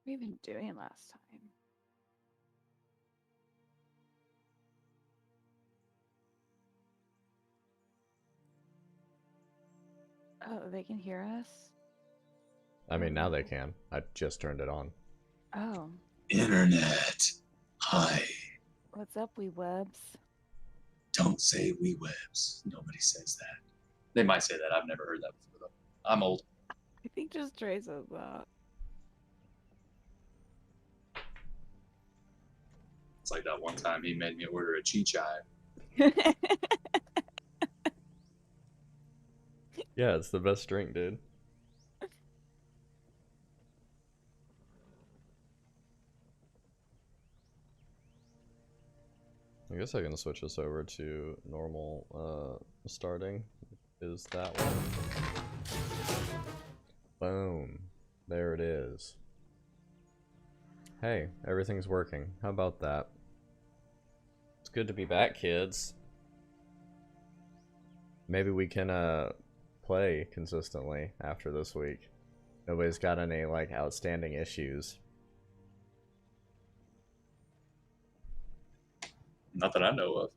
What were we even doing last time? Oh, they can hear us? I mean, now they can. I just turned it on. Oh. Internet. Hi. What's up, wee webs? Don't say wee webs. Nobody says that. They might say that. I've never heard that before, though. I'm old. I think just Trey says that. It's like that one time he made me order a chi-chai. Yeah, it's the best drink, dude. I guess I can switch this over to normal starting. Is that one? Boom. There it is. Hey, everything's working. How about that? It's good to be back, kids. Maybe we can play consistently after this week. Nobody's got any like outstanding issues. Not that I know of.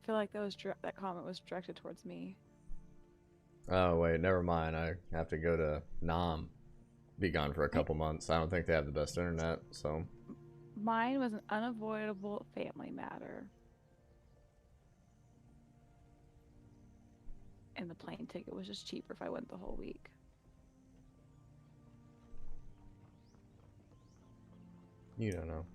I feel like that comment was directed towards me. Oh wait, never mind. I have to go to Nam. Be gone for a couple months. I don't think they have the best internet, so. Mine was an unavoidable family matter. And the plane ticket was just cheaper if I went the whole week. You don't know.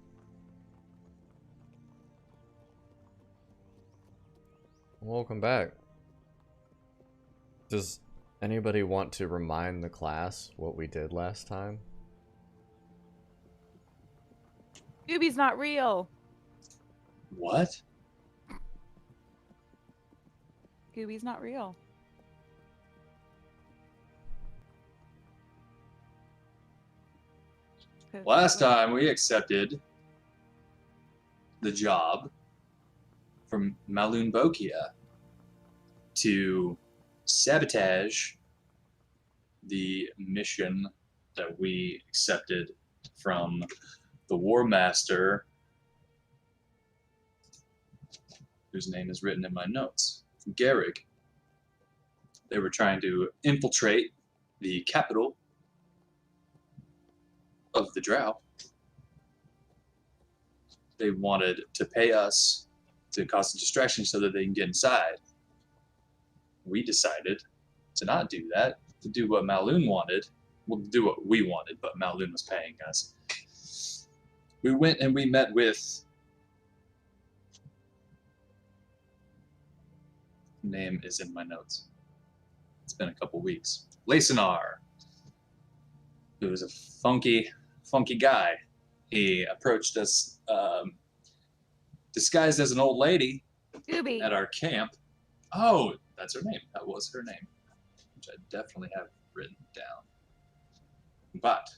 Welcome back. Does anybody want to remind the class what we did last time? Scooby's not real! What? Scooby's not real. Last time we accepted the job from Malun Bokia to sabotage the mission that we accepted from the War Master, whose name is written in my notes, Garrig. They were trying to infiltrate the capital of the Drow. They wanted to pay us to cause a distraction so that they can get inside. We decided to not do that, to do what Malun wanted. Well, to do what we wanted, but Malun was paying us. We went and we met with... Name is in my notes. It's been a couple weeks. Lacenar, who was a funky guy. He approached us disguised as an old lady Scooby! at our camp. Oh, that's her name. That was her name, which I definitely have written down. But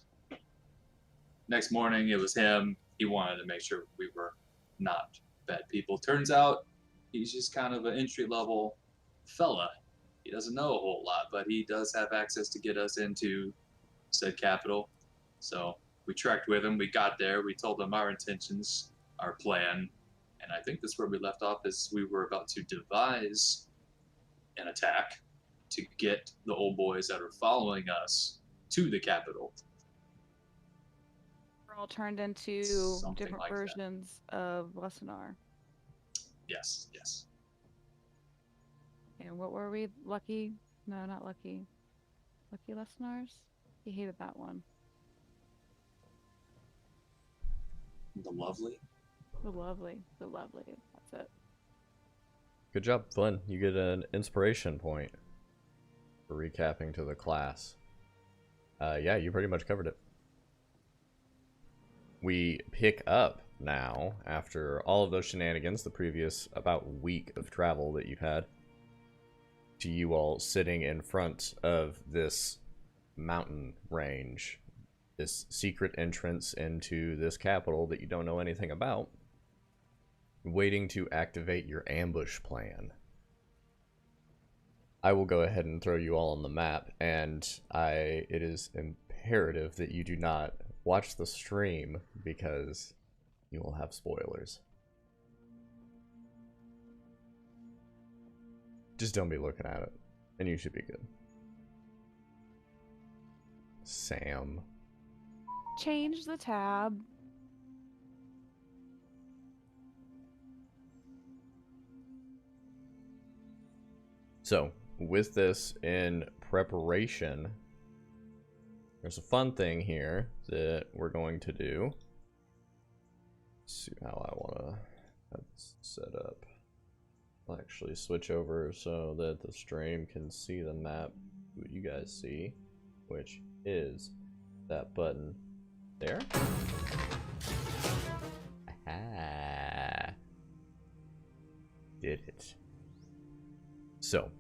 next morning, it was him. He wanted to make sure we were not bad people. Turns out he's just kind of an entry-level fella. He doesn't know a whole lot, but he does have access to get us into said capital. So we trekked with him. We got there. We told him our intentions, our plan. And I think that's where we left off, is we were about to devise an attack to get the old boys that are following us to the capital. We're all turned into Something different like versions of Lesenar. Yes, yes. And what were we? Lucky? No, not Lucky. Lucky Lesenars? He hated that one. The lovely. The lovely. The lovely. That's it. Good job, Flynn. You get an inspiration point for recapping to the class. Yeah, you pretty much covered it. We pick up now, after all of those shenanigans, the previous about week of travel that you've had, to you all sitting in front of this mountain range, this secret entrance into this capital that you don't know anything about, waiting to activate your ambush plan. I will go ahead and throw you all on the map, and it is imperative that you do not watch the stream because you will have spoilers. Just don't be looking at it, and you should be good. Sam. Change the tab. So, with this in preparation, there's a fun thing here that we're going to do. Let's see how I want to have this set up. I'll actually switch over so that the stream can see the map, what you guys see, which is that button there. Aha. Did it. So,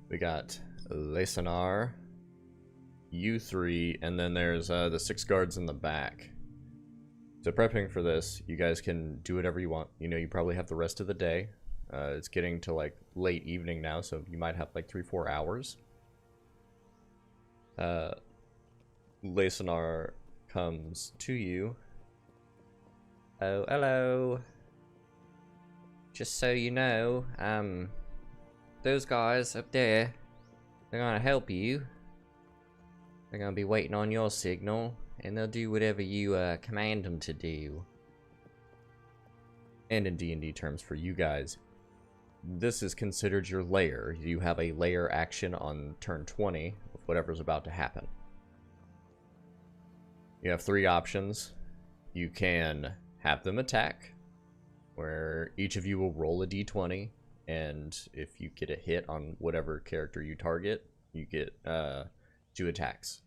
we got Lesanar, you three, and then there's the 6 guards in the back. So prepping for this, you guys can do whatever you want. You know, you probably have the rest of the day. It's getting to like late evening now, so you might have like 3-4 hours. Lesanar comes to you. Oh, hello. Just so you know, those guys up there, they're gonna help you. They're gonna be waiting on your signal, and they'll do whatever you command them to do. And in D&D terms for you guys, this is considered your lair. You have a lair action on turn 20 of whatever's about to happen. You have 3 options. You can have them attack, where each of you will roll a d20, and if you get a hit on whatever character you target, you get 2 attacks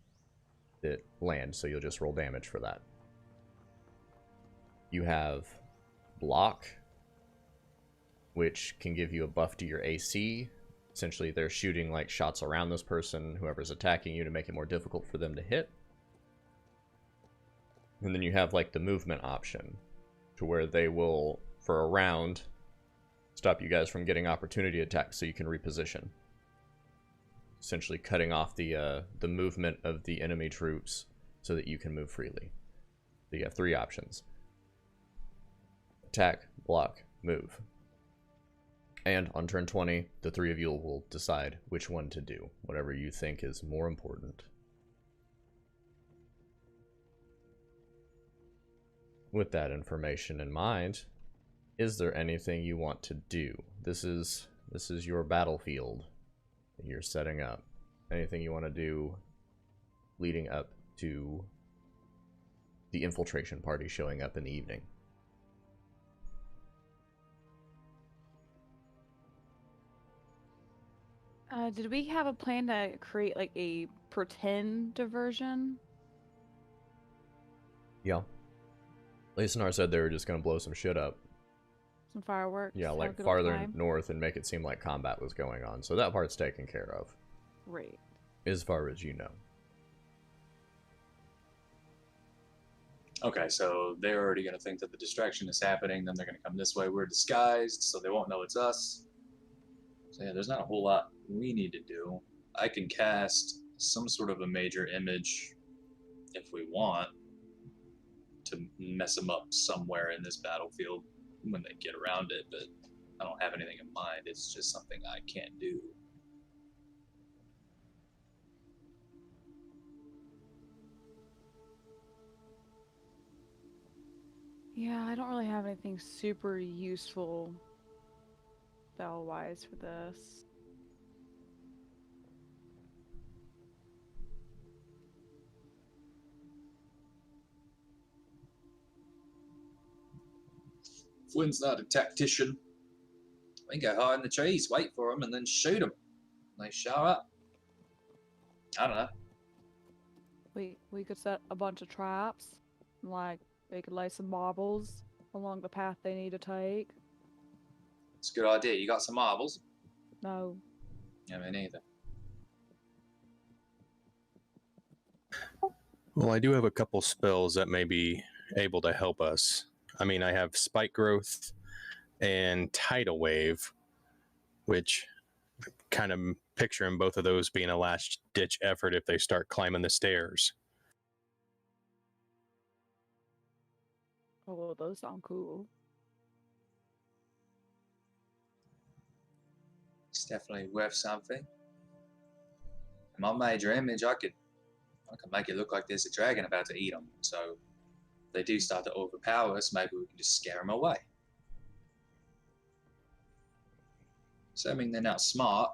that land, so you'll just roll damage for that. You have block, which can give you a buff to your AC. Essentially, they're shooting like shots around this person, whoever's attacking you, to make it more difficult for them to hit. And then you have like the movement option, to where they will, for a round, stop you guys from getting opportunity attacks so you can reposition. Essentially cutting off the movement of the enemy troops so that you can move freely. So you have 3 options. Attack, block, move. And on turn 20, the 3 of you will decide which one to do, whatever you think is more important. With that information in mind, is there anything you want to do? This is your battlefield that you're setting up. Anything you want to do leading up to the infiltration party showing up in the evening? Did we have a plan to create like a pretend diversion? Yeah. Lesanar said they were just going to blow some shit up. Some fireworks? Yeah, have a like good old farther time? north and make it seem like combat was going on. So that part's taken care of, Great. as far as you know. Okay, so they're already going to think that the distraction is happening, then they're going to come this way. We're disguised, so they won't know it's us. So yeah, there's not a whole lot we need to do. I can cast some sort of a major image if we want to mess them up somewhere in this battlefield when they get around it, but I don't have anything in mind. It's just something I can't do. Yeah, I don't really have anything super useful spell-wise for this. Flynn's not a tactician. We go hide in the trees, wait for them, and then shoot them. They show up. I don't know. We could set a bunch of traps, like they could lay some marbles along the path they need to take. It's a good idea. You got some marbles? No. Yeah, me neither. Well, I do have a couple spells that may be able to help us. I mean, I have Spike Growth and Tidal Wave, which kind of picturing both of those being a last-ditch effort if they start climbing the stairs. Oh, well, those sound cool. It's definitely worth something. In my major image, I could make it look like there's a dragon about to eat them. So if they do start to overpower us, maybe we can just scare them away. Assuming they're not smart.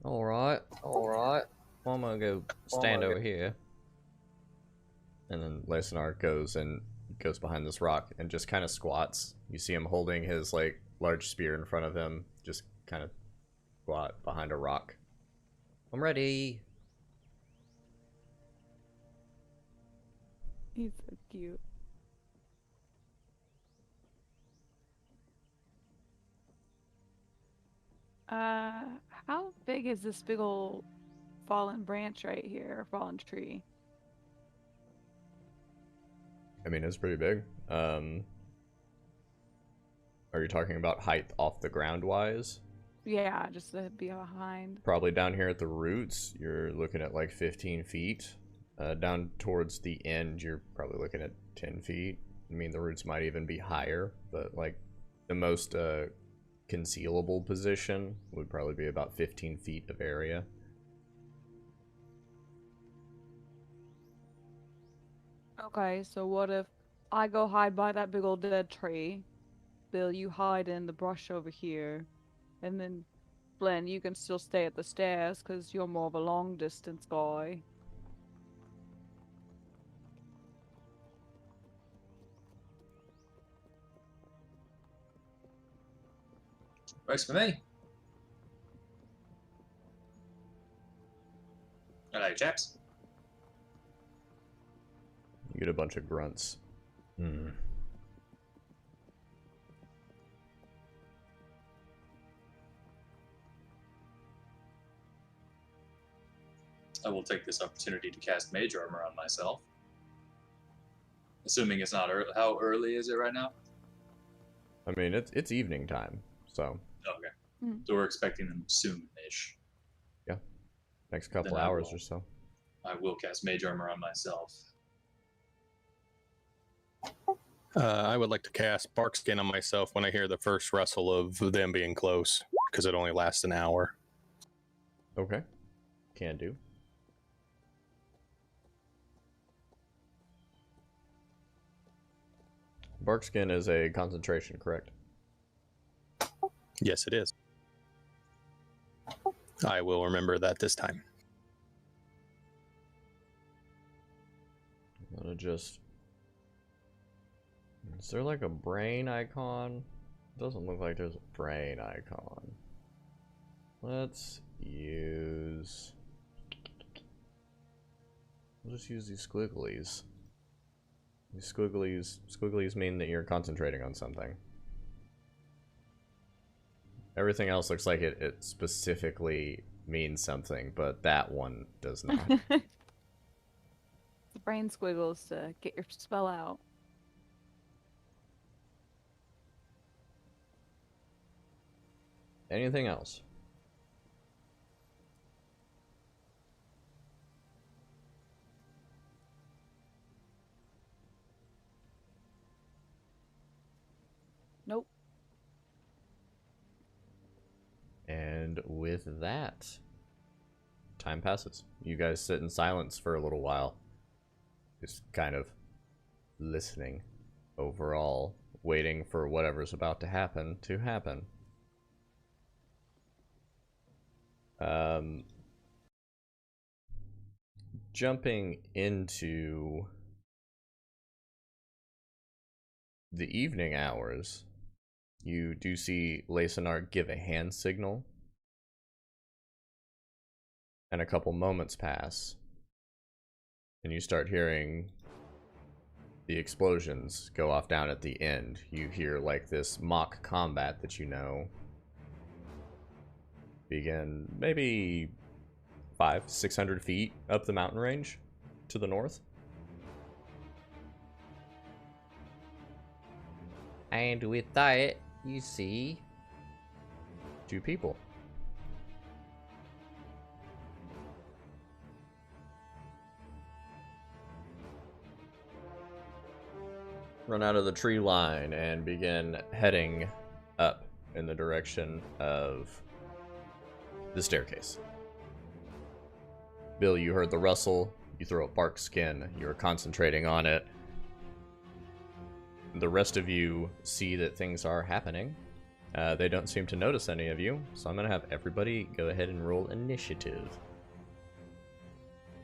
Alright. Well, I'm gonna go stand over here. And then Lysanar goes behind this rock and just kind of squats. You see him holding his, like, large spear in front of him, just kind of squat behind a rock. I'm ready. He's so cute. How big is this big old fallen branch right here, fallen tree? I mean, it's pretty big. Are you talking about height off the ground wise? Yeah, just to be behind. Probably down here at the roots, you're looking at like 15 feet. Down towards the end, you're probably looking at 10 feet. I mean, the roots might even be higher, but like the most concealable position would probably be about 15 feet of area. Okay, so what if I go hide by that big old dead tree? Bill, you hide in the brush over here. And then, Glenn, you can still stay at the stairs because you're more of a long distance guy. Works for me. Hello, chaps. You get a bunch of grunts. I will take this opportunity to cast Mage Armor on myself. Assuming it's not early. How early is it right now? I mean, it's evening time, so. Okay. So we're expecting them soon-ish. Yeah. Next couple Then hours or so. I will cast Mage Armor on myself. I would like to cast Barkskin on myself when I hear the first rustle of them being close, because it only lasts an hour. Okay. Can do. Barkskin is a concentration, correct? Yes, it is. I will remember that this time. I'm gonna just... Is there like a brain icon? Doesn't look like there's a brain icon. Let's use... We'll just use these squigglies. These squigglies mean that you're concentrating on something. Everything else looks like it specifically means something, but that one does not. The brain squiggles to get your spell out. Anything else? Nope. And with that, time passes. You guys sit in silence for a little while. Just kind of listening overall, waiting for whatever's about to happen to happen. Jumping into the evening hours, you do see Lysanar give a hand signal, and a couple moments pass, and you start hearing the explosions go off down at the end. You hear like this mock combat that you know begin maybe 500-600 feet up the mountain range to the north. And with that, you see 2 people. run out of the tree line and begin heading up in the direction of the staircase. Bill, you heard the rustle. You throw a bark skin. You're concentrating on it. The rest of you see that things are happening. They don't seem to notice any of you, so I'm going to have everybody go ahead and roll initiative.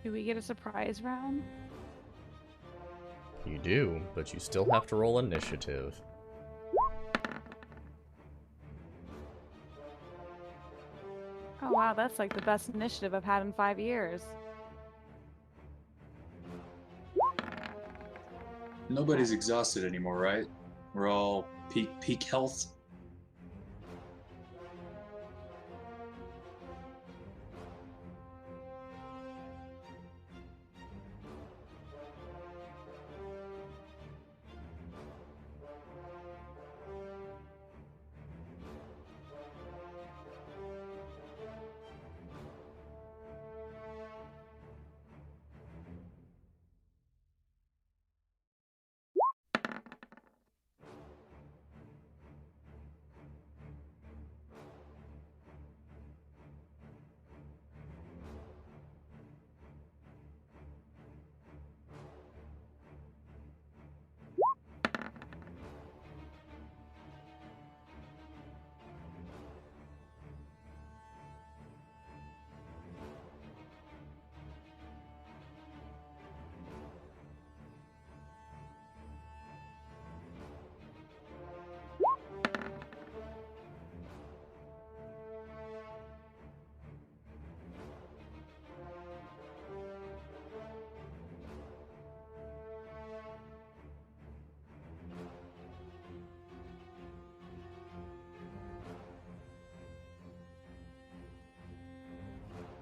Do we get a surprise round? You do, but you still have to roll initiative. Oh wow, that's like the best initiative I've had in 5 years. Nobody's exhausted anymore, right? We're all peak health.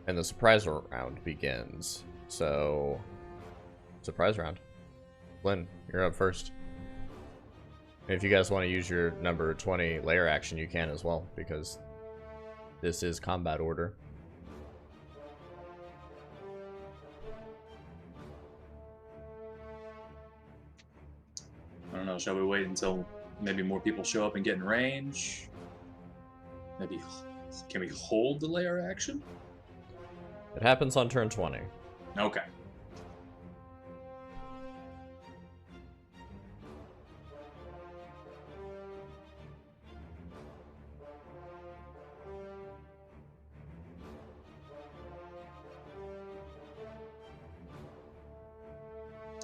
And the surprise round begins. So, surprise round. Flynn, you're up first. And if you guys want to use your number 20 layer action, you can as well, because this is combat order. I don't know, shall we wait until maybe more people show up and get in range? Maybe, can we hold the layer action? It happens on turn 20. Okay.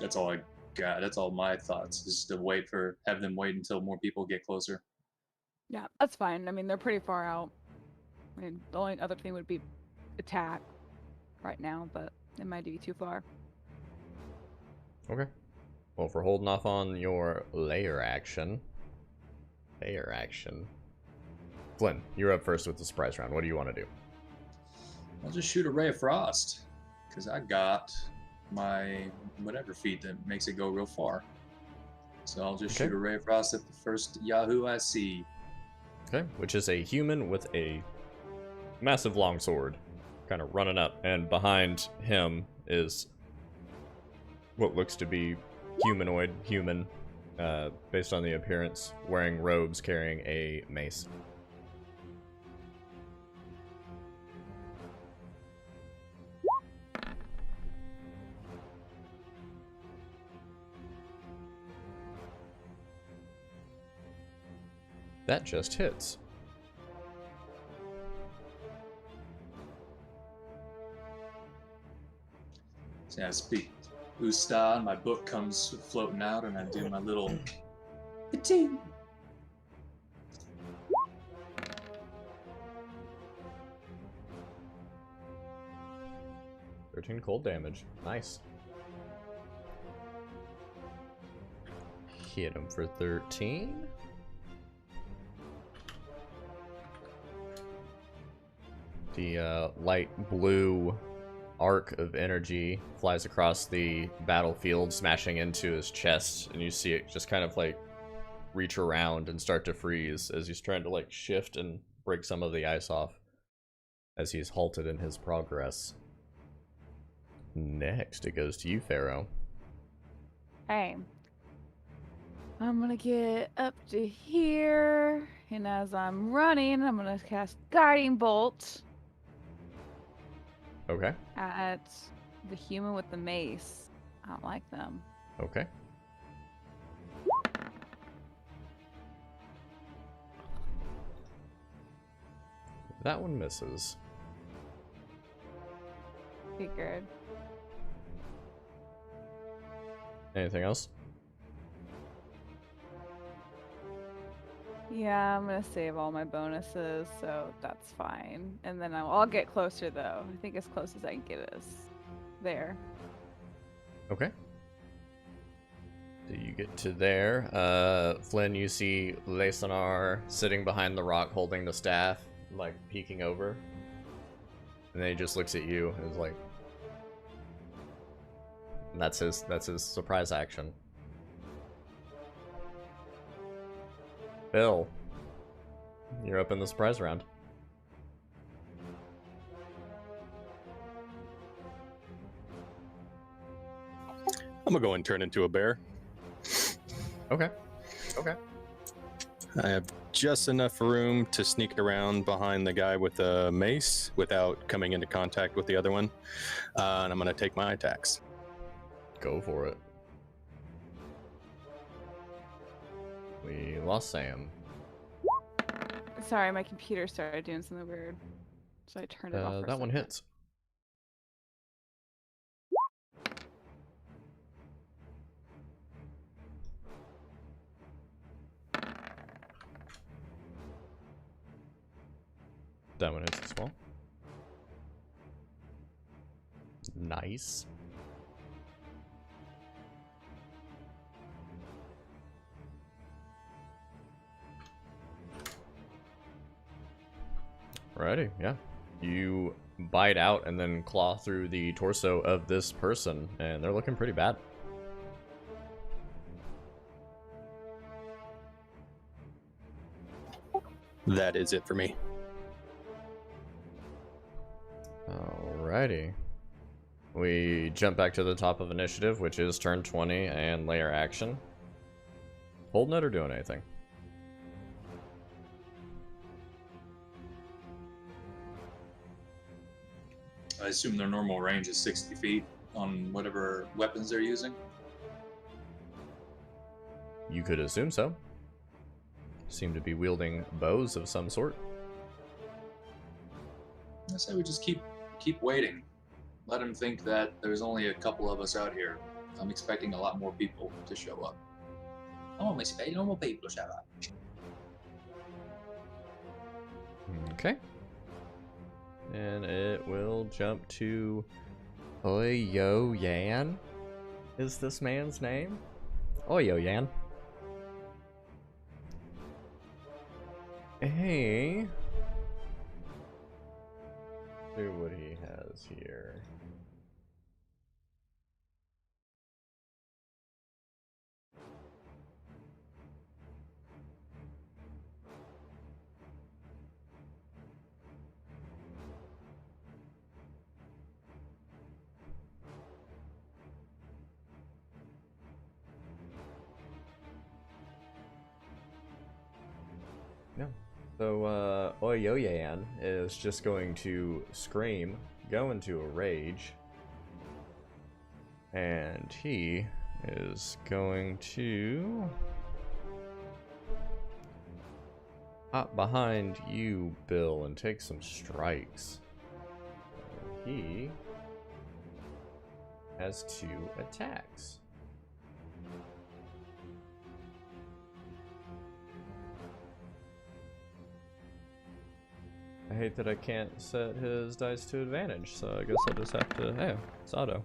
That's all I got. That's all my thoughts, is to have them wait until more people get closer. Yeah, that's fine. I mean, they're pretty far out. I mean, the only other thing would be attack right now, but it might be too far. Okay. Well, if we're holding off on your layer action. Flynn, you're up first with the surprise round. What do you want to do? I'll just shoot a ray of frost, because I got my whatever feat that makes it go real far. So I'll just shoot a ray of frost at the first Yahoo I see. Okay, which is a human with a massive longsword, kind of running up, and behind him is what looks to be human, based on the appearance, wearing robes, carrying a mace. That just hits. So I speak Usta, and my book comes floating out, and I do my little ka-ting. $13 cold damage. Nice. Hit him for 13. The light blue arc of energy flies across the battlefield, smashing into his chest, and you see it just kind of like reach around and start to freeze as he's trying to like shift and break some of the ice off as he's halted in his progress. Next, it goes to you, Pharaoh. Hey. I'm gonna get up to here, and as I'm running, I'm gonna cast Guiding Bolt Okay. at the human with the mace. I don't like them. Okay. That one misses. Figured. Anything else? Yeah, I'm gonna save all my bonuses, so that's fine. And then I'll get closer though. I think as close as I can get is there. Okay. So you get to there. Flynn, you see Lesonar sitting behind the rock holding the staff, like peeking over. And then he just looks at you and is like, and that's his surprise action. Bill, you're up in the surprise round. I'm gonna go and turn into a bear. Okay. Okay. I have just enough room to sneak around behind the guy with the mace without coming into contact with the other one. And I'm going to take my attacks. Go for it. We lost Sam. Sorry, my computer started doing something weird. So I turned it off for a That one second. hits. That one hits as well. Nice. Alrighty, yeah. You bite out and then claw through the torso of this person, and they're looking pretty bad. That is it for me. Alrighty. We jump back to the top of initiative, which is turn 20 and layer action. Holding it or doing anything? I assume their normal range is 60 feet on whatever weapons they're using. You could assume so. Seem to be wielding bows of some sort. I say we just keep waiting. Let him think that there's only a couple of us out here. I'm expecting a lot more people to show up. I'm expecting no more people to show up. Okay. And it will jump to Oyo Yan. Is this man's name? Oyo Yan. Hey. See what he has here. Yeah. So, Oyoyan is just going to scream, go into a rage, and he is going to hop behind you, Bill, and take some strikes. He has 2 attacks. I hate that I can't set his dice to advantage, so I guess I'll just have to... Hey, it's auto.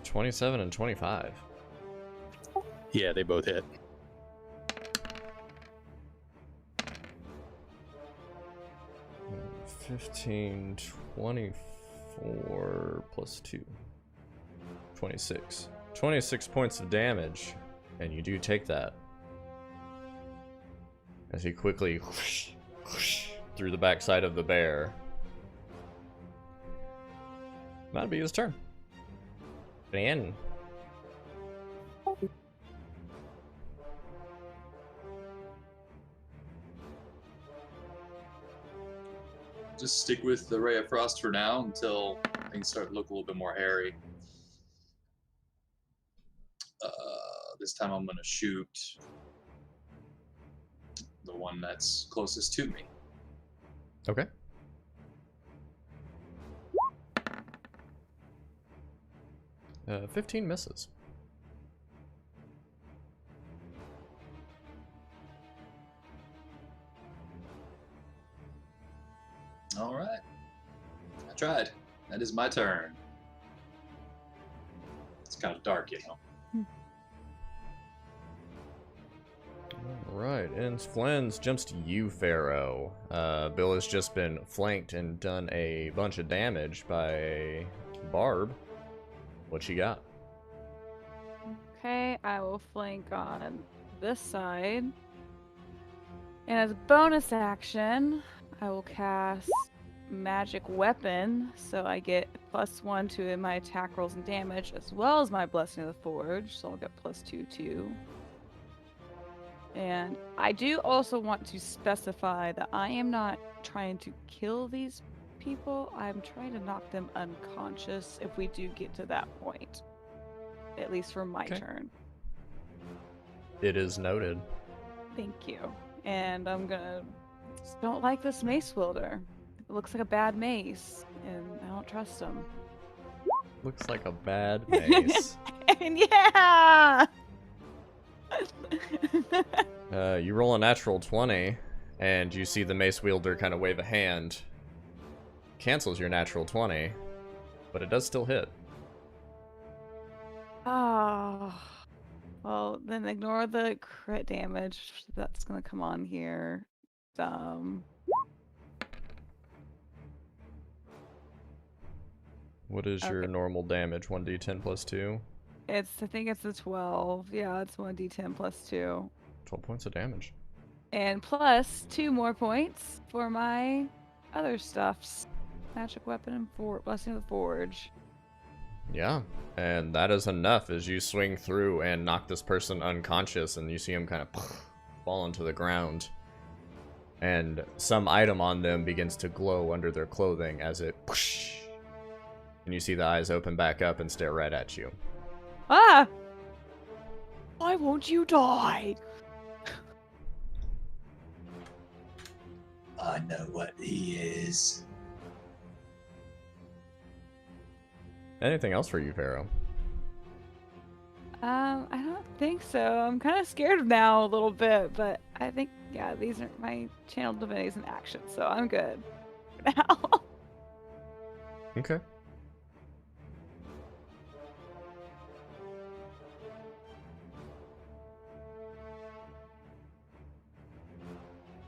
27 and 25. Yeah, they both hit. Hmm, 15, 24 plus 2. 26. 26 points of damage, and you do take that. As he quickly whoosh, whoosh, through the backside of the bear. That'd be his turn. And just stick with the Ray of Frost for now until things start to look a little bit more hairy. This time I'm going to shoot the one that's closest to me. Okay. Uh, 15 misses. All right. I tried. That is my turn. It's kind of dark, you know. Alright, and Flens jumps to you, Pharaoh. Bill has just been flanked and done a bunch of damage by Barb. What you got? Okay, I will flank on this side. And as a bonus action, I will cast Magic Weapon, so I get +1 to my attack rolls and damage, as well as my Blessing of the Forge, so I'll get +2 too. And I do also want to specify that I am not trying to kill these people. I'm trying to knock them unconscious if we do get to that point. At least for my turn. It is noted. Thank you. And I'm gonna... Just don't like this mace wielder. It looks like a bad mace, and I don't trust him. Looks like a bad mace. And yeah! You roll a natural 20, and you see the mace wielder kind of wave a hand. Cancels your natural 20, but it does still hit. Oh. Well, then ignore the crit damage that's gonna come on here. What is your normal damage? 1d10 plus 2? I think it's a 12. Yeah, it's 1d10 plus 2. 12 points of damage. And plus 2 more points for my other stuffs. Magic Weapon and Blessing of the Forge. Yeah, and that is enough as you swing through and knock this person unconscious, and you see him kind of fall into the ground. And some item on them begins to glow under their clothing as it... And you see the eyes open back up and stare right at you. Ah! Why won't you die? I know what he is. Anything else for you, Pharaoh? I don't think so. I'm kind of scared now a little bit, but I think, yeah, these are my channel divinities in action, so I'm good now. Okay.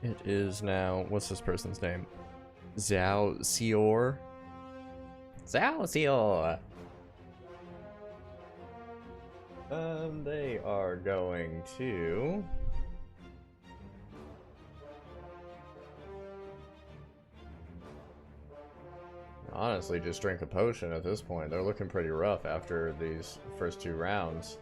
It is now, what's this person's name? Zhao Xior? Zhao Xior! They are going to... Honestly, just drink a potion at this point. They're looking pretty rough after these first 2 rounds.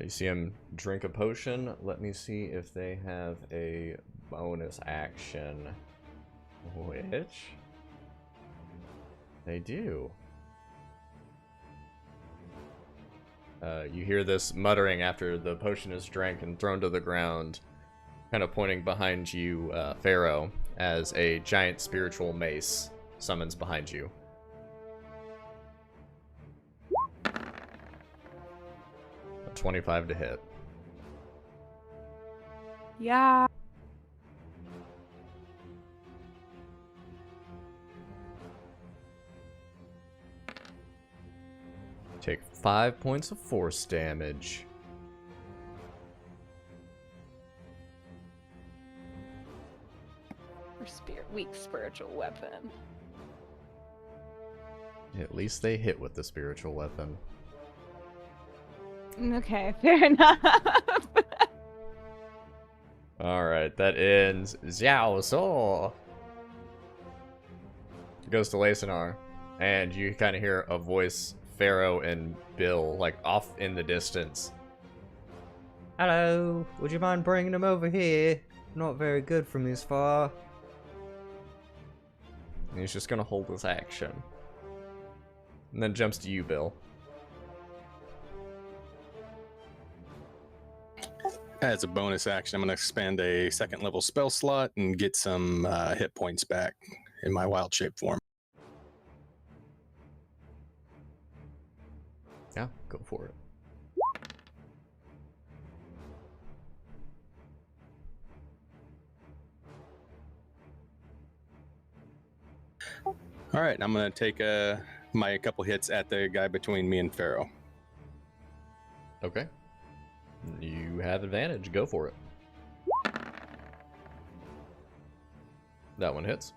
You see him drink a potion. Let me see if they have a bonus action. Which? They do. You hear this muttering after the potion is drank and thrown to the ground, kind of pointing behind you, Pharaoh, as a giant spiritual mace summons behind you. A 25 to hit. Yeah. Take 5 points of force damage. Weak spiritual weapon. At least they hit with the spiritual weapon. Okay, fair enough. Alright, that ends Xiao So. Goes to Lacenar, and you kind of hear a voice, Pharaoh and Bill, like off in the distance. Hello, would you mind bringing him over here? Not very good from this far. And he's just gonna hold his action. And then jumps to you, Bill. As a bonus action, I'm going to expend a second level spell slot and get some hit points back in my wild shape form. Yeah, go for it. All right, I'm going to take my couple hits at the guy between me and Pharaoh. Okay. You have advantage. Go for it. That one hits.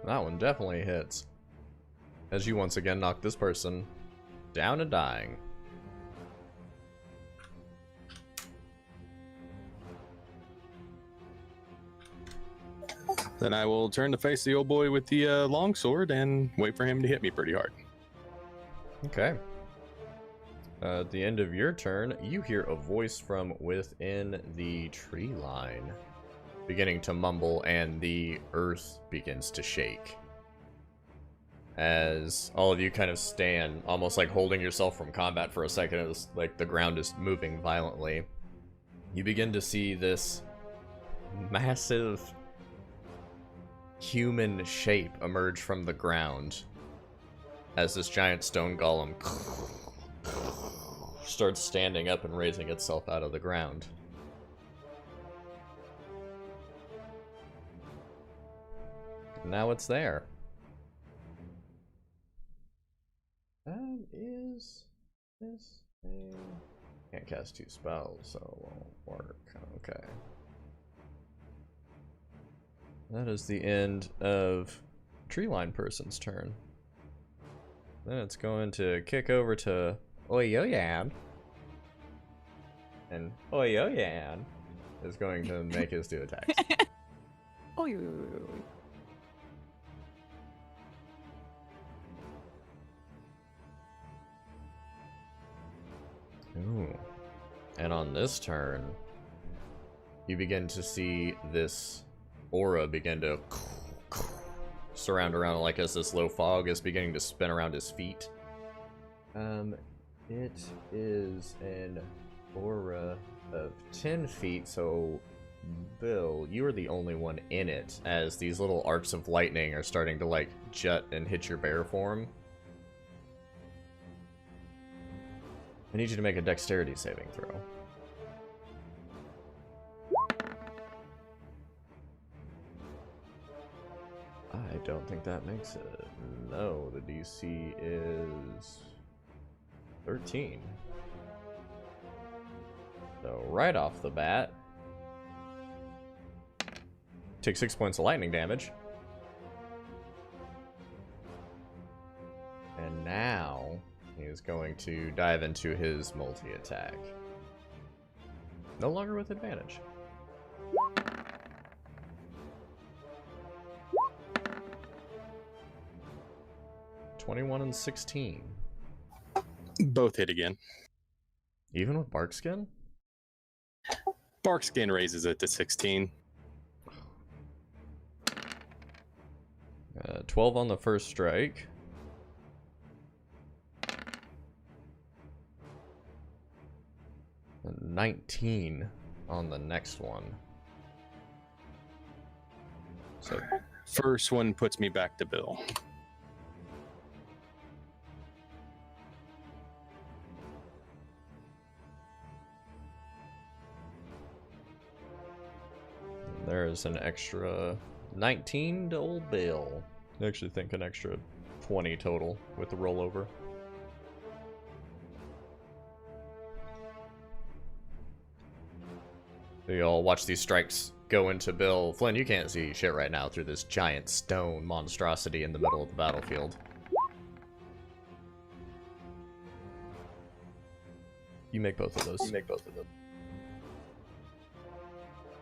That one definitely hits. As you once again knock this person down and dying. Then I will turn to face the old boy with the longsword and wait for him to hit me pretty hard. Okay. At the end of your turn, you hear a voice from within the tree line beginning to mumble, and the earth begins to shake. As all of you kind of stand, almost like holding yourself from combat for a second, as like the ground is moving violently. You begin to see this massive human shape emerge from the ground as this giant stone golem starts standing up and raising itself out of the ground. And now it's there. That is this thing. Can't cast 2 spells, so it won't work. Okay. That is the end of Treeline person's turn. Then it's going to kick over to Oyoyan. And Oyoyan is going to make his 2 attacks. Oh, Ooh. And on this turn, you begin to see this aura begin to surround around, like as this low fog is beginning to spin around his feet. It is an aura of 10 feet, so Bill, you are the only one in it, as these little arcs of lightning are starting to like jut and hit your bear form. I need you to make a dexterity saving throw. I don't think that makes it. No, the DC is 13. So right off the bat, take 6 points of lightning damage. And now he is going to dive into his multi-attack. No longer with advantage. (21 and 16). Both hit again. Even with Barkskin? Barkskin raises it to 16. 12 on the first strike. And 19 on the next one. So First one puts me back to Bill. there's an extra 19 to old Bill. I actually think an extra 20 total with the rollover. You all watch these strikes go into Bill. Flynn, you can't see shit right now through this giant stone monstrosity in the middle of the battlefield. You make both of those.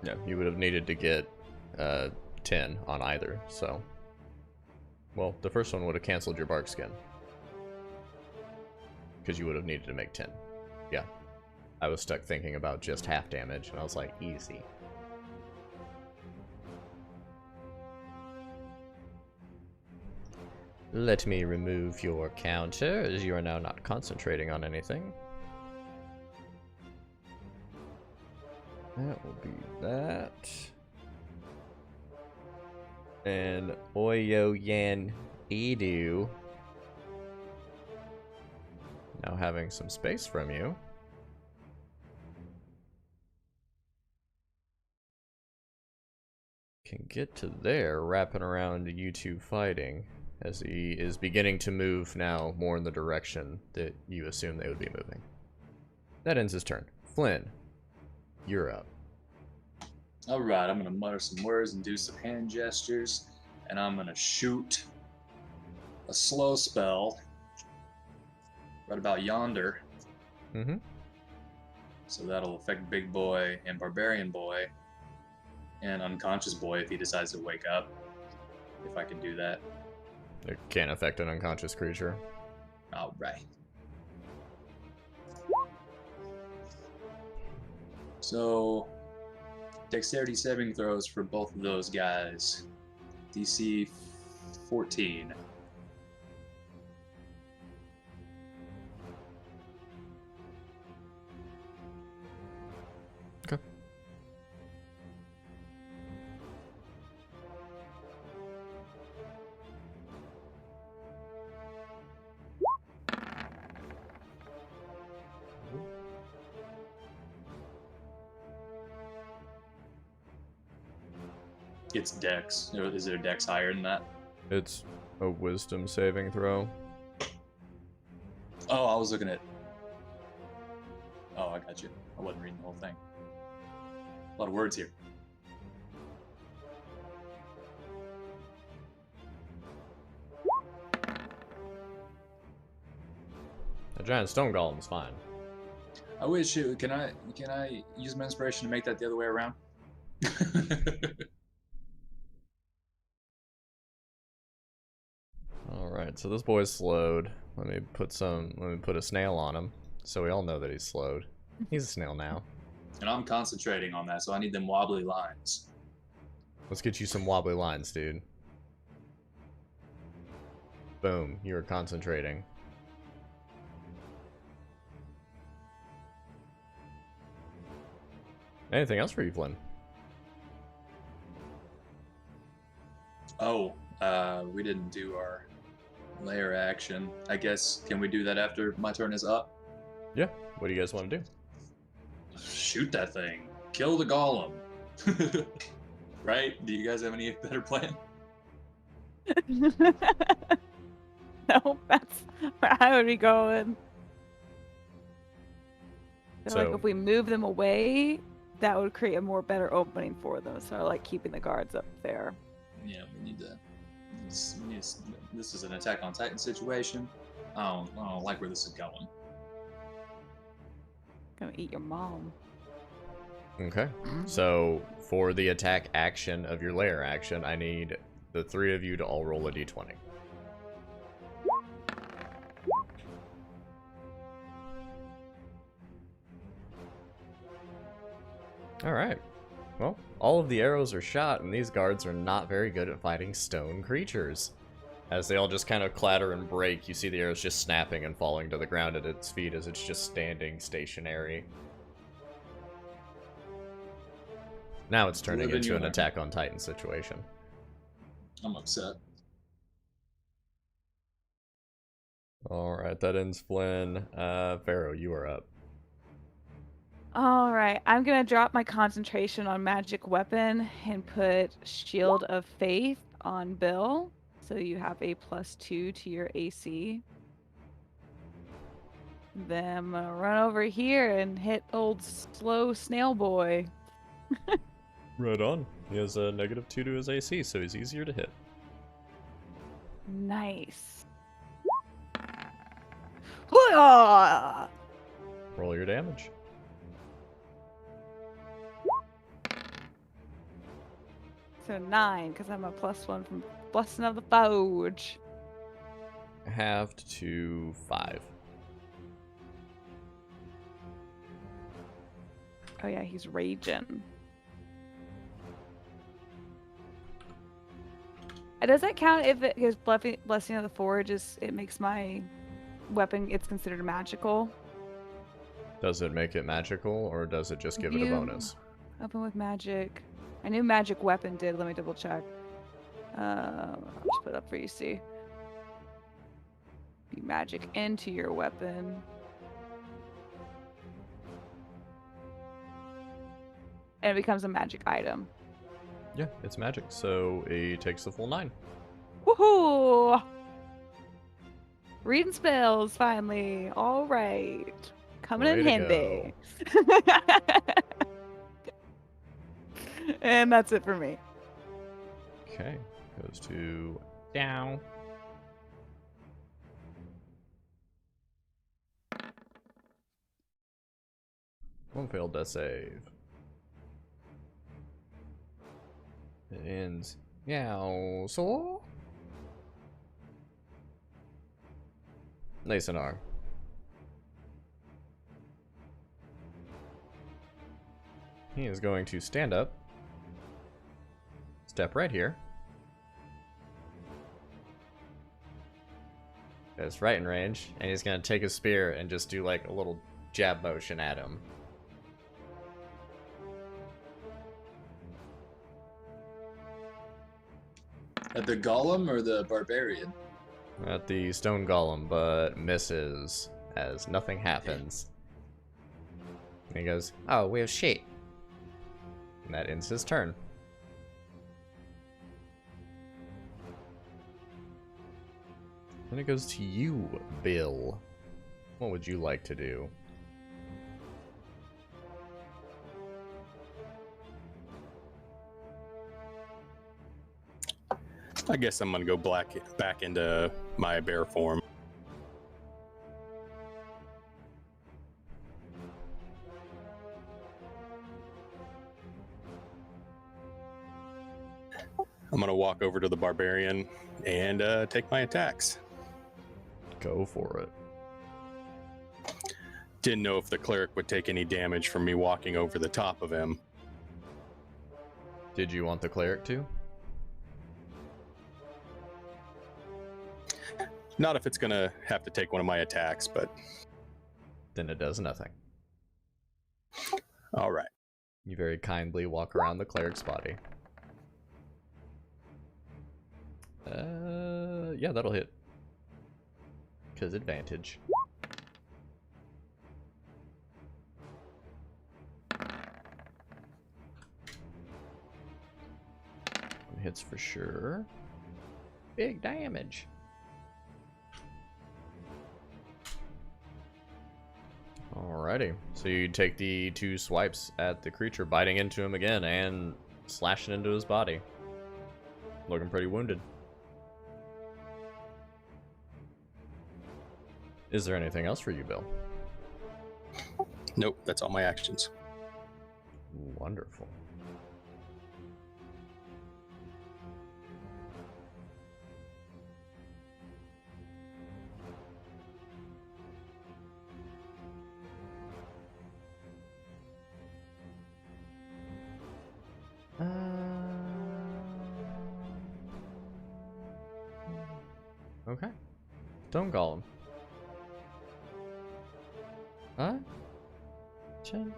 Yeah, you would have needed to get 10 on either, so. Well, the first one would have canceled your bark skin. Because you would have needed to make 10. Yeah. I was stuck thinking about just half damage, and I was like, easy. Let me remove your counter, as you are now not concentrating on anything. That will be that. And Oyo Yan Edu. Now having some space from you. Can get to there, wrapping around you two fighting, as he is beginning to move now more in the direction that you assume they would be moving. That ends his turn. Flynn, you're up. Alright, I'm gonna mutter some words and do some hand gestures, and I'm gonna shoot a slow spell right about yonder. Mm-hmm. So that'll affect Big Boy and Barbarian Boy and Unconscious Boy if he decides to wake up. If I can do that. It can't affect an unconscious creature. Alright. So, dexterity saving throws for both of those guys. DC 14. Okay. It's dex. Is there dex higher than that? It's a wisdom saving throw. Oh, I was looking at... Oh, I got you. I wasn't reading the whole thing. A lot of words here. A giant stone golem's fine. I wish it... Can I use my inspiration to make that the other way around? Alright, so this boy's slowed. Let me put a snail on him, so we all know that he's slowed. He's a snail now. And I'm concentrating on that, so I need them wobbly lines. Let's get you some wobbly lines, dude. Boom, you are concentrating. Anything else for you, Flynn? Oh, we didn't do our layer action. I guess, can we do that after my turn is up? Yeah, what do you guys want to do? Shoot that thing. Kill the golem. Right? Do you guys have any better plan? No, that's where I would be going. I feel like if we move them away, that would create a more better opening for them. So I like keeping the guards up there. Yeah, we need to. This is an Attack on Titan situation. I don't like where this is going. Gonna eat your mom. Okay, so for the attack action of your lair action, I need the three of you to all roll a d20. Alright. Well, all of the arrows are shot, and these guards are not very good at fighting stone creatures. As they all just kind of clatter and break, you see the arrows just snapping and falling to the ground at its feet as it's just standing stationary. Now it's turning into an Attack on Titan situation. I'm upset. Alright, that ends Flynn. Pharaoh, you are up. All right, I'm gonna drop my concentration on magic weapon and put Shield of Faith on Bill, so you have a +2 to your AC. Then I'm gonna run over here and hit old slow snail boy. Right on. He has a -2 to his AC, so he's easier to hit. Nice. Hoo-yah! Roll your damage. So 9, because I'm a +1 from Blessing of the Forge. Halved to 5. Oh yeah, he's raging. Does that count if it is Blessing of the Forge it makes my weapon, it's considered magical? Does it make it magical, or does it just give it a bonus? Open with magic. I knew magic weapon did. Let me double check. I'll just put it up for you to see. You magic into your weapon. And it becomes a magic item. Yeah, it's magic, so he takes the full 9. Woohoo! Reading spells, finally. All right. Coming Way in to handy. And that's it for me. Okay, goes to down. One failed death save. It ends. Meow. So. Nice and R. He is going to stand up. Step right here. It's right in range, and he's gonna take his spear and just do like a little jab motion at him. At the golem or the barbarian? At the stone golem, but misses as nothing happens. And he goes, "Oh, we have shit." And that ends his turn. Then it goes to you, Bill. What would you like to do? I guess I'm gonna go back into my bear form. I'm gonna walk over to the barbarian and take my attacks. Go for it. Didn't know if the cleric would take any damage from me walking over the top of him. Did you want the cleric to? Not if it's gonna have to take one of my attacks, but Then it does nothing. all right. You very kindly walk around the cleric's body. Yeah, that'll hit. 'Cause advantage. Hits for sure. Big damage. Alrighty. So you take the 2 swipes at the creature, biting into him again and slashing into his body. Looking pretty wounded. Is there anything else for you, Bill? Nope, that's all my actions. Wonderful. Okay. Stone Golem. Huh? Chain.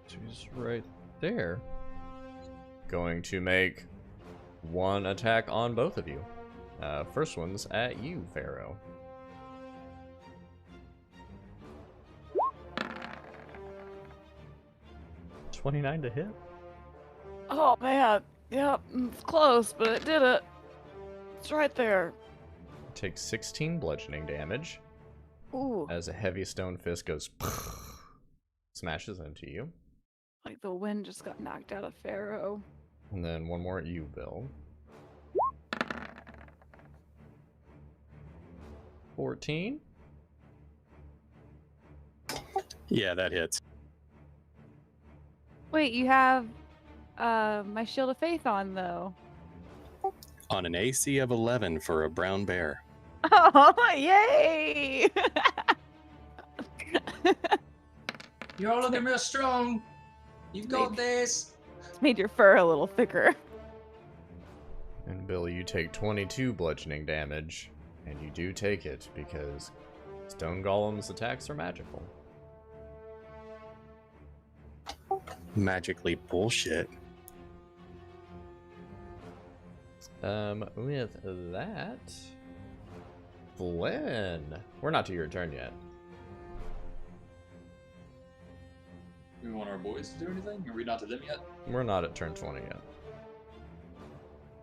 She's right there. Going to make 1 attack on both of you. First one's at you, Pharaoh. $29 to hit. Oh man, yep, it's close, but it did it. It's right there. Takes 16 bludgeoning damage. Ooh, as a heavy stone fist goes smashes into you. like the wind just got knocked out of Pharaoh. And then one more at you, Bill. 14. Yeah, that hits. Wait, you have my Shield of Faith on though. On an AC of 11 for a brown bear. Oh, yay! You're all looking real strong. You've got Maybe. this. It's made your fur a little thicker. And Bill, you take 22 bludgeoning damage. And you do take it because Stone Golem's attacks are magical. Magically bullshit. With that, Flynn, we're not to your turn yet. We want our boys to do anything? Are we not to them yet? We're not at turn 20 yet.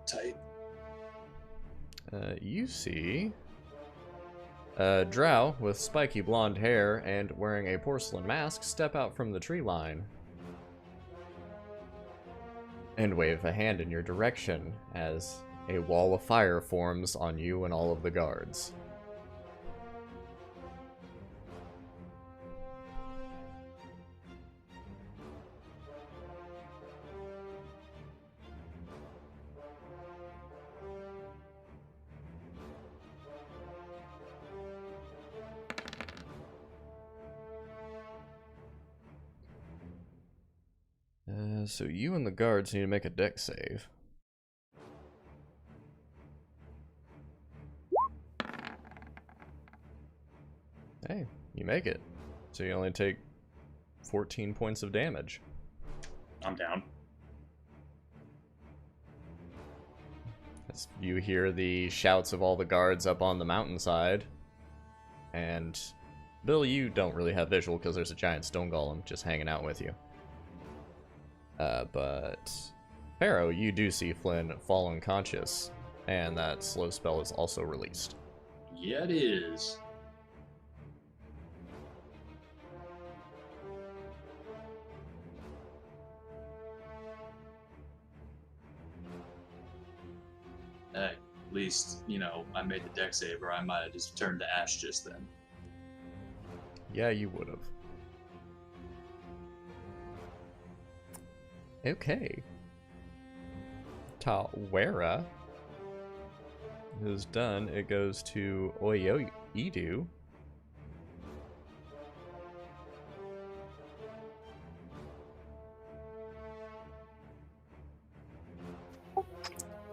Tight. You see a drow with spiky blonde hair and wearing a porcelain mask step out from the tree line and wave a hand in your direction as a wall of fire forms on you and all of the guards. So you and the guards need to make a dex save. Hey, you make it. So you only take 14 points of damage. I'm down. As you hear the shouts of all the guards up on the mountainside. And Bill, you don't really have visual because there's a giant stone golem just hanging out with you. But Pharaoh, you do see Flynn fall unconscious, and that slow spell is also released. Yeah, it is. Hey, at least, I made the deck save, or I might have just turned to ash just then. Yeah, you would have. Okay. Tawera is done. It goes to Oyoidu.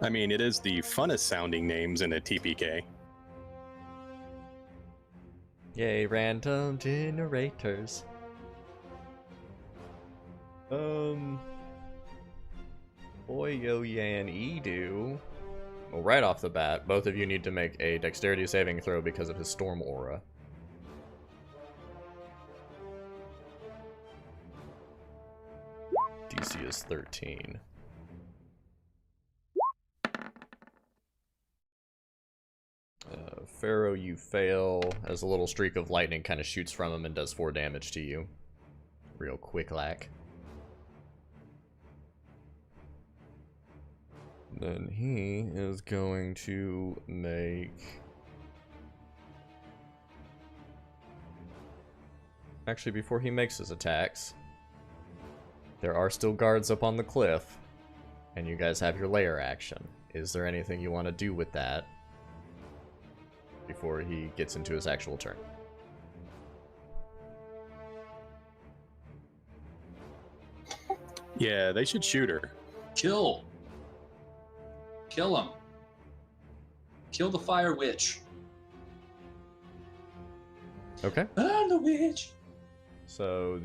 I mean, it is the funnest sounding names in a TPK. Yay, random generators. Oyoyan Edu. Well, right off the bat, both of you need to make a dexterity saving throw because of his storm aura. DC is 13. Pharaoh, you fail as a little streak of lightning kind of shoots from him and does 4 damage to you. Real quick lack. Then he is going to make... Actually, before he makes his attacks, there are still guards up on the cliff, and you guys have your lair action. Is there anything you want to do with that before he gets into his actual turn? Yeah, they should shoot her. Kill him. Kill the fire witch. Okay. I'm the witch. So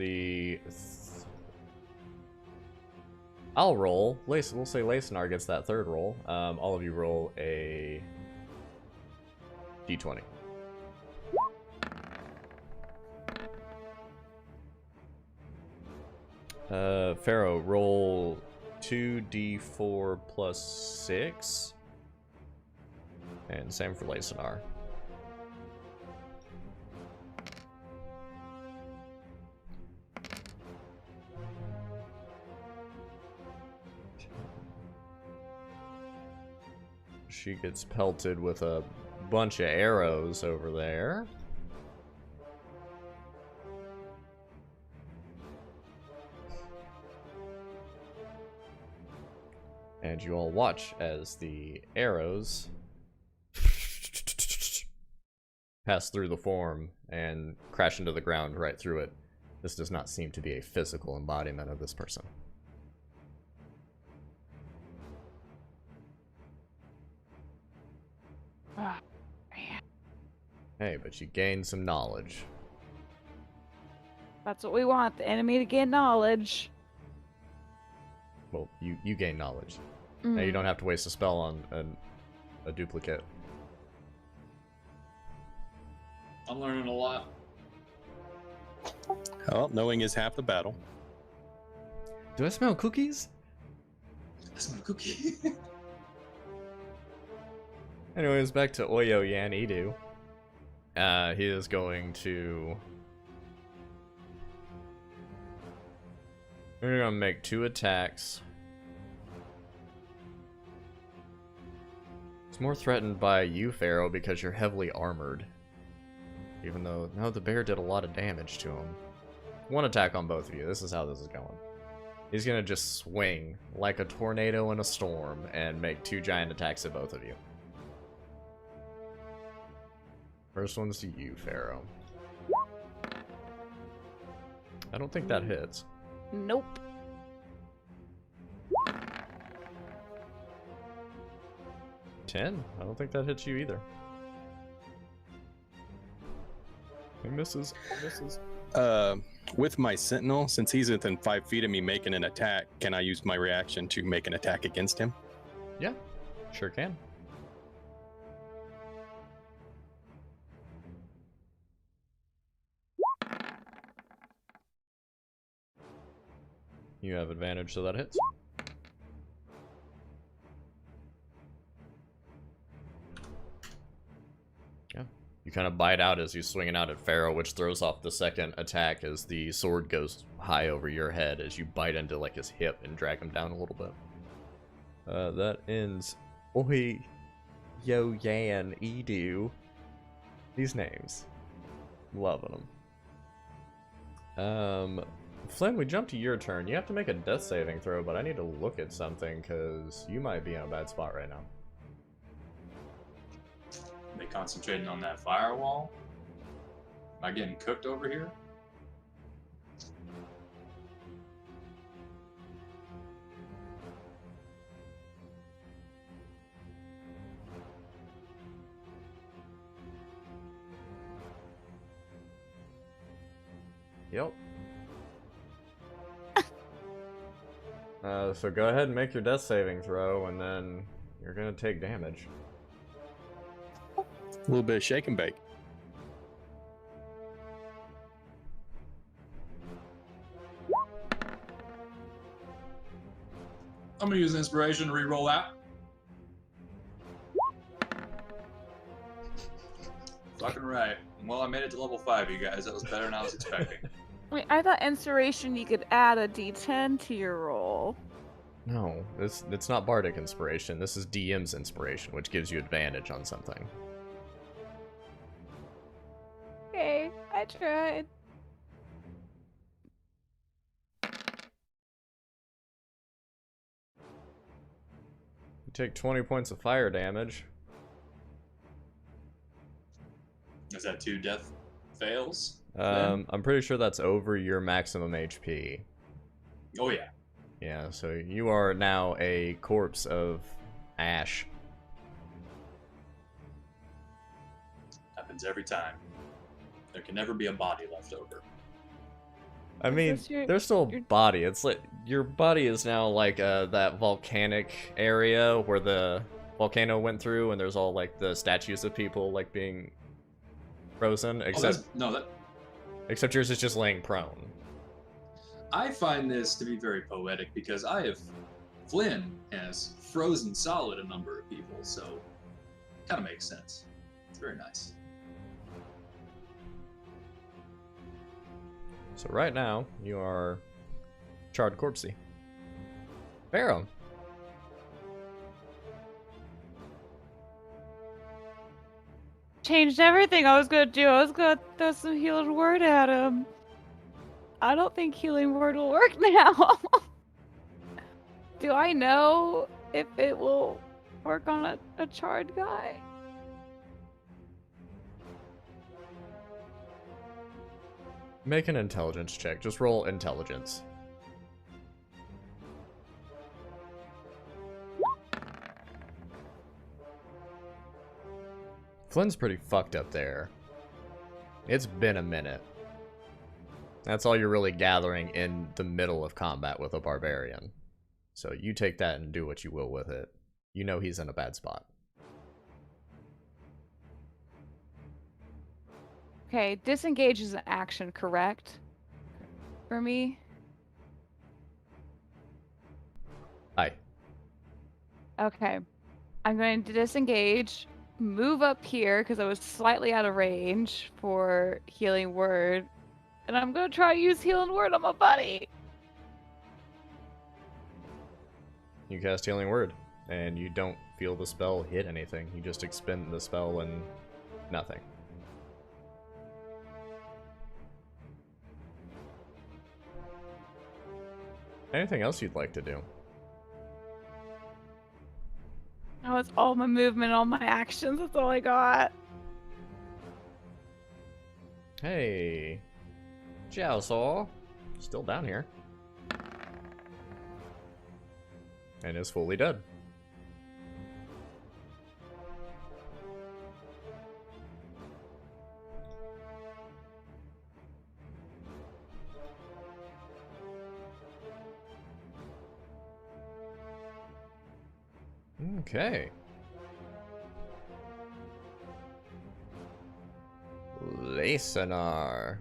I'll roll. We'll say Lacenar gets that third roll. All of you roll a d20. Pharaoh, roll 2d4 plus 6. And same for Lacenar. she gets pelted with a bunch of arrows over there. And you all watch as the arrows pass through the form and crash into the ground right through it. This does not seem to be a physical embodiment of this person. Ah, man. Hey, but you gained some knowledge. That's what we want, the enemy to gain knowledge. Well, you gain knowledge. Now you don't have to waste a spell on a duplicate. I'm learning a lot. Well, knowing is half the battle. Do I smell cookies? That's my cookie. Anyways, back to Oyo Yan Idu. He is going to... We're gonna make 2 attacks. It's more threatened by you, Pharaoh, because you're heavily armored. Even though, no, the bear did a lot of damage to him. 1 attack on both of you. This is how this is going. He's gonna just swing like a tornado in a storm and make 2 giant attacks at both of you. First one's to you, Pharaoh. I don't think that hits. Nope. Ten? I don't think that hits you either. He misses. Misses. With my sentinel, since he's within 5 feet of me making an attack, can I use my reaction to make an attack against him? Yeah, sure can. You have advantage, so that hits. Yeah. You kind of bite out as you're swinging out at Pharaoh, which throws off the second attack as the sword goes high over your head as you bite into like his hip and drag him down a little bit. That ends Oi Yo Yan Edu. These names. Loving them. Flynn, we jump to your turn. You have to make a death saving throw, but I need to look at something because you might be in a bad spot right now. They concentrating on that firewall. Am I getting cooked over here? Yep. So go ahead and make your death saving throw, and then you're gonna take damage. A little bit of shake and bake. I'm gonna use inspiration to re-roll that. Fucking right. Well, I made it to level 5, you guys. That was better than I was expecting. Wait, I thought inspiration you could add a d10 to your roll. No, it's not Bardic Inspiration. This is DM's Inspiration, which gives you advantage on something. Okay, I tried. You take 20 points of fire damage. Is that 2 death fails? I'm pretty sure that's over your maximum HP. Oh, yeah. Yeah, so you are now a corpse of ash. Happens every time. There can never be a body left over. I mean, there's still a your- body. It's like your body is now like that volcanic area where the volcano went through, and there's all like the statues of people like being frozen. Except except yours is just laying prone. I find this to be very poetic because Flynn has frozen solid a number of people, so kind of makes sense. It's very nice. So right now, you are charred corpsey. Pharaoh. changed everything I was gonna do. I was gonna throw some healing word at him. I don't think healing word will work now. Do I know if it will work on a charred guy? Make an intelligence check. Just roll intelligence. Flynn's pretty fucked up there. It's been a minute. That's all you're really gathering in the middle of combat with a barbarian. So you take that and do what you will with it. You know he's in a bad spot. Okay, disengage is an action, correct? For me? Aye. Okay. I'm going to disengage, move up here because I was slightly out of range for healing word, and I'm going to try to use healing word on my buddy. You cast Healing Word, and you don't feel the spell hit anything. You just expend the spell and nothing. Anything else you'd like to do? That was all my movement, all my actions. That's all I got. Hey, Jiaosaw, still down here. And is fully dead. Okay. Lacenar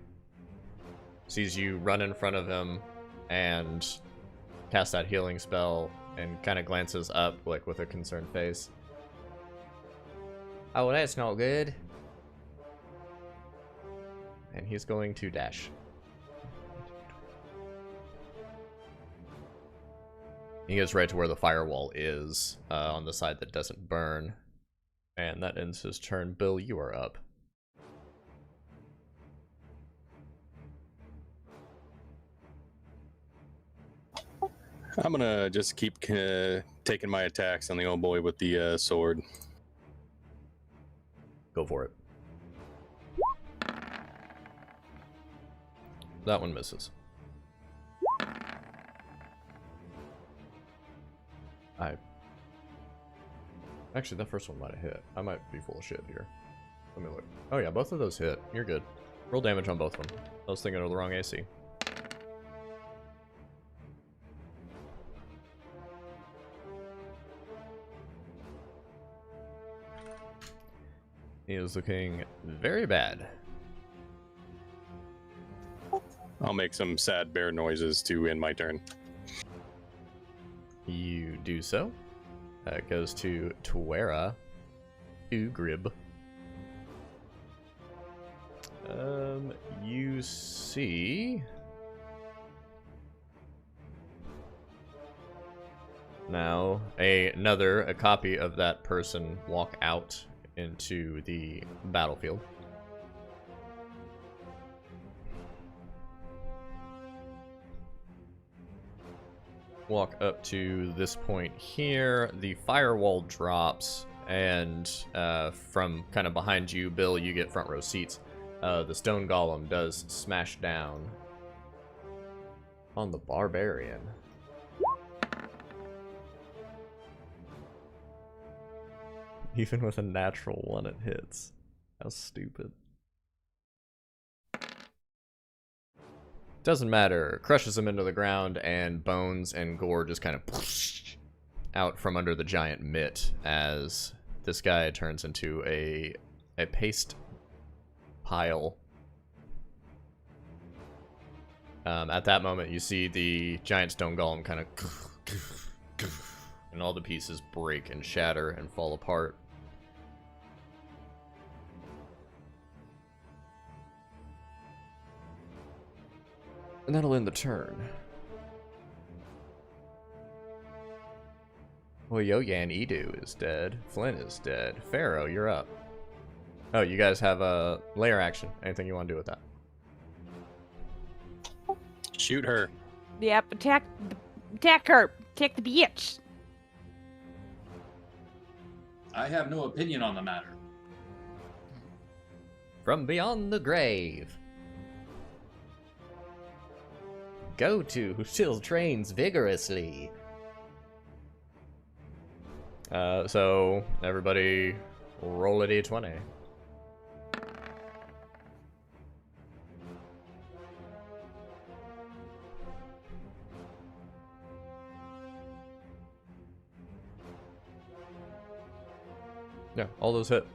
sees you run in front of him and cast that healing spell and kind of glances up like with a concerned face. Oh, that's not good. And he's going to dash. He goes right to where the firewall is, on the side that doesn't burn. And that ends his turn. Bill, you are up. I'm gonna just keep taking my attacks on the old boy with the sword. Go for it. That one misses. Actually, that first one might have hit. I might be full of shit here. Let me look. Oh yeah, both of those hit. You're good. Roll damage on both of them. I was thinking of the wrong AC. He is looking very bad. I'll make some sad bear noises to end my turn. You do so. It goes to Tuera. Ugrib. You see... Now, a copy of that person walk out into the battlefield. Walk up to this point here. The firewall drops, and from kind of behind you, Bill, you get front row seats. The stone golem does smash down on the barbarian. Even with a natural one, it hits. How stupid. Doesn't matter. Crushes him into the ground, and bones and gore just kind of out from under the giant mitt as this guy turns into a paste pile. At that moment, you see the giant stone golem kind of and all the pieces break and shatter and fall apart. And that'll end the turn. Well, Yoyan Edu is dead. Flynn is dead. Pharaoh, you're up. Oh, you guys have a layer action. Anything you want to do with that? Shoot her. Yep, attack her. Attack the bitch. I have no opinion on the matter. From beyond the grave. Go to still trains vigorously. So everybody roll a d20. Yeah, all those hit.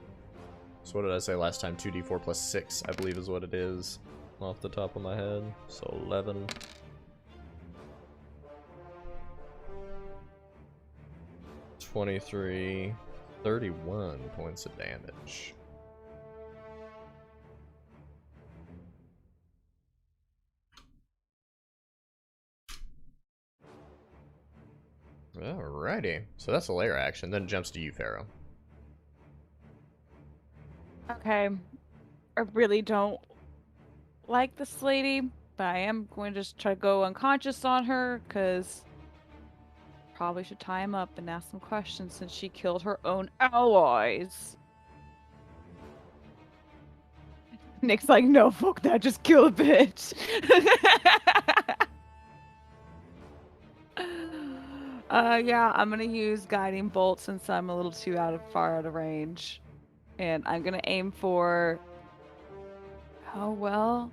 So what did I say last time? 2d4 plus 6, I believe is what it is. Off the top of my head. So 11. 23, 31 points of damage. Alrighty. So that's a layer action. Then it jumps to you, Pharaoh. Okay. I really don't like this lady, but I am going to just try to go unconscious on her, because probably should tie him up and ask some questions since she killed her own allies. Nick's like, no, fuck that, just kill a bitch. Yeah, I'm gonna use guiding bolt since I'm a little too far out of range. And I'm gonna aim for... Oh, well...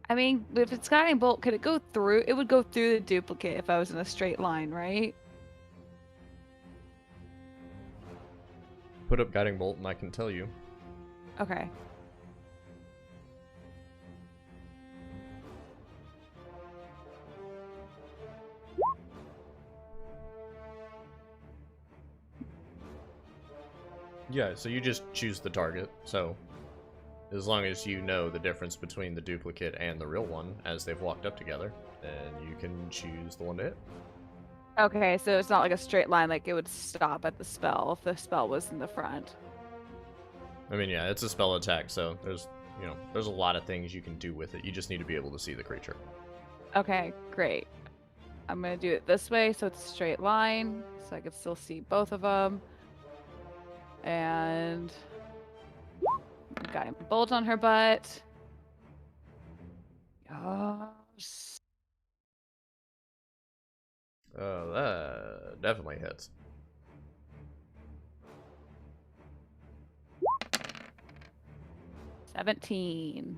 I mean, if it's guiding bolt, could it go through? It would go through the duplicate if I was in a straight line, right? Put up guiding bolt and I can tell you. Okay. Yeah, so you just choose the target. So as long as you know the difference between the duplicate and the real one as they've walked up together, then you can choose the one to hit. Okay, so it's not like a straight line, like it would stop at the spell if the spell was in the front. I mean, yeah, it's a spell attack, so there's a lot of things you can do with it. You just need to be able to see the creature. Okay, great. I'm gonna do it this way so it's a straight line, so I can still see both of them. And got a bolt on her butt. Yes. Oh, that definitely hits. $17.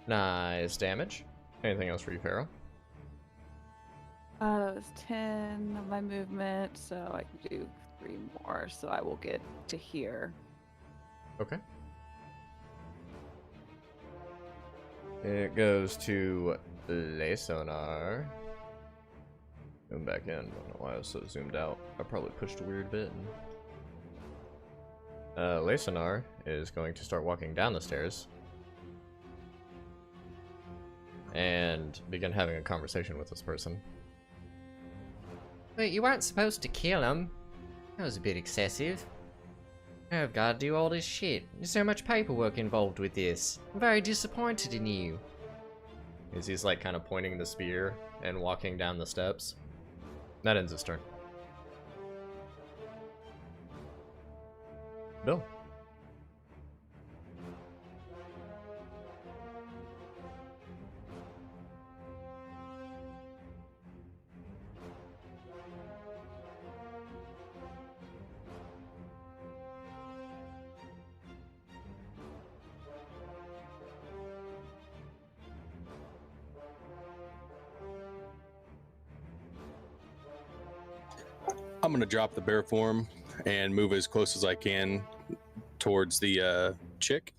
Nice damage. Anything else for you, Pharaoh? That was 10 of my movement, so I can do 3 more, so I will get to here. Okay. It goes to Lesonar. Zoom back in. I don't know why I was so zoomed out. I probably pushed a weird button. Lesonar is going to start walking down the stairs and begin having a conversation with this person. Wait, you weren't supposed to kill him. That was a bit excessive. I've got to do all this shit. There's so much paperwork involved with this. I'm very disappointed in you. As he's like kind of pointing the spear and walking down the steps. That ends his turn. Bill. I'm going to drop the bear form and move as close as I can towards the chick.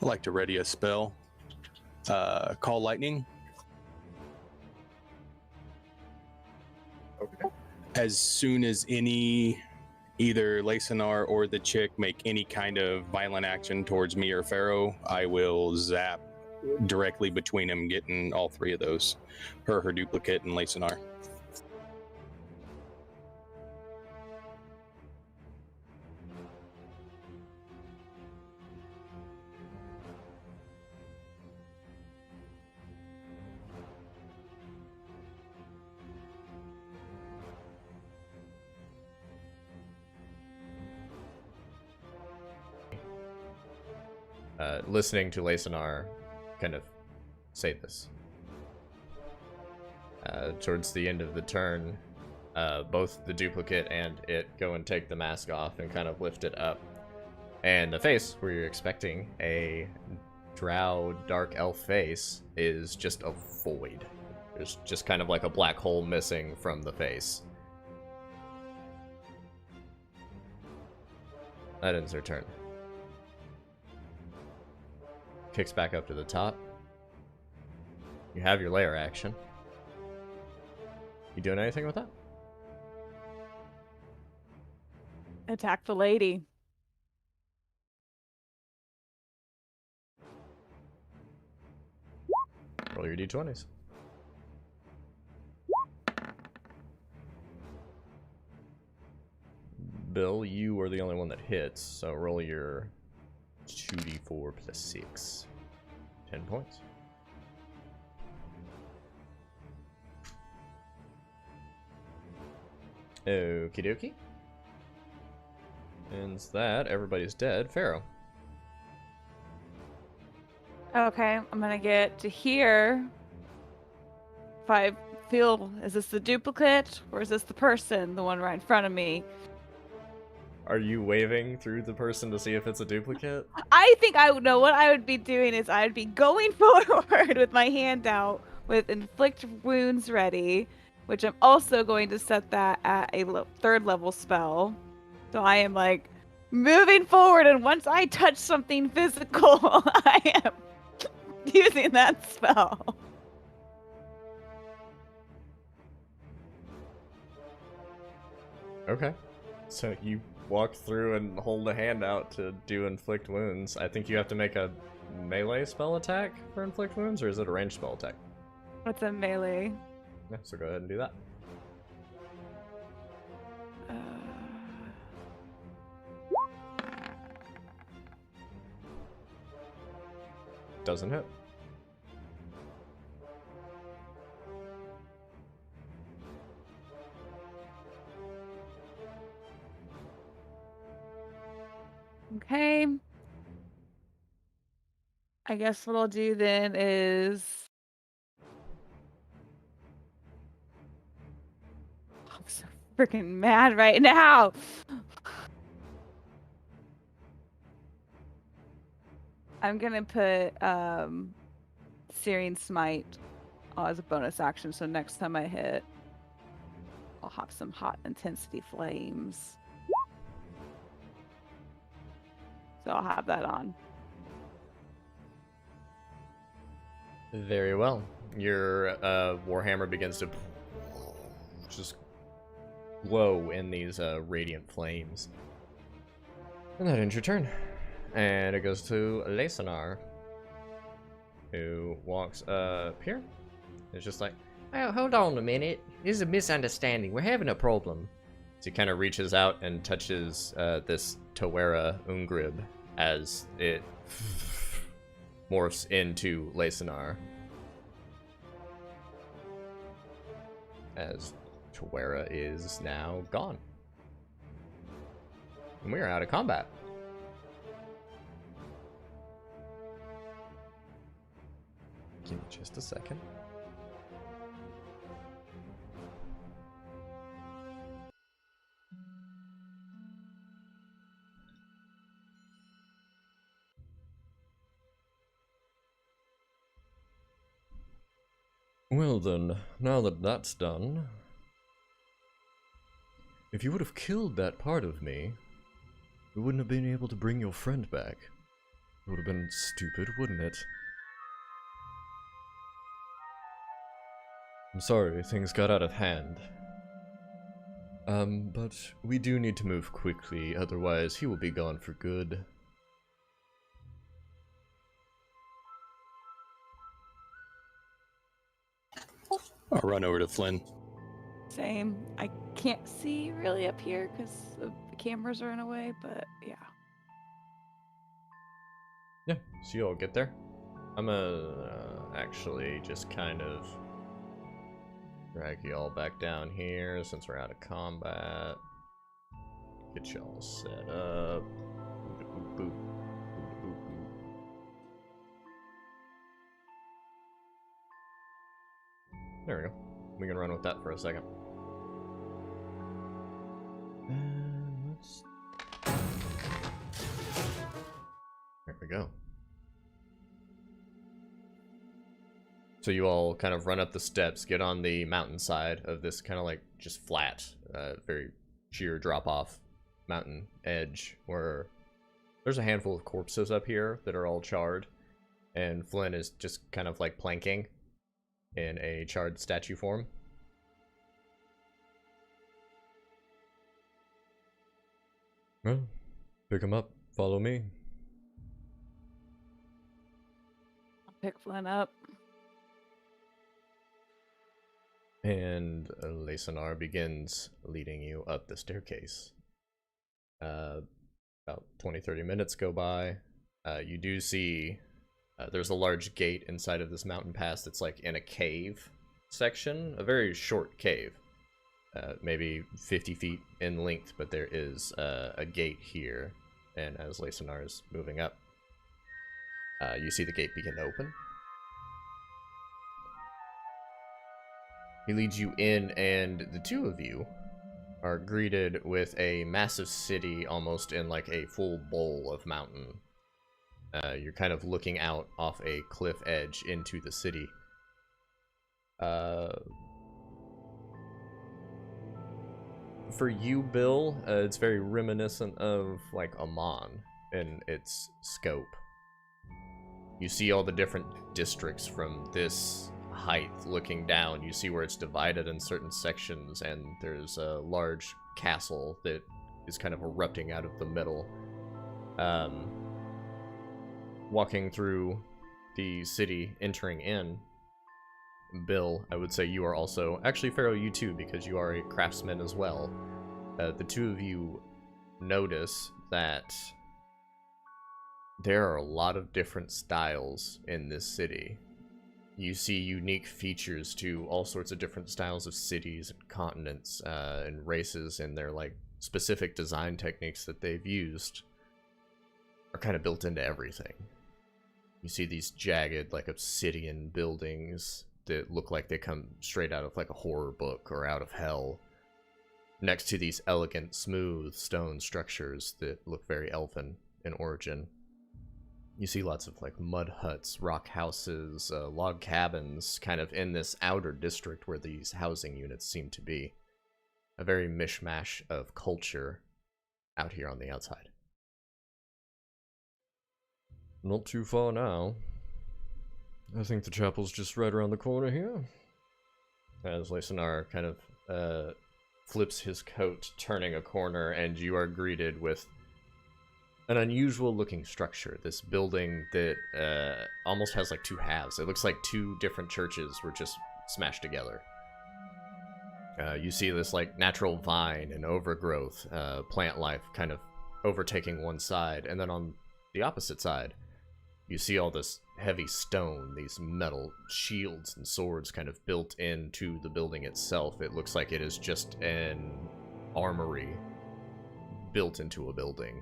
I'd like to ready a spell. Call lightning. Okay. As soon as either Lacenar or the chick make any kind of violent action towards me or Pharaoh, I will zap directly between them, getting all three of those. Her duplicate, and Lacenar. Listening to Lacenar kind of say this. Towards the end of the turn, both the duplicate and it go and take the mask off and kind of lift it up. And the face, where you're expecting a drow dark elf face, is just a void. There's just kind of like a black hole missing from the face. That ends their turn. Kicks back up to the top. You have your lair action. You doing anything with that? Attack the lady. Roll your d20s. Bill, you are the only one that hits, so roll your 2d4 plus 6. 10 points. Okie dokie. Ends that. Everybody's dead. Pharaoh. Okay, I'm gonna get to here. If I feel, is this the duplicate or is this the person, the one right in front of me? Are you waving through the person to see if it's a duplicate? I think I would know what I would be doing is I'd be going forward with my hand out with inflict wounds ready, which I'm also going to set that at a third level spell. So I am like moving forward, and once I touch something physical, I am using that spell. Okay. So you walk through and hold a hand out to do inflict wounds. I think you have to make a melee spell attack for inflict wounds, or is it a ranged spell attack? What's a melee? Yeah, so go ahead and do that. Doesn't hit. Okay. I guess what I'll do then is I'm so freaking mad right now. I'm gonna put Searing Smite as a bonus action, so next time I hit, I'll have some hot intensity flames. So I'll have that on. Very well. Your warhammer begins to just glow in these radiant flames. And that ends your turn. And it goes to Lacenar, who walks up here. It's just like, oh, hold on a minute. This is a misunderstanding. We're having a problem. So he kind of reaches out and touches this Tawera Ungrib as it morphs into Lacenar. As Tawera is now gone. And we are out of combat. Give me just a second. Well then, now that that's done, if you would have killed that part of me, we wouldn't have been able to bring your friend back. It would have been stupid, wouldn't it? I'm sorry, things got out of hand. But we do need to move quickly, otherwise he will be gone for good. I'll run over to Flynn. Same. I can't see really up here because the cameras are in a way, but yeah. Yeah, so you all get there. I'm actually just kind of drag you all back down here since we're out of combat. Get y'all set up. Boop, boop, boop, boop, boop. There we go. We can run with that for a second. Let's... There we go. So you all kind of run up the steps, get on the mountainside of this kind of like just flat, very sheer drop-off mountain edge where there's a handful of corpses up here that are all charred, and Flynn is just kind of like planking in a charred statue form. Well, pick him up. Follow me. I'll pick Flynn up. And Lesonar begins leading you up the staircase. About 20-30 minutes go by. You do see there's a large gate inside of this mountain pass that's like in a cave section, a very short cave, maybe 50 feet in length, but there is a gate here. And as Lesonar is moving up, you see the gate begin to open. He leads you in, and the two of you are greeted with a massive city almost in like a full bowl of mountain. You're kind of looking out off a cliff edge into the city. For you, Bill, it's very reminiscent of like Amon in its scope. You see all the different districts from this height looking down. You see where it's divided in certain sections, and there's a large castle that is kind of erupting out of the middle. Walking through the city, entering in, Bill, I would say you are also, actually Pharaoh, you too, because you are a craftsman as well. The two of you notice that there are a lot of different styles in this city. You see unique features to all sorts of different styles of cities and continents and races, and their like specific design techniques that they've used are kind of built into everything. You see these jagged like obsidian buildings that look like they come straight out of like a horror book or out of hell, next to these elegant, smooth stone structures that look very elfin in origin. You see lots of like mud huts, rock houses, log cabins kind of in this outer district where these housing units seem to be. A very mishmash of culture out here on the outside. Not too far now. I think the chapel's just right around the corner here. As Lesonar kind of flips his coat, turning a corner, and you are greeted with an unusual looking structure. This building that almost has like two halves. It looks like two different churches were just smashed together. You see this like natural vine and overgrowth, plant life kind of overtaking one side, and then on the opposite side, you see all this heavy stone, these metal shields and swords kind of built into the building itself. It looks like it is just an armory built into a building.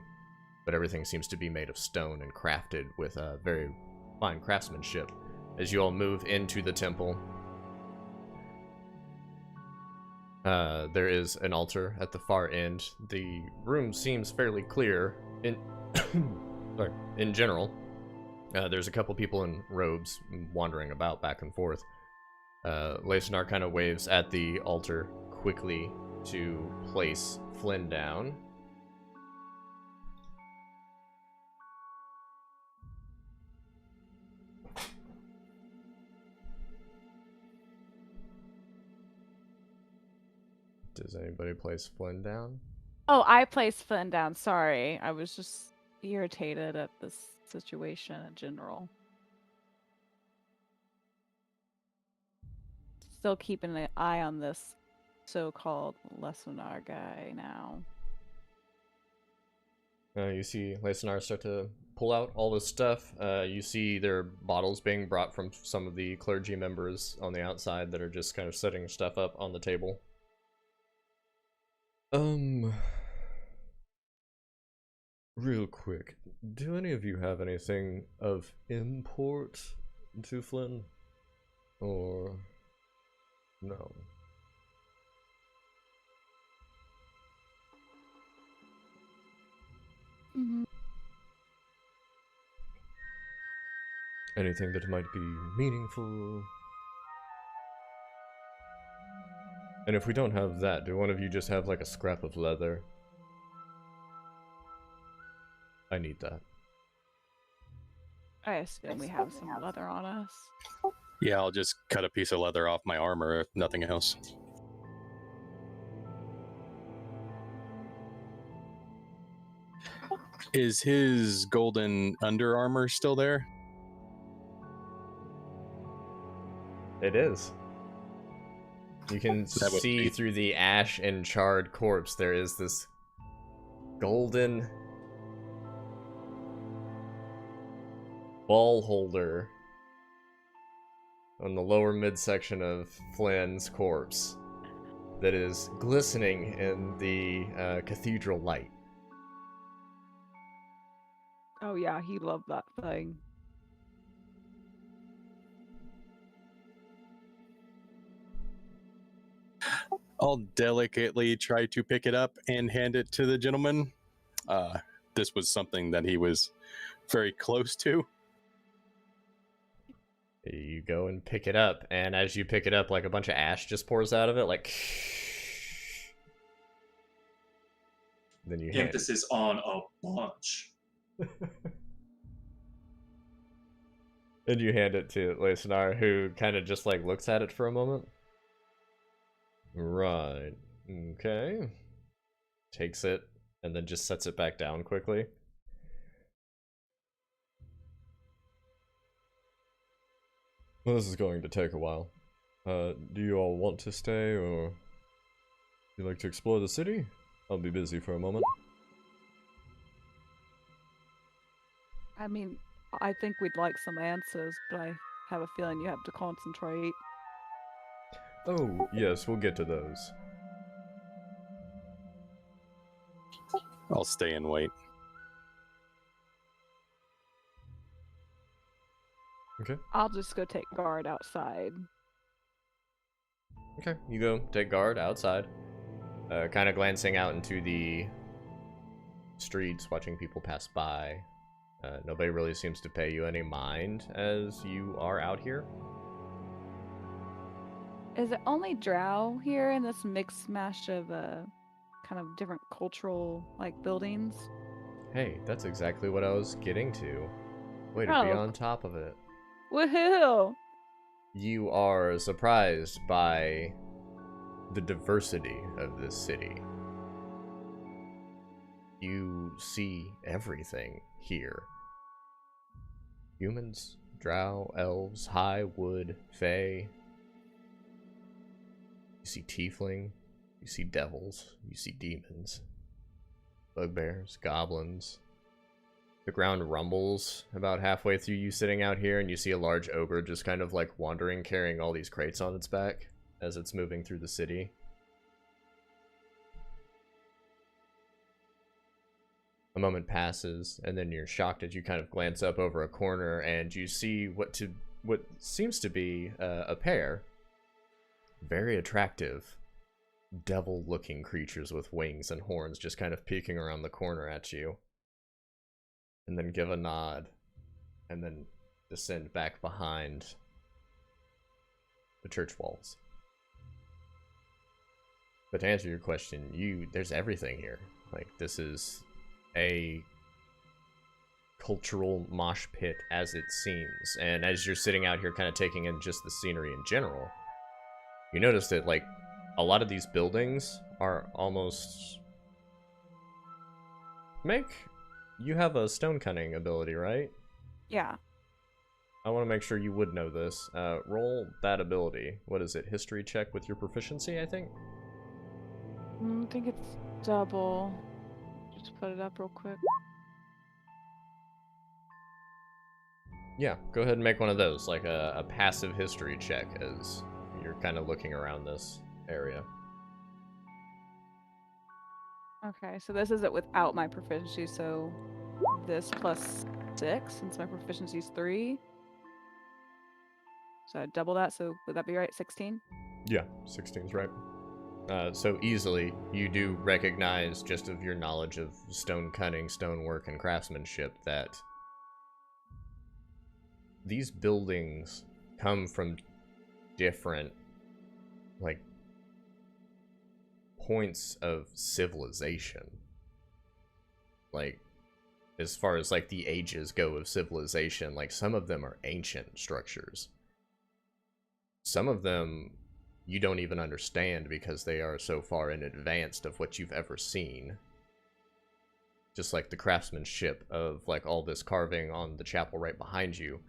But everything seems to be made of stone and crafted with very fine craftsmanship. As you all move into the temple, there is an altar at the far end. The room seems fairly clear in sorry, in general. There's a couple people in robes wandering about back and forth. Lesonar kind of waves at the altar quickly to place Flynn down. Does anybody place Flynn down? Oh, I placed Flynn down. Sorry. I was just irritated at this situation in general. Still keeping an eye on this so-called Lesonar guy now. You see Lysanar start to pull out all this stuff. You see their bottles being brought from some of the clergy members on the outside that are just kind of setting stuff up on the table. Real quick, do any of you have anything of import to Flynn? Or no? Mm-hmm. Anything that might be meaningful? And if we don't have that, do one of you just have like a scrap of leather? I need that. I assume we have some leather on us. Yeah, I'll just cut a piece of leather off my armor, if nothing else. Is his golden under armor still there? It is. You can That would see be- through the ash and charred corpse, there is this golden ball holder on the lower midsection of Flynn's corpse that is glistening in the cathedral light. Oh yeah, he loved that thing. I'll delicately try to pick it up and hand it to the gentleman. This was something that he was very close to. You go and pick it up, and as you pick it up, like a bunch of ash just pours out of it, like. Then you hand Emphasis on a bunch. and you hand it to Lysanar, who kind of just like looks at it for a moment. Right. Okay. Takes it and then just sets it back down quickly. Well, this is going to take a while. Do you all want to stay, or you like to explore the city? I'll be busy for a moment. I mean, I think we'd like some answers, but I have a feeling you have to concentrate. Oh, yes, we'll get to those. I'll stay and wait. Okay. I'll just go take guard outside. Okay, you go take guard outside. Kind of glancing out into the streets, watching people pass by. Nobody really seems to pay you any mind as you are out here. Is it only Drow here in this mixed mash of kind of different cultural buildings? Hey, that's exactly what I was getting to. Way to be Oh. on top of it. Woohoo! You are surprised by the diversity of this city. You see everything here. Humans, drow, elves, high, wood, fae. You see tiefling, you see devils, you see demons, bugbears, goblins. The ground rumbles about halfway through you sitting out here, and you see a large ogre just kind of like wandering, carrying all these crates on its back as it's moving through the city. A moment passes, and then you're shocked as you kind of glance up over a corner, and you see what seems to be a pair. Very attractive, devil-looking creatures with wings and horns just kind of peeking around the corner at you. And then give a nod, and then descend back behind the church walls. But to answer your question, there's everything here. Like, this is a cultural mosh pit as it seems. And as you're sitting out here kind of taking in just the scenery in general, you notice that, like, a lot of these buildings are almost... You have a stone cunning ability, right? Yeah. I want to make sure you would know this. Roll that ability. What is it? History check with your proficiency, I think? I think it's double. Just put it up real quick. Yeah, go ahead and make one of those, like a passive history check as you're kind of looking around this area. Okay, so this is it without my proficiency, so this plus 6, since my proficiency is 3. So I'd double that, so would that be right? 16? Yeah, 16's right. So easily, you do recognize, just of your knowledge of stone cutting, stonework, and craftsmanship, that these buildings come from different, like, points of civilization. Like, as far as, like, the ages go of civilization, like, some of them are ancient structures. Some of them you don't even understand because they are so far in advance of what you've ever seen. Just like the craftsmanship of, like, all this carving on the chapel right behind you.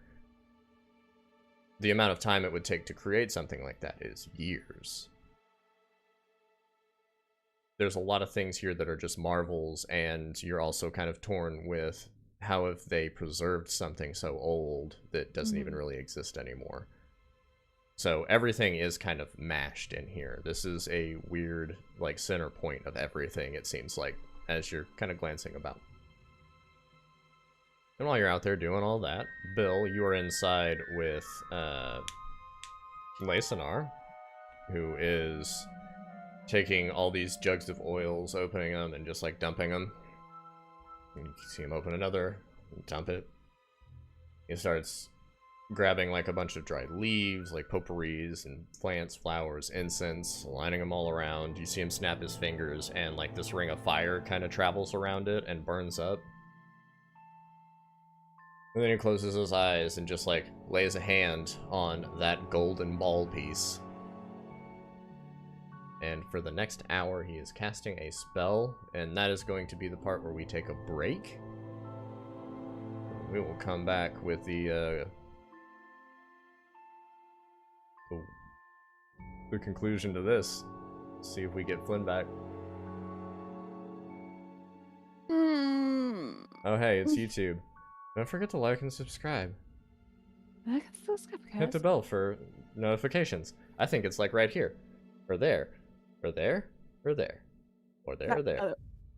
The amount of time it would take to create something like that is years. There's a lot of things here that are just marvels, and you're also kind of torn with how have they preserved something so old that doesn't even really exist anymore. So everything is kind of mashed in here. This is a weird, like, center point of everything, it seems like, as you're kind of glancing about. And while you're out there doing all that, Bill, you are inside with Lacenar, who is taking all these jugs of oils, opening them, and just, like, dumping them. And you see him open another, and dump it. He starts grabbing, like, a bunch of dried leaves, like potpourris and plants, flowers, incense, lining them all around. You see him snap his fingers, and, like, this ring of fire kind of travels around it and burns up. And then he closes his eyes and just, like, lays a hand on that golden ball piece. And for the next hour, he is casting a spell, and that is going to be the part where we take a break. We will come back with the conclusion to this. See if we get Flynn back. Oh, hey, it's YouTube. Don't forget to like and subscribe. Hit the bell for notifications. I think it's like right here, or there, or there, or there, or there, or there.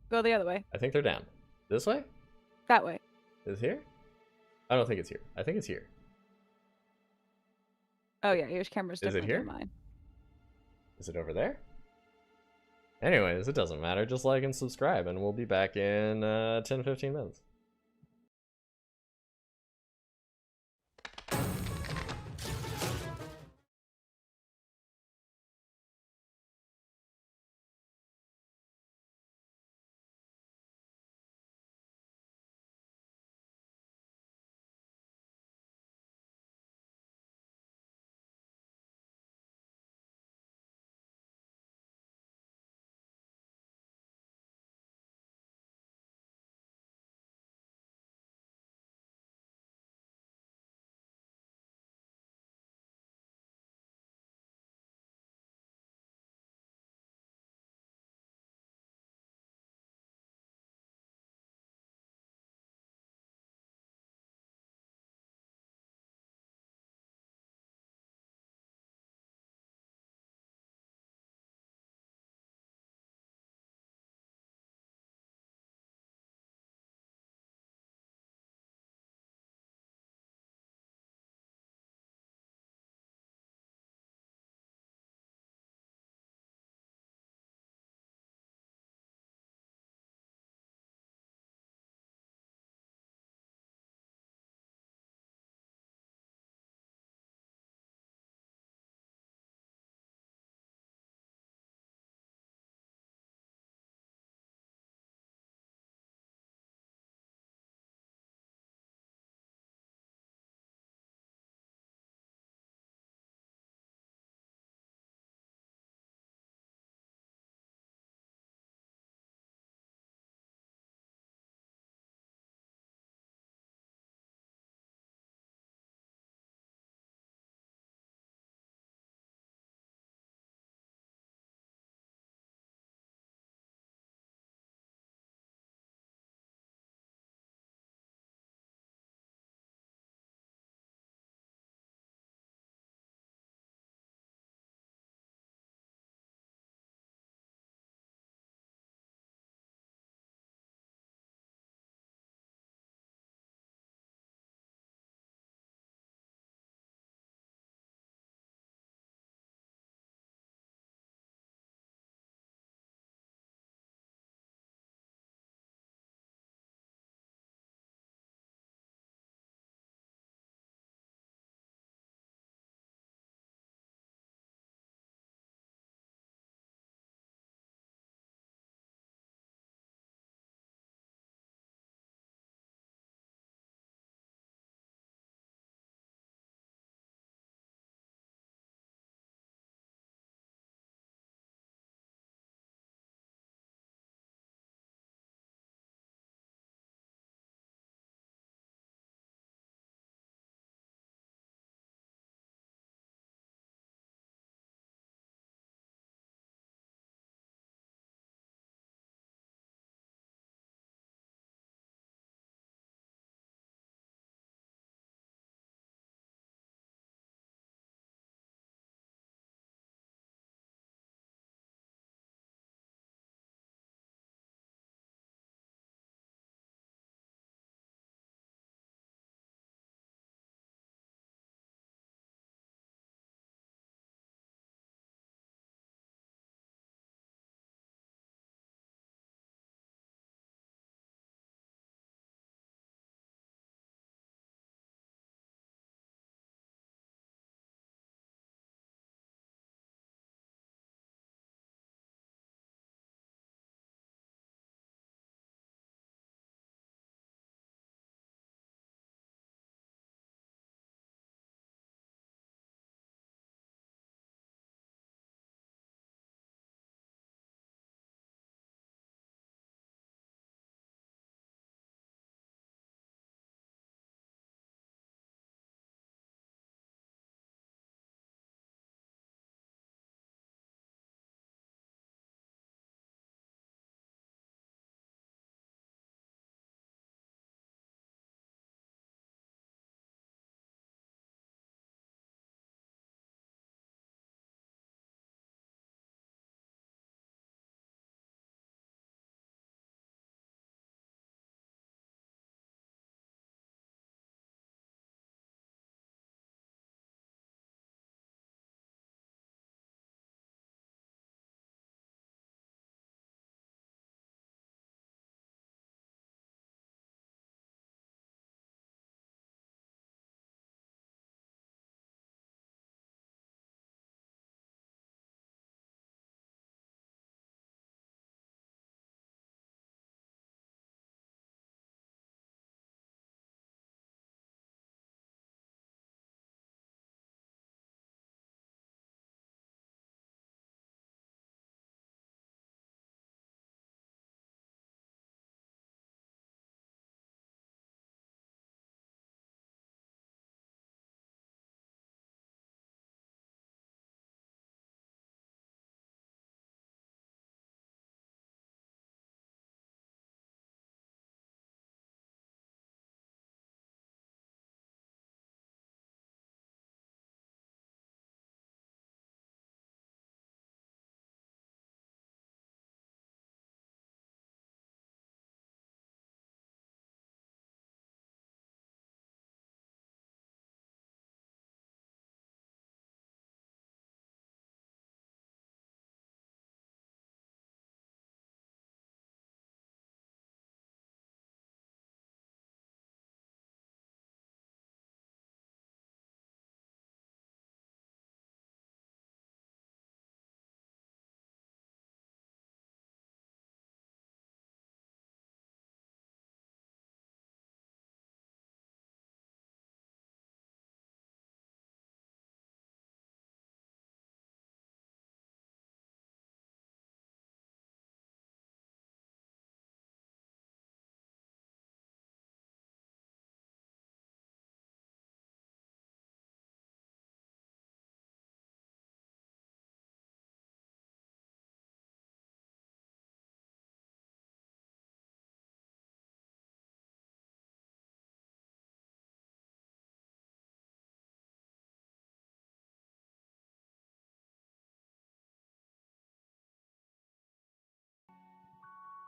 Go the other way. I think they're down. This way? That way. Is it here? I don't think it's here. I think it's here. Oh yeah, your camera's Is it different here? than mine. Is it over there? Anyways, it doesn't matter. Just like and subscribe, and we'll be back in 10-15 minutes.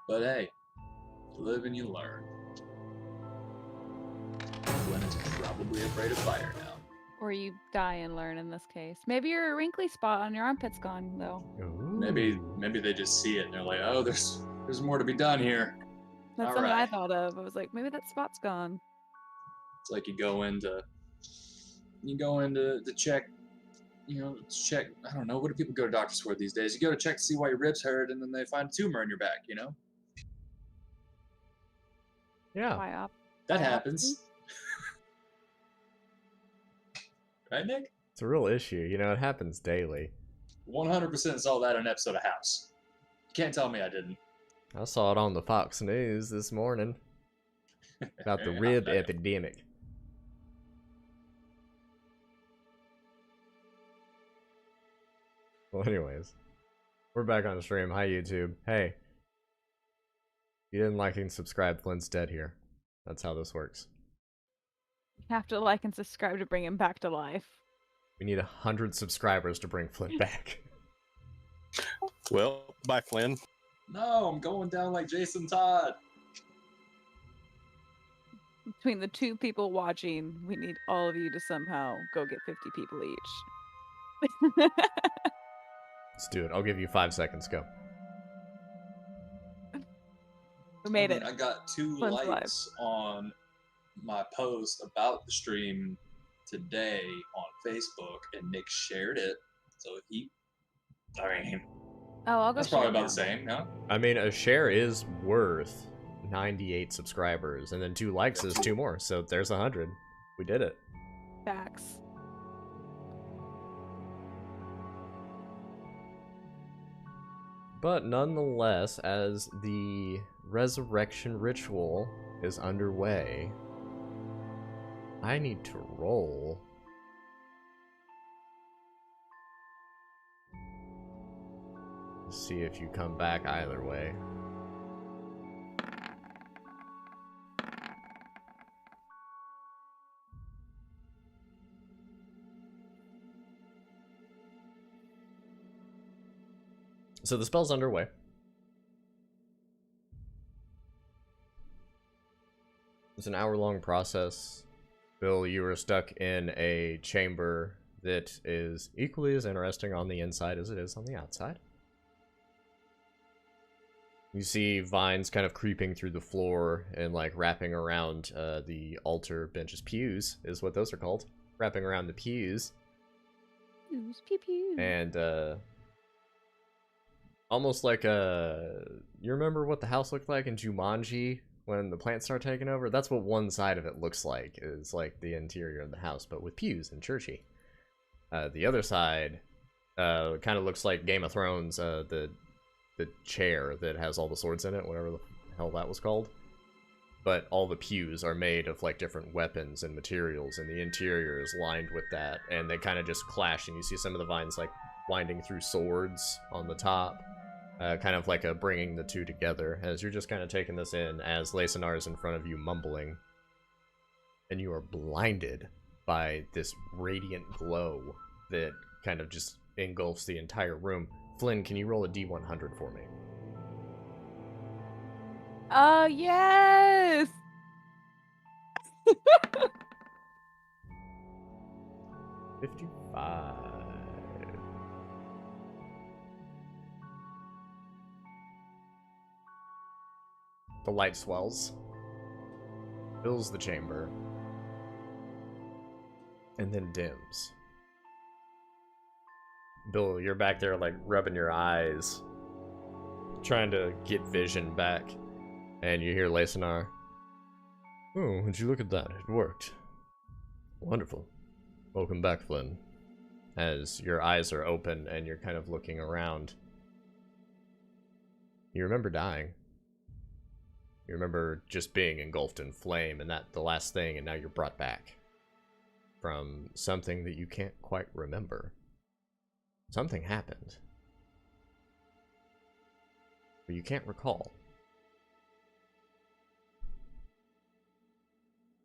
But hey, you live and you learn. Gwen is probably afraid of fire now. Or you die and learn in this case. Maybe your wrinkly spot on your armpit's gone, though. Maybe they just see it and they're like, oh, there's more to be done here. That's All something I right. thought of. I was like, maybe that spot's gone. It's like you go in to check, check. I don't know, what do people go to doctors for these days? You go to check to see why your ribs hurt, and then they find a tumor in your back. Yeah. That happens. Right, Nick? It's a real issue. It happens daily. 100% saw that in an episode of House. You can't tell me I didn't. I saw it on the Fox News this morning about the rib epidemic. Well, anyways, we're back on the stream. Hi, YouTube. Hey, if you didn't like and subscribe, Flint's dead here. That's how this works. You have to like and subscribe to bring him back to life. We need 100 subscribers to bring Flint back. Well, bye, Flynn. No, I'm going down like Jason Todd. Between the 2 people watching, we need all of you to somehow go get 50 people each. Let's do it. I'll give you 5 seconds. Go. We made it. I got 2 Flint's likes on my post about the stream today on Facebook, and Nick shared it. So I'll go that's share probably it about now. the same, no? I mean, a share is worth 98 subscribers, and then 2 likes is 2 more, so there's 100. We did it. Facts. But nonetheless, as the resurrection ritual is underway, I need to roll. See if you come back either way. So the spell's underway. It's an hour-long process. Bill, you were stuck in a chamber that is equally as interesting on the inside as it is on the outside. You see vines kind of creeping through the floor and like wrapping around the altar benches. Pews is what those are called. Wrapping around the pews. Pew pew. And almost like you remember what the house looked like in Jumanji when the plants start taking over? That's what one side of it looks like, is like the interior of the house, but with pews and churchy. The other side kind of looks like Game of Thrones, the chair that has all the swords in it, whatever the hell that was called. But all the pews are made of like different weapons and materials, and the interior is lined with that, and they kind of just clash, and you see some of the vines like winding through swords on the top, kind of like a bringing the two together, as you're just kind of taking this in as Lacenar is in front of you mumbling, and you are blinded by this radiant glow that kind of just engulfs the entire room. Flynn, can you roll a D100 for me? Yes! 55. The light swells, fills the chamber, and then dims. Bill, you're back there like rubbing your eyes, trying to get vision back, and you hear Lacenar. Oh, would you look at that? It worked. Wonderful. Welcome back, Flynn. As your eyes are open and you're kind of looking around. You remember dying. You remember just being engulfed in flame, and that the last thing, and now you're brought back from something that you can't quite remember. Something happened, but you can't recall.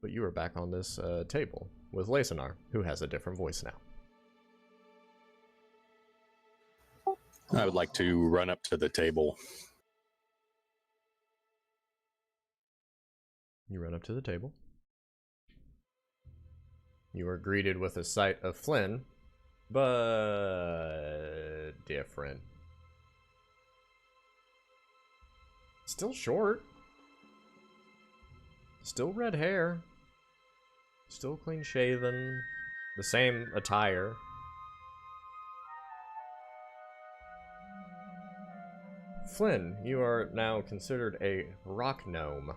But you are back on this table with Lacenar, who has a different voice now. I would like to run up to the table You run up to the table. You are greeted with a sight of Flynn, but different. Still short. Still red hair. Still clean shaven. The same attire. Flynn, you are now considered a rock gnome.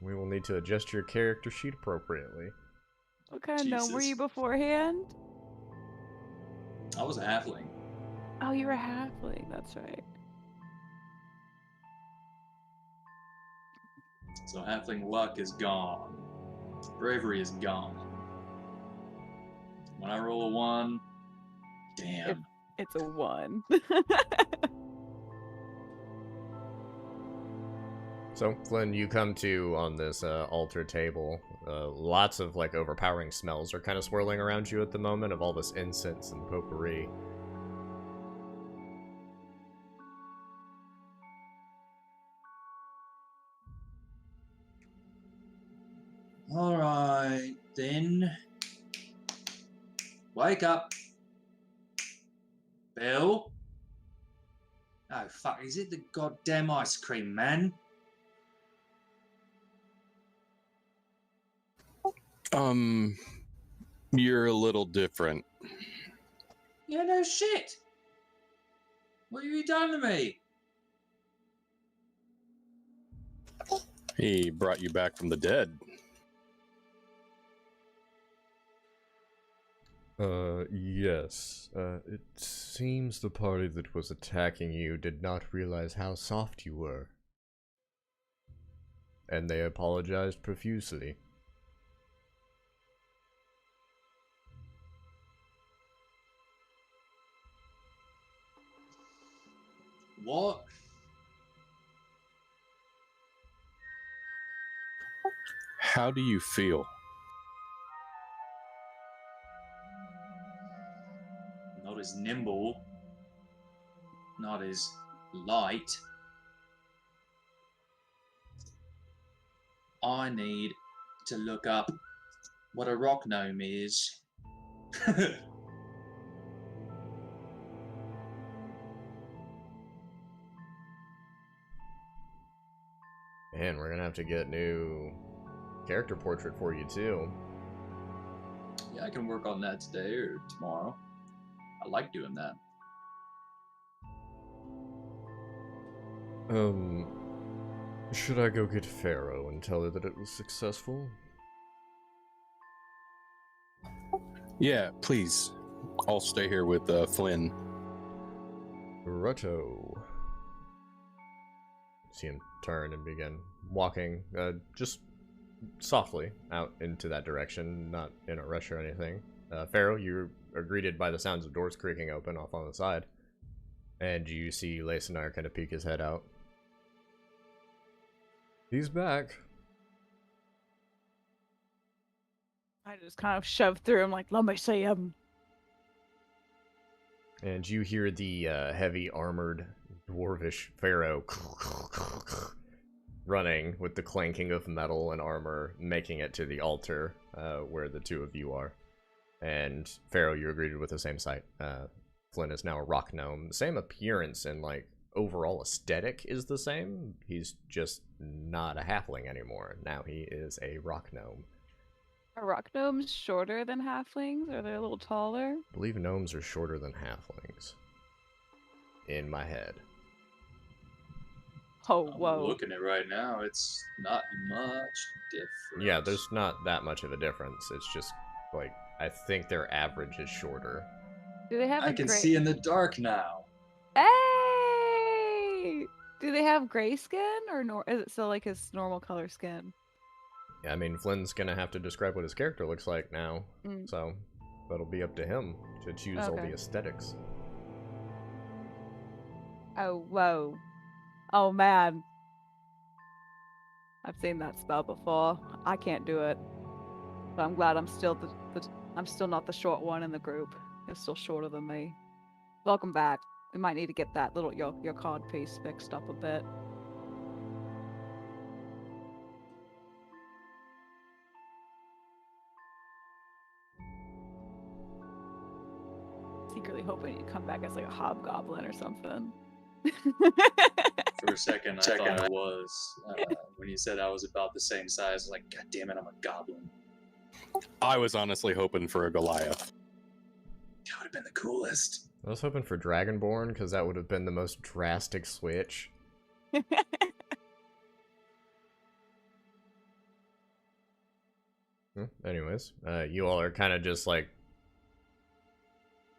We will need to adjust your character sheet appropriately. What kind of gnome were you Jesus. beforehand? I was a halfling. Oh, you were a halfling. That's right. So halfling luck is gone. Bravery is gone. When I roll a 1, damn. It's a 1. So, Flynn, you come to on this altar table. Lots of like overpowering smells are kind of swirling around you at the moment of all this incense and potpourri. Alright, then. Wake up. Bill? Oh, fuck, is it the goddamn ice cream, man? You're a little different. Yeah, no shit. What have you done to me? He brought you back from the dead. Yes. It seems the party that was attacking you did not realize how soft you were. And they apologized profusely. What? How do you feel? Not as nimble. Not as light. I need to look up what a rock gnome is. And we're gonna have to get new character portrait for you too. Yeah, I can work on that today or tomorrow. I like doing that. Should I go get Pharaoh and tell her that it was successful? Yeah, please. I'll stay here with Flynn. Rutto. See him turn and begin walking, just softly out into that direction, not in a rush or anything. Pharaoh, you are greeted by the sounds of doors creaking open off on the side, and you see Lacenar kind of peek his head out. He's back. I just kind of shoved through him like, let me see him. And you hear the heavy armored dwarvish Pharaoh running with the clanking of metal and armor, making it to the altar where the two of you are. And Pharaoh, you're greeted with the same sight. Flynn is now a rock gnome. The same appearance and like overall aesthetic is the same. He's just not a halfling anymore. Now he is a rock gnome. Are rock gnomes shorter than halflings? Or they're a little taller? I believe gnomes are shorter than halflings. In my head. Oh, I'm whoa. looking at it right now. It's not much different. Yeah, there's not that much of a difference. It's just, like, I think their average is shorter. Do they have I a can gray... see in the dark now. Hey! Do they have gray skin? Or is it still like his normal color skin? Yeah, I mean, Flynn's gonna have to describe what his character looks like now. So, that'll be up to him to choose all the aesthetics. Oh, whoa. Oh, man. I've seen that spell before. I can't do it. But I'm glad I'm still I'm still not the short one in the group. You're still shorter than me. Welcome back. We might need to get that little your card piece fixed up a bit. Secretly hoping you come back as like a hobgoblin or something. For a second, I thought I was. When you said I was about the same size, like, God damn it, I'm a goblin. I was honestly hoping for a Goliath. That would have been the coolest. I was hoping for Dragonborn, because that would have been the most drastic switch. Anyways, you all are kind of just like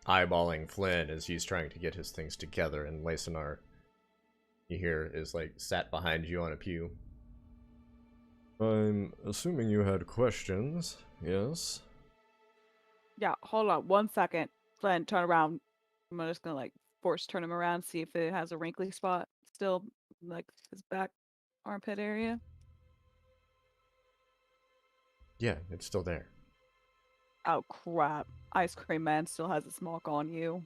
eyeballing Flynn as he's trying to get his things together, and Lysanar, you hear, is like sat behind you on a pew. I'm assuming you had questions, yes? Yeah, hold on 1 second. Flynn, turn around. I'm just gonna like force turn him around, see if it has a wrinkly spot still, like his back armpit area. Yeah, it's still there. Oh crap! Ice Cream Man still has its mark on you.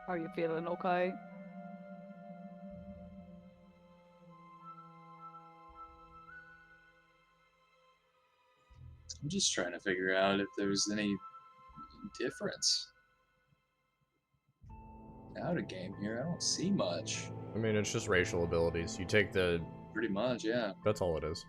Are you feeling okay? I'm just trying to figure out if there's any difference. Out of game here, I don't see much. I mean, it's just racial abilities. You take the... Pretty much, yeah. That's all it is.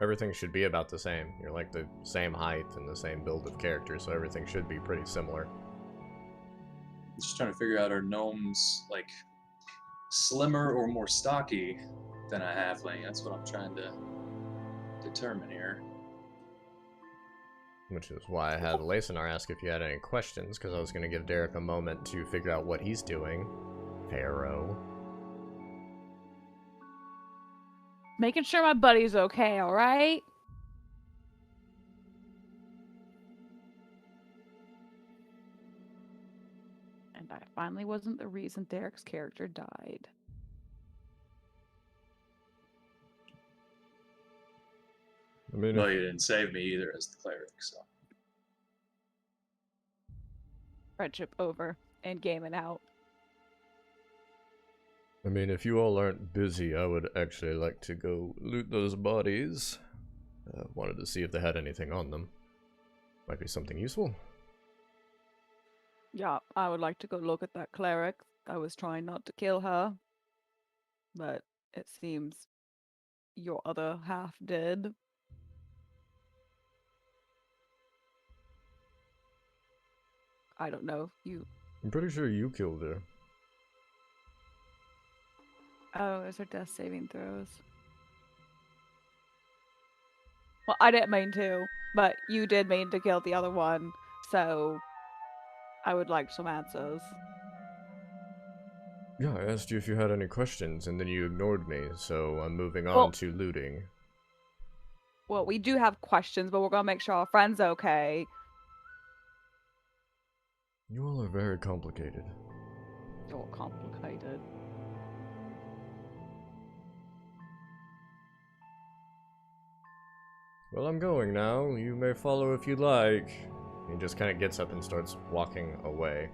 Everything should be about the same. You're like the same height and the same build of character, so everything should be pretty similar. I'm just trying to figure out, are gnomes, like, slimmer or more stocky than a halfling? That's what I'm trying to determine here. Which is why I had Lysanar ask if you had any questions, because I was going to give Derek a moment to figure out what he's doing. Pharaoh. Making sure my buddy's okay, alright? And I finally wasn't the reason Derek's character died. I mean, Well, you didn't save me either as the cleric, so. Friendship over and gaming out. I mean, if you all aren't busy, I would actually like to go loot those bodies. Wanted to see if they had anything on them. Might be something useful. Yeah, I would like to go look at that cleric. I was trying not to kill her, but it seems your other half did. I don't know. I'm pretty sure you killed her. Oh, is there death saving throws? Well, I didn't mean to, but you did mean to kill the other one, so I would like some answers. Yeah, I asked you if you had any questions, and then you ignored me, so I'm moving on Well- to looting. Well, we do have questions, but we're gonna make sure our friend's okay. You all are very complicated. You're complicated. Well, I'm going now. You may follow if you like. He just kind of gets up and starts walking away.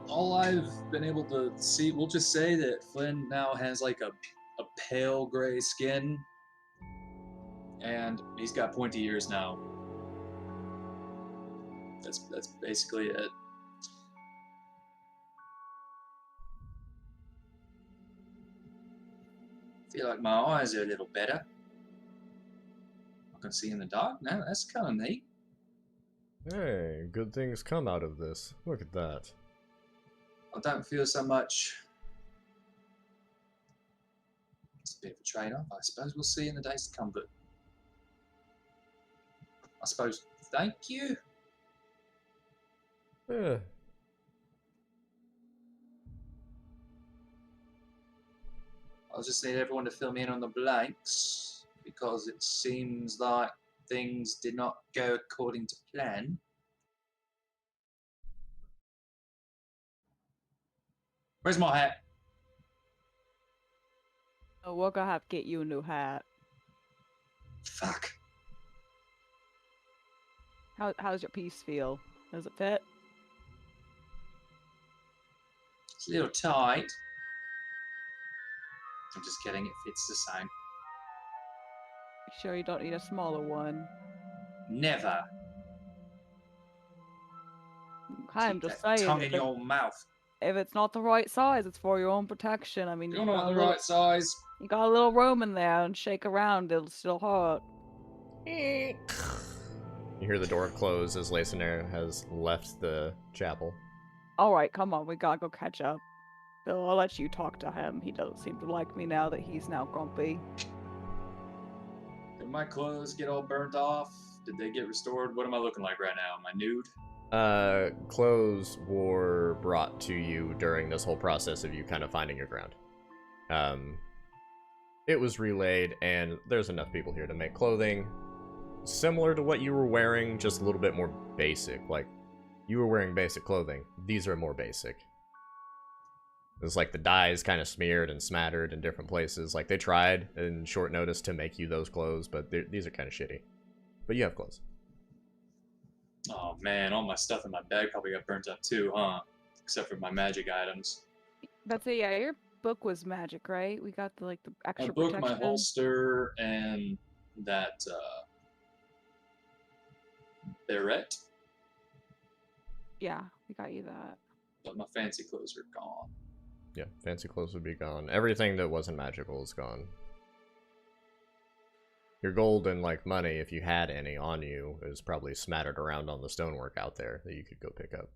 All I've been able to see, we'll just say that Flynn now has like a pale gray skin, and he's got pointy ears now. That's basically it. Feel like my eyes are a little better. I can see in the dark now. That's kind of neat. Hey, good things come out of this. Look at that. I don't feel so much. It's a bit of a trade-off. I suppose we'll see in the days to come, but I suppose thank you. Yeah. I'll just need everyone to fill me in on the blanks because it seems like things did not go according to plan. Where's my hat? Oh, we're gonna have to get you a new hat. Fuck. How's your piece feel? Does it fit? It's a little tight. I'm just kidding, it fits the same. You sure you don't need a smaller one? Never. I'm Keep just that saying, tongue in your mouth. if it's not the right size, it's for your own protection. I mean, You're not the right size. you got a little room in there, and shake around, it'll still hurt. You hear the door close as Lacenair has left the chapel. All right, come on, we gotta go catch up. Bill, I'll let you talk to him. He doesn't seem to like me now that he's now grumpy. Did my clothes get all burnt off? Did they get restored? What am I looking like right now? Am I nude? Clothes were brought to you during this whole process of you kind of finding your ground. It was relayed, and there's enough people here to make clothing similar to what you were wearing, just a little bit more basic. Like, you were wearing basic clothing. These are more basic. It's like the dye's kind of smeared and smattered in different places. Like, they tried in short notice to make you those clothes, but these are kind of shitty. But you have clothes. Oh man, all my stuff in my bag probably got burnt up too, huh? Except for my magic items. But so yeah, your book was magic, right? We got the extra My book, protection. my holster, and that beret. Yeah, we got you that. But my fancy clothes are gone. Yeah, fancy clothes would be gone. Everything that wasn't magical is gone. Your gold and, like, money, if you had any on you, is probably smattered around on the stonework out there that you could go pick up.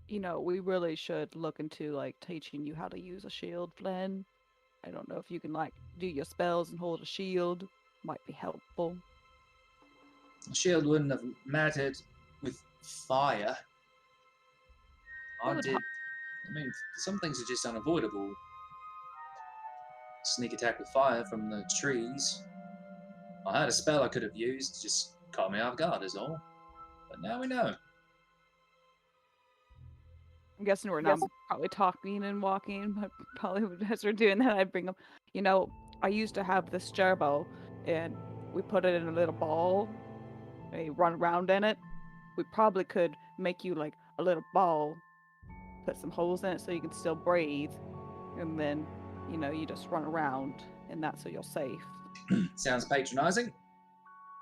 You know, we really should look into, like, teaching you how to use a shield, Flynn. I don't know if you can, like, do your spells and hold a shield. Might be helpful. A shield wouldn't have mattered with fire. I mean, some things are just unavoidable. Sneak attack with fire from the trees. I had a spell I could have used, just caught me off guard is all. But now we know. I'm guessing we're not probably talking and walking, but probably as we're doing that, I'd bring up. You know, I used to have this gerbil, and we put it in a little ball, and you run around in it. We probably could make you like a little ball, put some holes in it so you can still breathe, and then, you know, you just run around, and that's so you're safe. Sounds patronizing.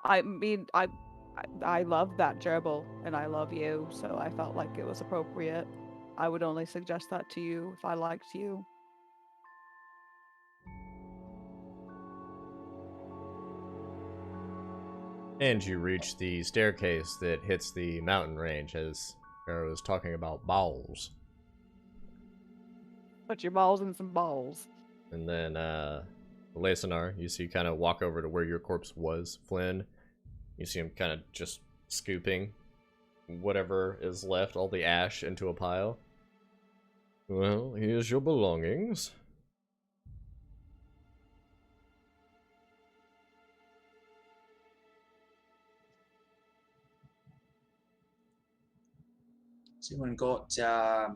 I mean, I love that gerbil, and I love you, so I felt like it was appropriate. I would only suggest that to you if I liked you. And you reach the staircase that hits the mountain range as Pharaoh was talking about balls. Put your balls in some balls. And then, Lacenar, you see kind of walk over to where your corpse was, Flynn. You see him kind of just scooping whatever is left, all the ash, into a pile. Well, here's your belongings. Someone got. I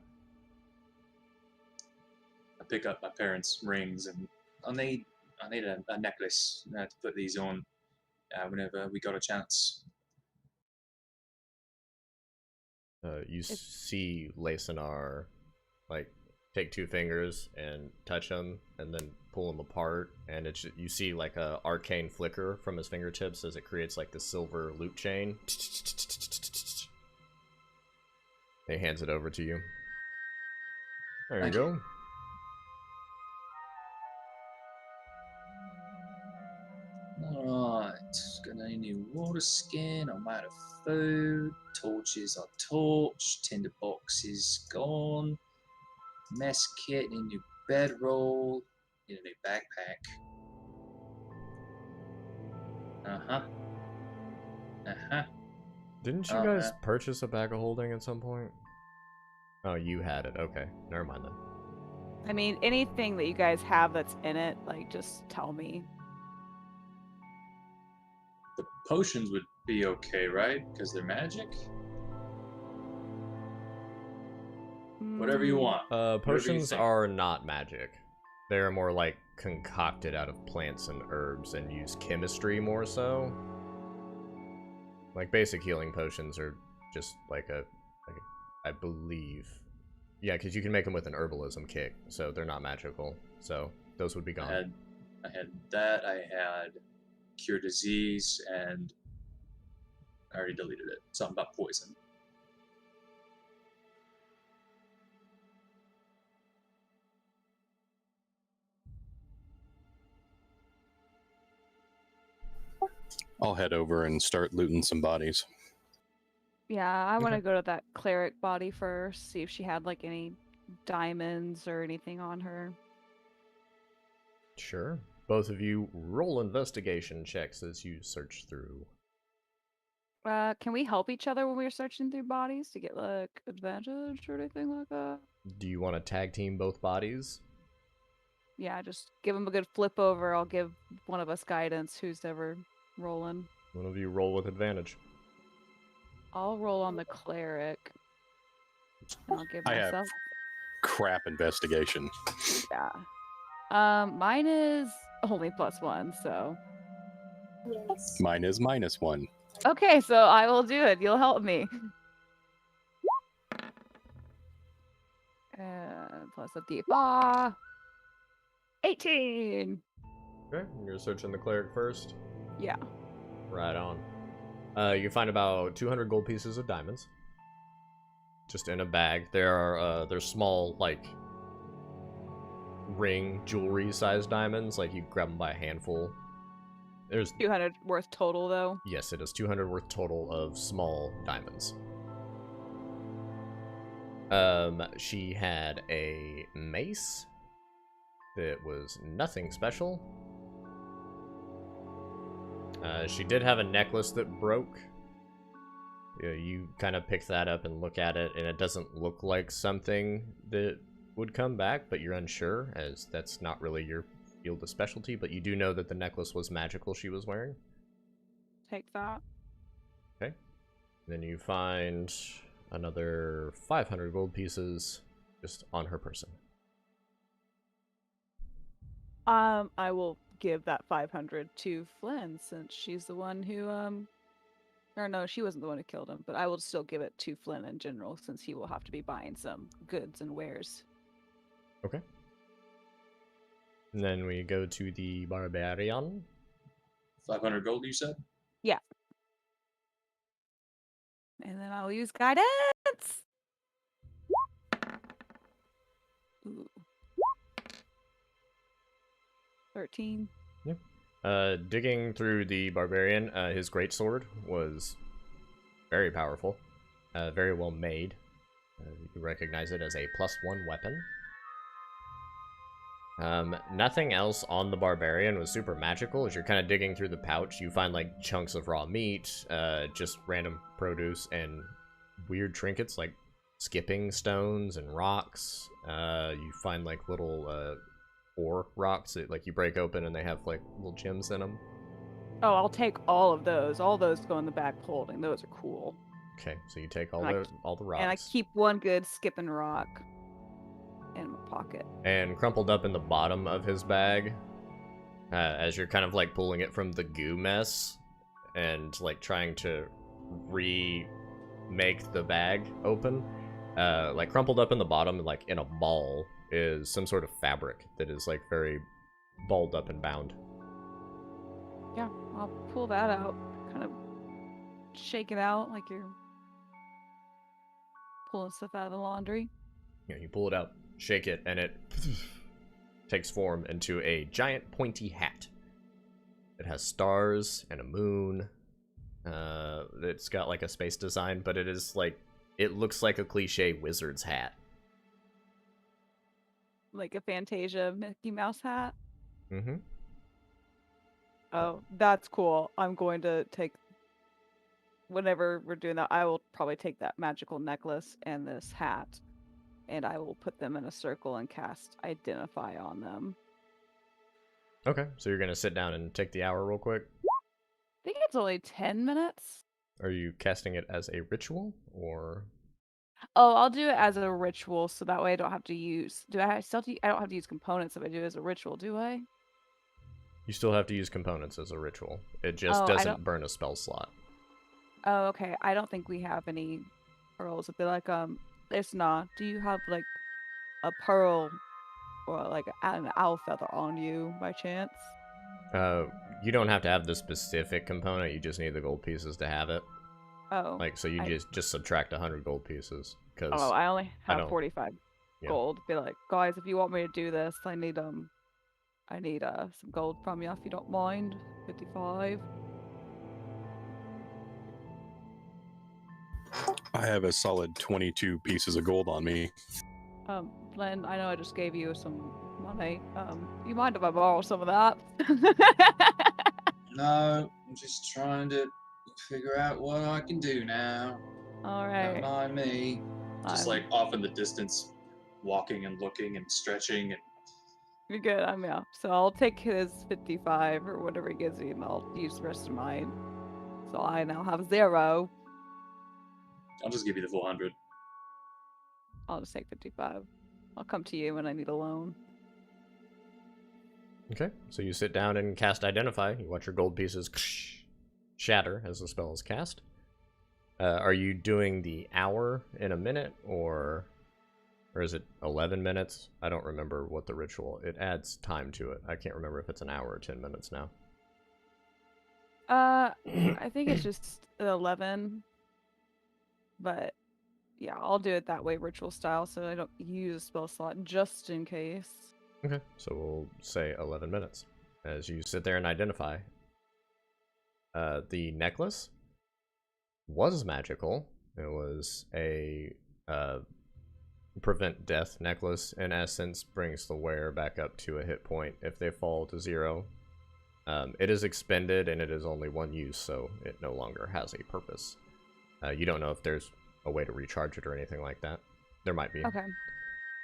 pick up my parents' rings, and I need a necklace to put these on whenever we got a chance. You see Lacenar, like, take two fingers and touch them, and then pull them apart, and it's you see like a arcane flicker from his fingertips as it creates like the silver loop chain. He hands it over to you. There you go. Alright, got any new water skin, I'm out of food, torches are torched, tinder box is gone, mess kit, need a new bedroll, need a new backpack. Didn't you guys purchase a bag of holding at some point? Oh, you had it. Okay, never mind then. I mean, anything that you guys have that's in it, like, just tell me. The potions would be okay, right? Because they're magic? Whatever you want. Whatever you Potions think. are not magic. They're more like concocted out of plants and herbs and use chemistry more so. Like basic healing potions are just I believe. Yeah, because you can make them with an herbalism kick, so they're not magical. So those would be gone. I had that. I had cure disease, and I already deleted it. Something about poison. I'll head over and start looting some bodies. Yeah, I want to Okay. go to that cleric body first, see if she had like any diamonds or anything on her. Sure. Both of you roll investigation checks as you search through. Can we help each other when we're searching through bodies to get like advantage or anything like that? Do you want to tag team both bodies? Yeah, just give them a good flip over. I'll give one of us guidance. Who's ever rolling? One of you roll with advantage. I'll roll on the cleric. And I'll give I have myself. crap investigation. Yeah. Mine is only +1, so. Mine is -1. Okay, so I will do it. You'll help me. Plus a d4. 18. Okay, you're searching the cleric first. Yeah. Right on. You find about 200 gold pieces of diamonds, just in a bag. They're small, like ring jewelry sized diamonds. Like you grab them by a handful. There's 200 worth total, though. Yes, it is 200 worth total of small diamonds. She had a mace that was nothing special. She did have a necklace that broke. You kind of pick that up and look at it, and it doesn't look like something that would come back, but you're unsure, as that's not really your field of specialty, but you do know that the necklace was magical she was wearing. Take that. Okay. Then you find another 500 gold pieces just on her person. I will give that 500 to Flynn, since she's the one who, or no, she wasn't the one who killed him, but I will still give it to Flynn in general, since he will have to be buying some goods and wares. Okay. And then we go to the barbarian. 500 gold, you said? Yeah. And then I'll use guidance. Ooh. 13. Digging through the barbarian, his greatsword was very powerful, very well made. You recognize it as a +1 weapon. Nothing else on the barbarian was super magical. As you're kind of digging through the pouch, you find like chunks of raw meat, just random produce, and weird trinkets like skipping stones and rocks. You find like little ore rocks that like you break open and they have like little gems in them. Oh, I'll take all of those. All those go in the back holding. Those are cool. Okay, so you take all And the rocks. And I keep one good skipping rock in my pocket. And crumpled up in the bottom of his bag, as you're kind of like pulling it from the goo mess and like trying to remake the bag open, like crumpled up in the bottom, like in a ball, is some sort of fabric that is like very balled up and bound. Yeah, I'll pull that out. Kind of shake it out like you're pulling stuff out of the laundry. Yeah, you pull it out, shake it, and it takes form into a giant pointy hat. It has stars and a moon. It's got like a space design, but it is like, it looks like a cliche wizard's hat. Like a Fantasia Mickey Mouse hat. Mm-hmm. Oh, that's cool. I'm going to take, whenever we're doing that, I will probably take that magical necklace and this hat, and I will put them in a circle and cast Identify on them. Okay, so you're gonna sit down and take the hour real quick? I think it's only 10 minutes. Are you casting it as a ritual, or? Oh, I'll do it as a ritual, so that way I don't have to use. Do I still? I don't have to use components if I do it as a ritual, do I? You still have to use components as a ritual. It just Oh, I don't. doesn't burn a spell slot. Oh, okay. I don't think we have any pearls. It'd be like, it's not. Do you have like a pearl or like an owl feather on you by chance? You don't have to have the specific component. You just need the gold pieces to have it. Oh, Like, so you I just subtract 100 gold pieces oh because I only I have don't. 45 Yeah. gold. Be like, guys, if you want me to do this, I need some gold from you if you don't mind. 55. I have a solid 22 pieces of gold on me. Len, I know I just gave you some money. You mind if I borrow some of that? No, I'm just trying to figure out what I can do now. All Don't right. mind me. Just I'm like off in the distance, walking and looking and stretching, and You're good. Yeah. So I'll take his 55 or whatever he gives me, and I'll use the rest of mine. So I now have 0. I'll just give you the full 100. I'll just take 55. I'll come to you when I need a loan. Okay, so you sit down and cast Identify. You watch your gold pieces shatter as the spell is cast. Are you doing the hour in a minute, or is it 11 minutes? I don't remember what the ritual. It adds time to it. I can't remember if it's an hour or 10 minutes now. I think it's just 11. But yeah, I'll do it that way, ritual style, so I don't use a spell slot just in case. Okay, so we'll say 11 minutes. As you sit there and identify, the necklace was magical. It was a prevent death necklace. In essence, brings the wearer back up to a hit point if they fall to 0. It is expended and it is only one use, so it no longer has a purpose. You don't know if there's a way to recharge it or anything like that. There might be. Okay.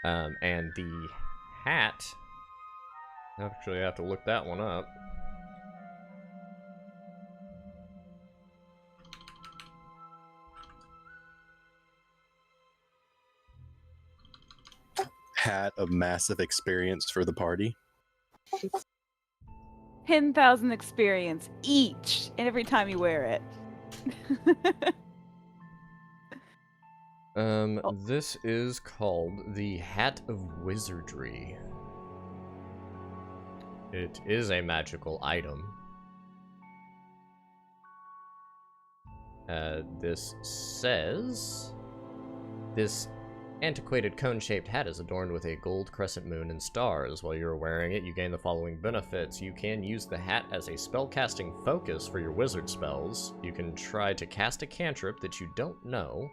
And the hat, actually I have to look that one up. Hat of massive experience for the party. 10,000 experience each, and every time you wear it. This is called the Hat of Wizardry. It is a magical item. This says, this antiquated cone-shaped hat is adorned with a gold crescent moon and stars. While you're wearing it, you gain the following benefits. You can use the hat as a spellcasting focus for your wizard spells. You can try to cast a cantrip that you don't know.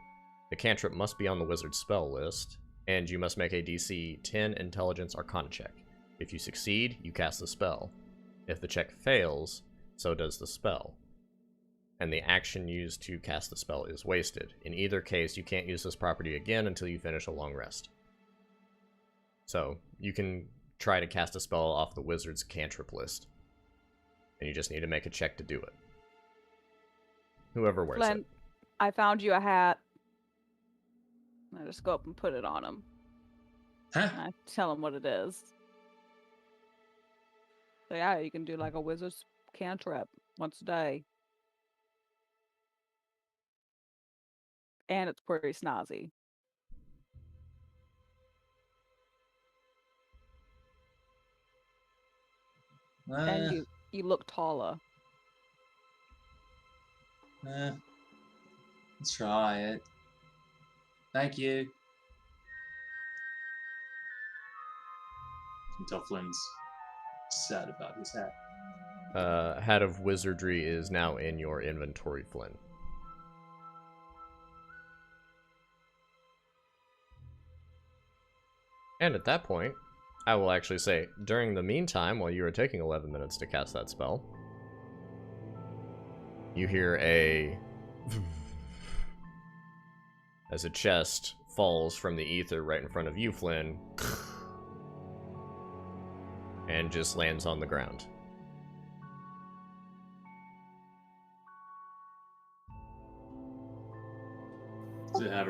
The cantrip must be on the wizard spell list, and you must make a DC 10 Intelligence Arcana check. If you succeed, you cast the spell. If the check fails, so does the spell. And the action used to cast the spell is wasted. In either case, you can't use this property again until you finish a long rest. So, you can try to cast a spell off the wizard's cantrip list. And you just need to make a check to do it. Whoever wears Glenn, it. I found you a hat. I just go up and put it on him. Huh? I tell him what it is. So yeah, you can do like a wizard's cantrip once a day. And it's pretty snazzy. And you look taller. Let's try it. Thank you. Until Flynn's sad about his hat. Hat of Wizardry is now in your inventory, Flynn. And at that point, I will actually say, during the meantime, while you are taking 11 minutes to cast that spell, you hear a... as a chest falls from the ether right in front of you, Flynn, and just lands on the ground. Does it have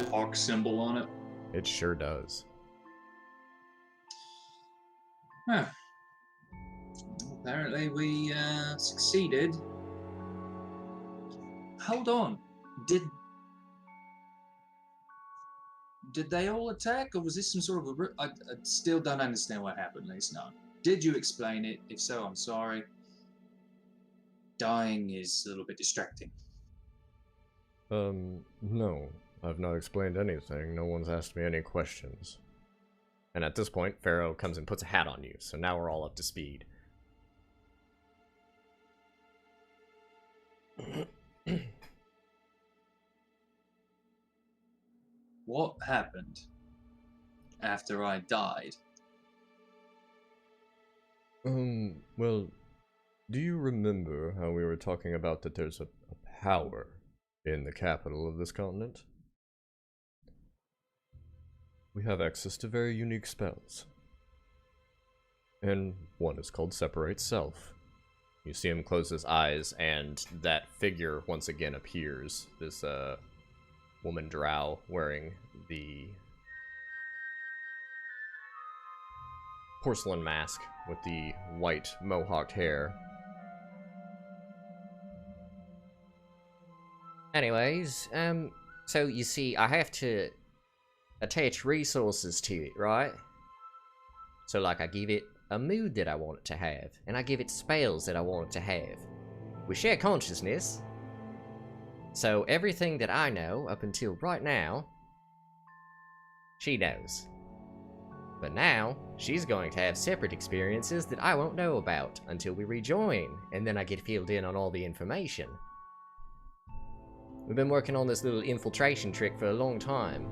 a hawk symbol on it? It sure does. Huh. Apparently we succeeded. Hold on. Did they all attack, or was this some sort of I still don't understand what happened, Lisa. No. Did you explain it? If so, I'm sorry. Dying is a little bit distracting. No. I've not explained anything. No one's asked me any questions. And at this point, Pharaoh comes and puts a hat on you, so now we're all up to speed. What happened after I died? Well, do you remember how we were talking about that there's a power in the capital of this continent? We have access to very unique spells. And one is called Separate Self. You see him close his eyes, and that figure once again appears. This, woman drow wearing the porcelain mask with the white mohawked hair. Anyways, so you see, I have to attach resources to it, right? So, like, I give it a mood that I want it to have, and I give it spells that I want it to have. We share consciousness, so everything that I know up until right now, she knows. But now, she's going to have separate experiences that I won't know about until we rejoin, and then I get filled in on all the information. We've been working on this little infiltration trick for a long time.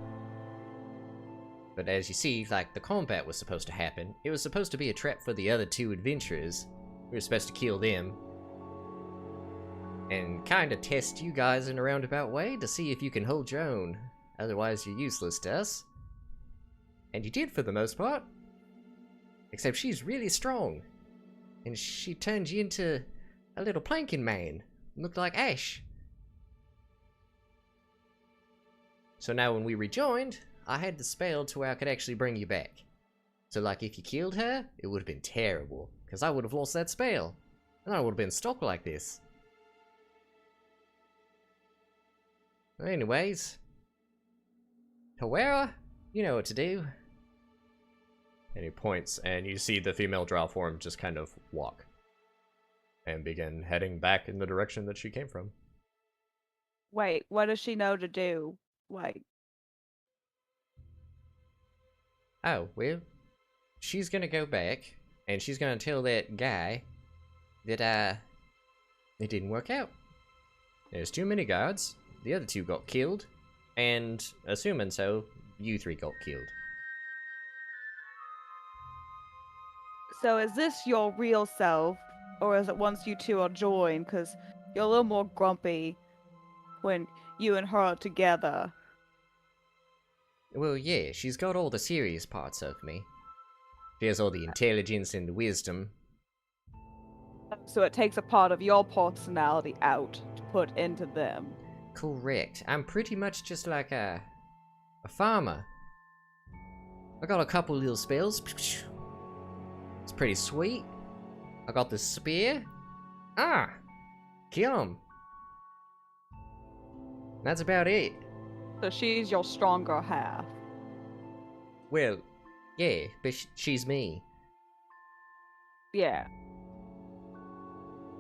But as you see, like, the combat was supposed to happen. It was supposed to be a trap for the other two adventurers. We were supposed to kill them. And kinda test you guys in a roundabout way to see if you can hold your own. Otherwise, you're useless to us. And you did for the most part. Except she's really strong. And she turned you into a little planking man. Looked like Ash. So now when we rejoined, I had the spell to where I could actually bring you back. So like if you killed her, it would have been terrible. Because I would have lost that spell. And I would have been stuck like this. Anyways. Hawera, you know what to do. And he points, and you see the female drow form just kind of walk. And begin heading back in the direction that she came from. Wait, what does she know to do? Like, Oh, well, she's gonna go back, and she's gonna tell that guy that, it didn't work out. There's too many guards, the other two got killed, and, assuming so, you three got killed. so is this your real self, or is it once you two are joined? Because you're a little more grumpy when you and her are together. Well, yeah, she's got all the serious parts of me. She has all the intelligence and wisdom. So it takes a part of your personality out to put into them. Correct. I'm pretty much just like a farmer. I got a couple little spells. It's pretty sweet. I got this spear. Kill him. That's about it. So she's your stronger half. Well, yeah, but she's me. Yeah.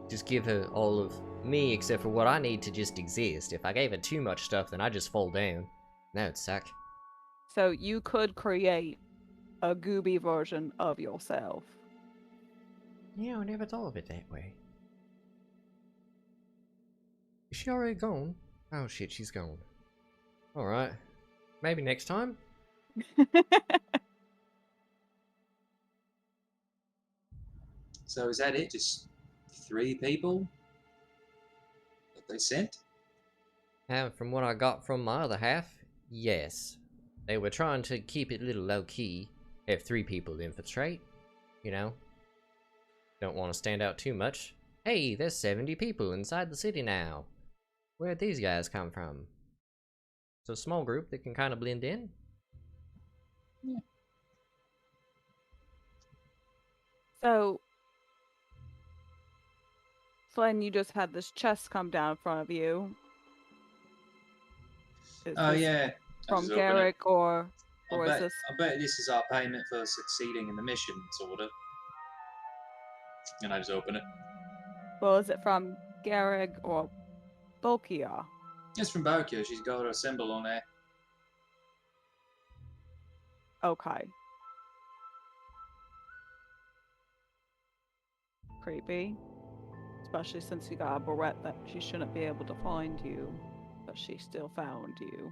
Just give her all of me except for what I need to just exist. If I gave her too much stuff, then I'd just fall down. That would suck. So you could create a gooby version of yourself. Yeah, I never thought of it that way. Is she already gone? Oh shit, she's gone. Alright. Maybe next time? So is that it? Just 3 people that they sent? And from what I got from my other half, yes. They were trying to keep it a little low-key. Have 3 people infiltrate. You know. Don't want to stand out too much. Hey, there's 70 people inside the city now. Where'd these guys come from? It's a small group that can kind of blend in. Yeah. So, Flynn, you just had this chest come down in front of you. Is Oh this yeah. I from just open it. Garrick or I is bet, this? I bet this is our payment for succeeding in the mission, sort of. And I just open it. Well, is it from Garrick or Bulkia? It's from Bokyo. She's got her symbol on there. Okay. Creepy. Especially since you got a barrette that she shouldn't be able to find you, but she still found you.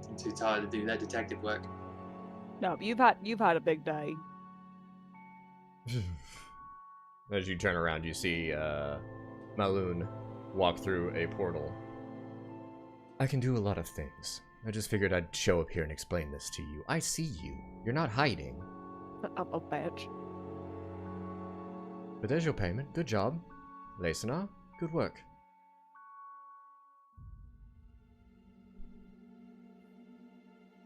I'm too tired to do that detective work. No, you've had a big day. As you turn around, you see Maloon walk through a portal. I can do a lot of things. I just figured I'd show up here and explain this to you. I see you. You're not hiding. A badge. But there's your payment. Good job. Lacenar, good work.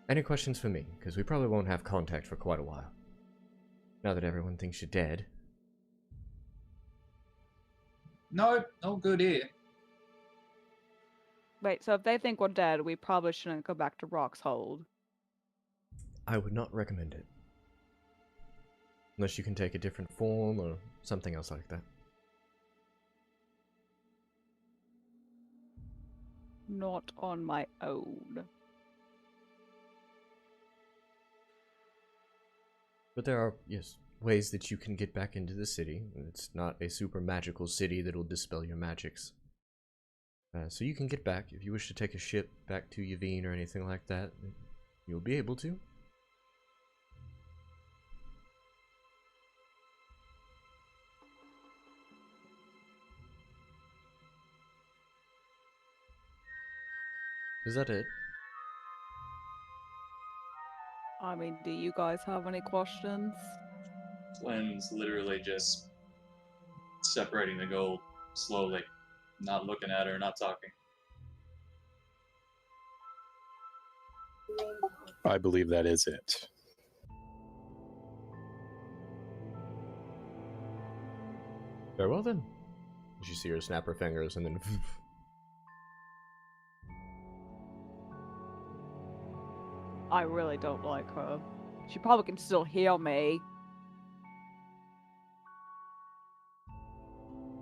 Any questions for me? Because we probably won't have contact for quite a while. Now that everyone thinks you're dead. No, all good here. Wait, so if they think we're dead, we probably shouldn't go back to Rock's Hold. I would not recommend it. Unless you can take a different form or something else like that. Not on my own. But there are, yes, ways that you can get back into the city. It's not a super magical city that'll dispel your magics. So you can get back. If you wish to take a ship back to Yavin or anything like that, you'll be able to. Is that it? I mean, do you guys have any questions? Flynn's literally just separating the gold slowly, not looking at her, not talking. I believe that is it. Very well then. You see her snap her fingers and then I really don't like her. She probably can still heal me.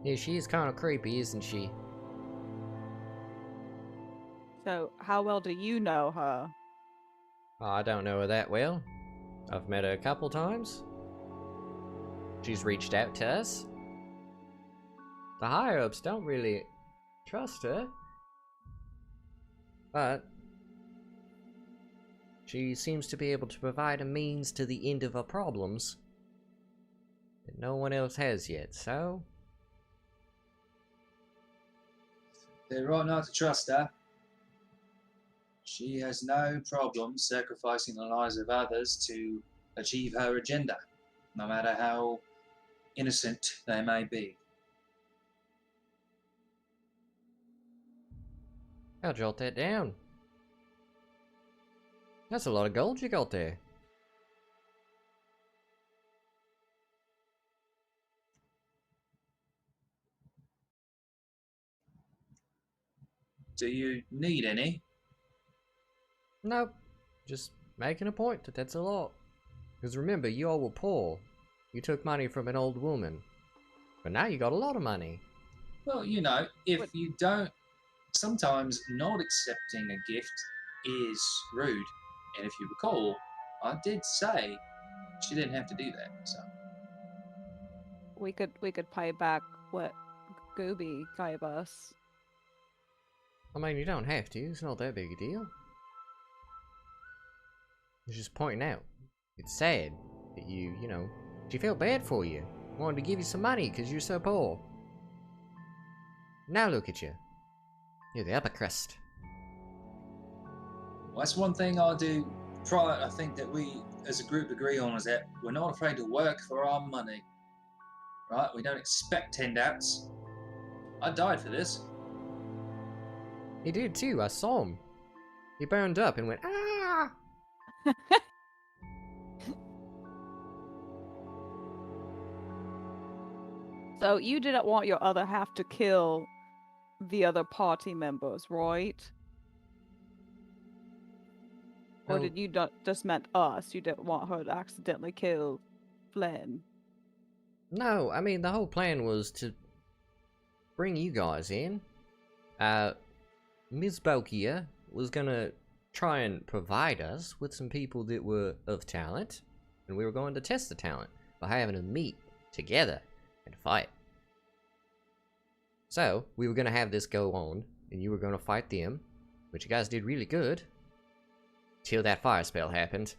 Yeah, she is kind of creepy, isn't she? So, how well do you know her? I don't know her that well. I've met her a couple times. She's reached out to us. The higher-ups don't really trust her. But she seems to be able to provide a means to the end of her problems that no one else has yet, so... They're right not to trust her. She has no problem sacrificing the lives of others to achieve her agenda, no matter how innocent they may be. I'll jot that down. That's a lot of gold you got there. Do you need any? Nope. Just making a point that that's a lot. Because remember, you all were poor. You took money from an old woman. But now you got a lot of money. Well, you know, if you don't, sometimes not accepting a gift is rude. And if you recall, I did say she didn't have to do that. So We could pay back what Gooby gave us. I mean, you don't have to. It's not that big a deal. It's just pointing out. It's sad that you know, she felt bad for you. Wanted to give you some money because you're so poor. Now look at you. You're the upper crust. well, that's one thing I do. I think that we, as a group, agree on is that we're not afraid to work for our money. Right? We don't expect handouts. I died for this. He did too, I saw him. He burned up and went, ah! So you didn't want your other half to kill the other party members, right? Or Well, did you just meant us? You didn't want her to accidentally kill Flynn? no, I mean, the whole plan was to bring you guys in. Ms. Bokia was gonna try and provide us with some people that were of talent, and we were going to test the talent by having them meet together and fight. So, we were gonna have this go on, and you were gonna fight them, which you guys did really good, till that fire spell happened.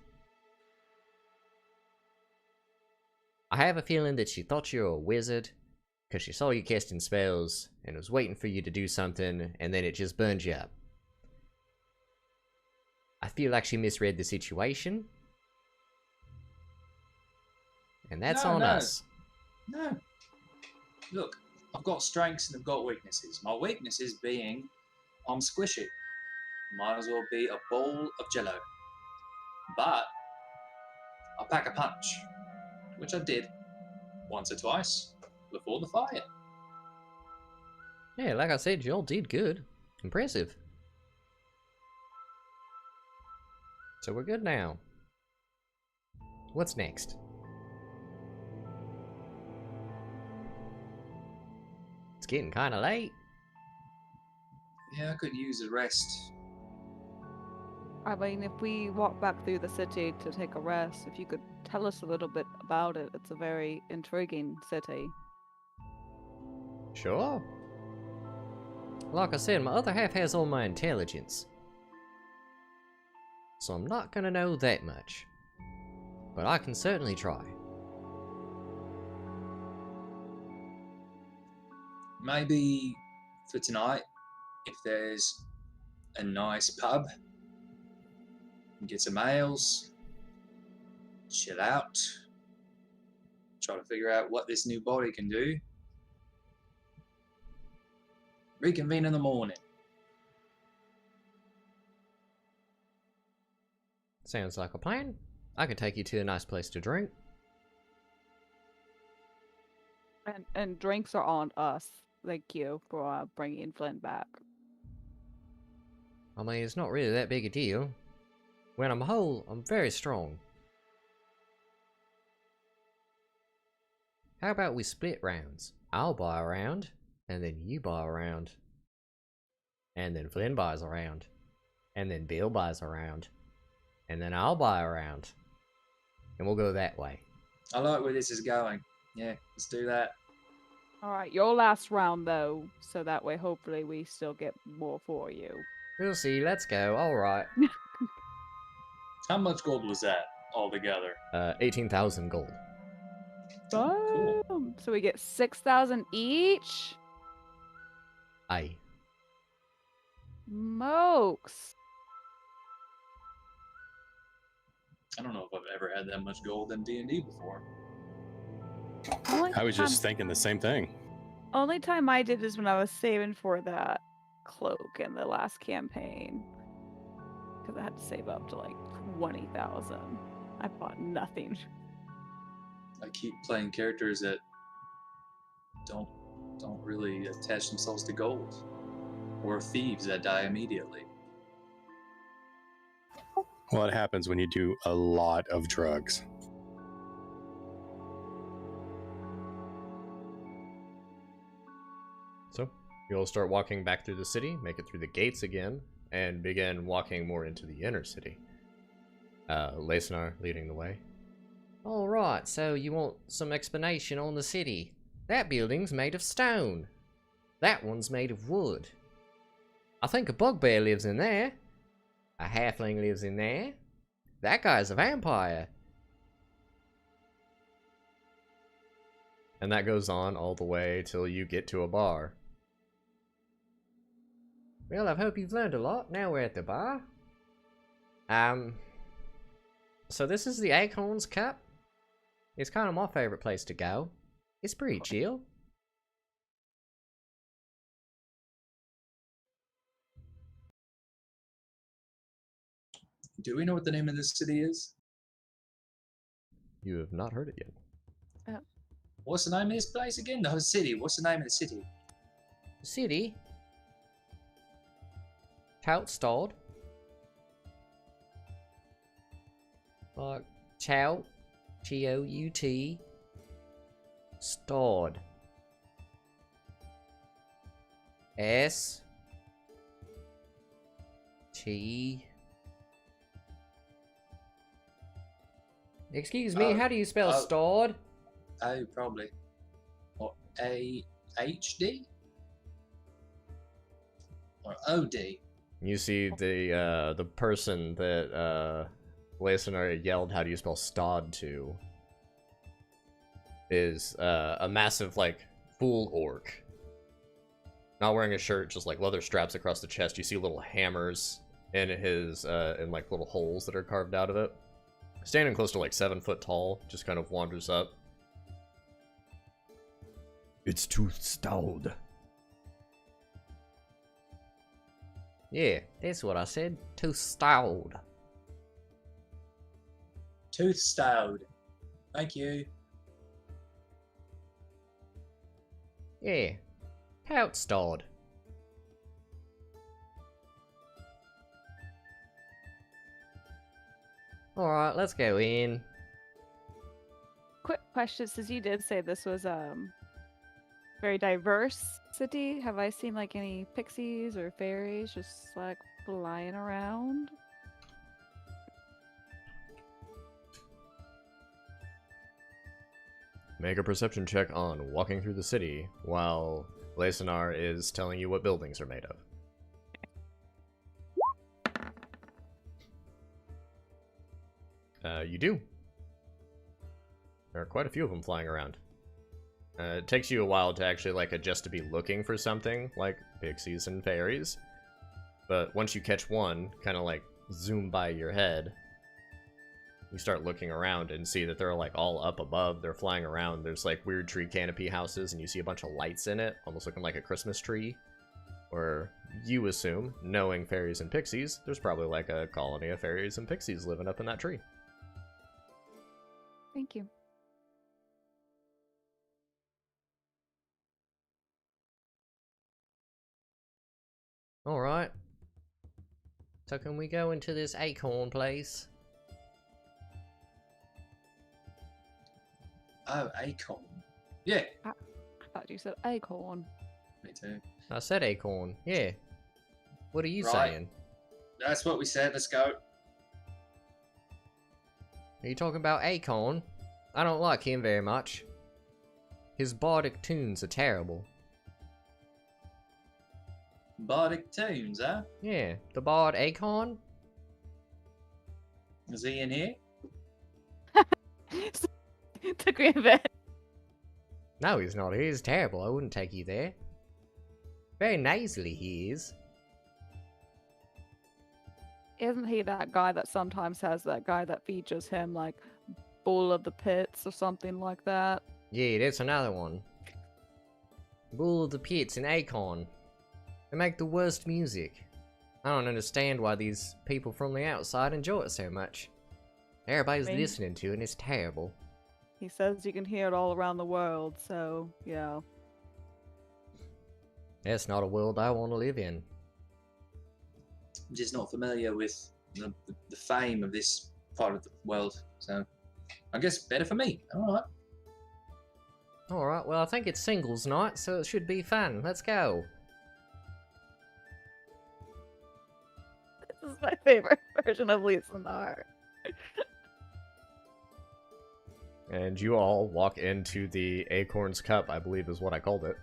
I have a feeling that she thought you were a wizard, because she saw you casting spells, and was waiting for you to do something, and then it just burned you up. I feel like she misread the situation. And that's No, on no. us. No. Look, I've got strengths and I've got weaknesses. My weakness is being I'm squishy. Might as well be a bowl of jello. But I pack a punch, which I did once or twice before the fire. Yeah, like I said, y'all did good. Impressive. So we're good now. What's next? It's getting kinda late. Yeah, I could use a rest. I mean, if we walk back through the city to take a rest, if you could tell us a little bit about it, it's a very intriguing city. Sure. Like I said, my other half has all my intelligence. So I'm not gonna know that much. But I can certainly try. Maybe for tonight, if there's a nice pub, get some ales, chill out, try to figure out what this new body can do. Reconvene in the morning. Sounds like a plan. I could take you to a nice place to drink. And drinks are on us. Thank you for bringing Flynn back. I mean, it's not really that big a deal. When I'm whole, I'm very strong. How about we split rounds? I'll buy a round, and then you buy a round. And then Flynn buys a round. And then Bill buys a round. And then I'll buy a round. And we'll go that way. I like where this is going. Yeah, let's do that. Alright, your last round though, so that way hopefully we still get more for you. We'll see, let's go, alright. How much gold was that altogether? 18,000 gold. Cool. Boom! So we get 6,000 each? Aye. Mokes! I don't know if I've ever had that much gold in D&D before. I was just thinking the same thing. Only time I did is when I was saving for that cloak in the last campaign. Because I had to save up to like 20,000. I bought nothing. I keep playing characters that don't really attach themselves to gold, or thieves that die immediately. Well, it happens when you do a lot of drugs. So, you'll start walking back through the city, make it through the gates again, and begin walking more into the inner city. Lacenar leading the way. Alright, so you want some explanation on the city. That building's made of stone. That one's made of wood. I think a bugbear lives in there. A halfling lives in there. That guy's a vampire. And that goes on all the way till you get to a bar. Well, I hope you've learned a lot. Now we're at the bar. So this is the Acorn's Cup. It's kind of my favorite place to go. It's pretty chill. Do we know what the name of this city is? You have not heard it yet. What's the name of this place again? The whole city. What's the name of the city? City? Toutstalled? Like, tout, T-O-U-T, stalled. S T. Excuse me, how do you spell stalled? Oh, probably. Or A-H-D? Or O-D? You see the person that Lacenar yelled, "How do you spell stod?" to, is a massive, like, full orc. Not wearing a shirt, just like leather straps across the chest. You see little hammers in his, in like little holes that are carved out of it. Standing close to like 7 foot tall, just kind of wanders up. It's too stout. Yeah, that's what I said. Too stalled. Tooth stowed. Thank you. Yeah, toutstalled. Alright, let's go in. Quick question, since you did say this was very diverse city, have I seen like any pixies or fairies just like flying around? Make a perception check on walking through the city while Lacenar is telling you what buildings are made of. You do. There are quite a few of them flying around. It takes you a while to actually like adjust to be looking for something like pixies and fairies, but once you catch one, kind of like zoom by your head, you start looking around and see that they're like all up above. They're flying around. There's like weird tree canopy houses, and you see a bunch of lights in it, almost looking like a Christmas tree. Or you assume, knowing fairies and pixies, there's probably like a colony of fairies and pixies living up in that tree. Thank you. Alright. So can we go into this acorn place? Oh, acorn. Yeah, I thought you said acorn. me too. I said acorn, yeah. What are you Right. saying? That's what we said. Let's go. Are you talking about Acorn? I don't like him very much. His bardic tunes are terrible. Bardic tunes, huh? Yeah, the bard Acorn? Is he in here? Took me a bit. No, he's not. He's terrible. I wouldn't take you there. Very nasally he is. Isn't he that guy that sometimes has that guy that features him, like Bull of the Pits or something like that? Yeah, that's another one. Bull of the Pits and Acorn. They make the worst music. I don't understand why these people from the outside enjoy it so much. Everybody's Me? listening to it and it's terrible. He says you can hear it all around the world, so yeah. That's not a world I want to live in. I'm just not familiar with the fame of this part of the world, so I guess better for me. All right. Alright, well I think it's singles night, so it should be fun. Let's go. This is my favorite version of Lisa Nar. And you all walk into the Acorn's Cup, I believe is what I called it.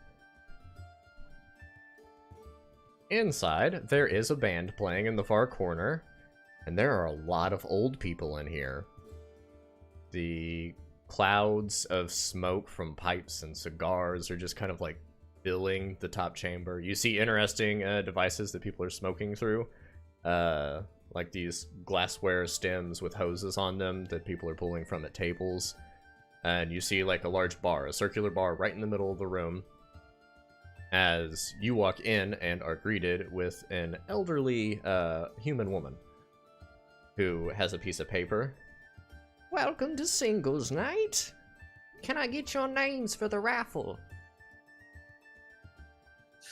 Inside, there is a band playing in the far corner, and there are a lot of old people in here. The clouds of smoke from pipes and cigars are just kind of like filling the top chamber. You see interesting devices that people are smoking through, like these glassware stems with hoses on them that people are pulling from at tables. And you see like a large bar, a circular bar right in the middle of the room, as you walk in and are greeted with an elderly human woman. who has a piece of paper. Welcome to Singles Night. Can I get your names for the raffle?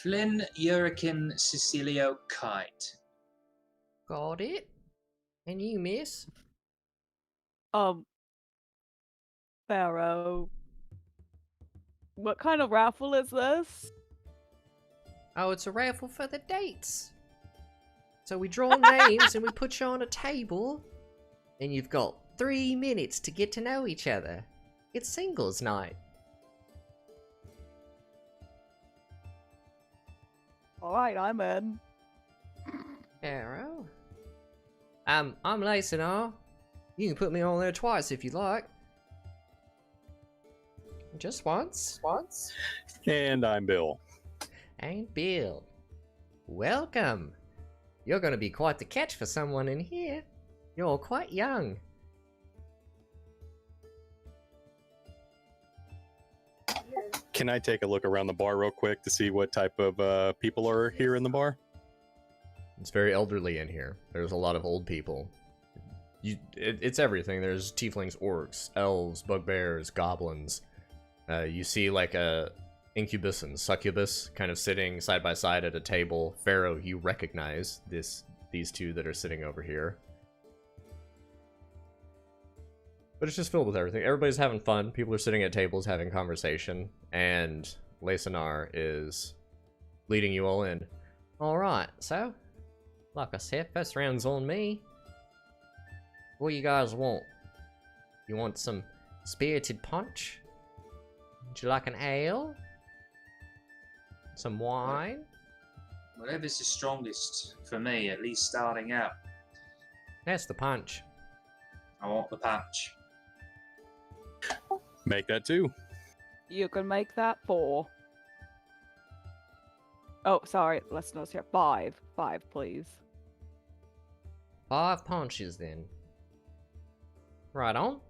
Flynn, Urican, Cecilio, Kite. Got it. And you, miss? Pharaoh. What kind of raffle is this? Oh, it's a raffle for the dates. So we draw names and we put you on a table, and you've got 3 minutes to get to know each other. It's Singles Night. Alright, I'm in. Arrow. I'm Lacenar. You can put me on there twice if you like. Just once. And I'm Bill. And Bill. Welcome. You're gonna be quite the catch for someone in here. You're quite young. Can I take a look around the bar real quick to see what type of people are here in the bar? It's very elderly in here. There's a lot of old people. It's everything. There's tieflings, orcs, elves, bugbears, goblins. You see like a incubus and succubus kind of sitting side by side at a table. Pharaoh, you recognize these two that are sitting over here. But it's just filled with everything. Everybody's having fun. People are sitting at tables having conversation. And Lacenar is leading you all in. Alright, so, like I said, first round's on me. What do you guys want? You want some spirited punch? Would you like an ale? Some wine? Whatever's the strongest for me, at least starting out. That's the punch. I want the punch. Make that 2. You can make that 4. Oh, sorry, let's notice here. 5. 5, please. 5 punches then. Right on.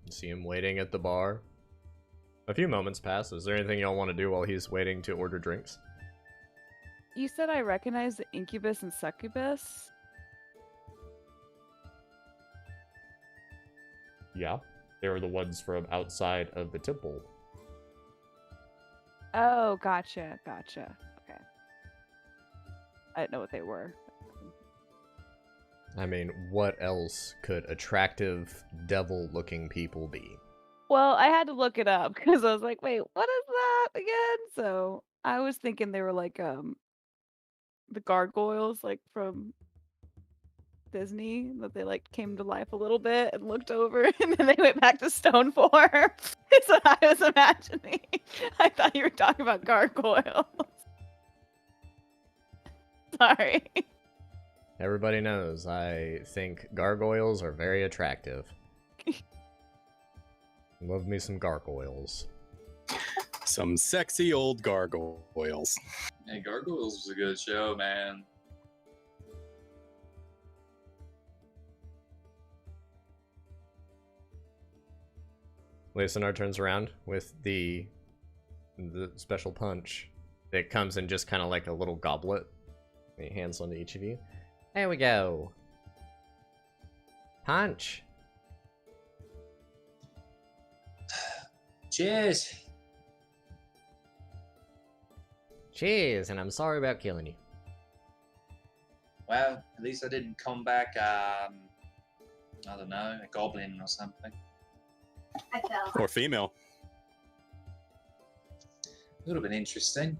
You see him waiting at the bar. A few moments pass. Is there anything y'all want to do while he's waiting to order drinks? You said I recognize the incubus and succubus? Yeah. They were the ones from outside of the temple. Oh, gotcha. Okay. I didn't know what they were. I mean, what else could attractive, devil-looking people be? Well, I had to look it up because I was like, wait, what is that again? So I was thinking they were like the gargoyles like from Disney, that they like came to life a little bit and looked over and then they went back to stone form. That's what I was imagining. I thought you were talking about gargoyles. Sorry. Everybody knows, I think gargoyles are very attractive. Love me some gargoyles. Some sexy old gargoyles. Hey, Gargoyles was a good show, man. Lacenar turns around with the special punch. It comes in just kind of like a little goblet. He hands one to each of you. There we go. Punch. Cheers. Cheers, and I'm sorry about killing you. Well, at least I didn't come back, I don't know, a goblin or something. I fell. Or female. Would have been interesting.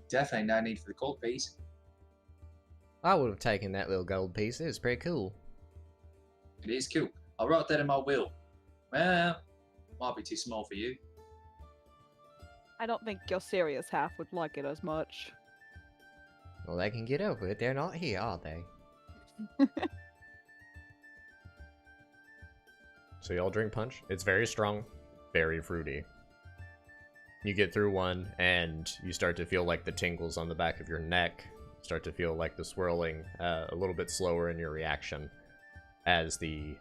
Definitely no need for the gold piece. I would have taken that little gold piece. It was pretty cool. It is cool. I'll write that in my will. Well, might be too small for you. I don't think your serious half would like it as much. Well, they can get over it. They're not here, are they? So y'all drink punch. It's very strong, very fruity. You get through one, and you start to feel like the tingles on the back of your neck. Start to feel like the swirling a little bit slower in your reaction as the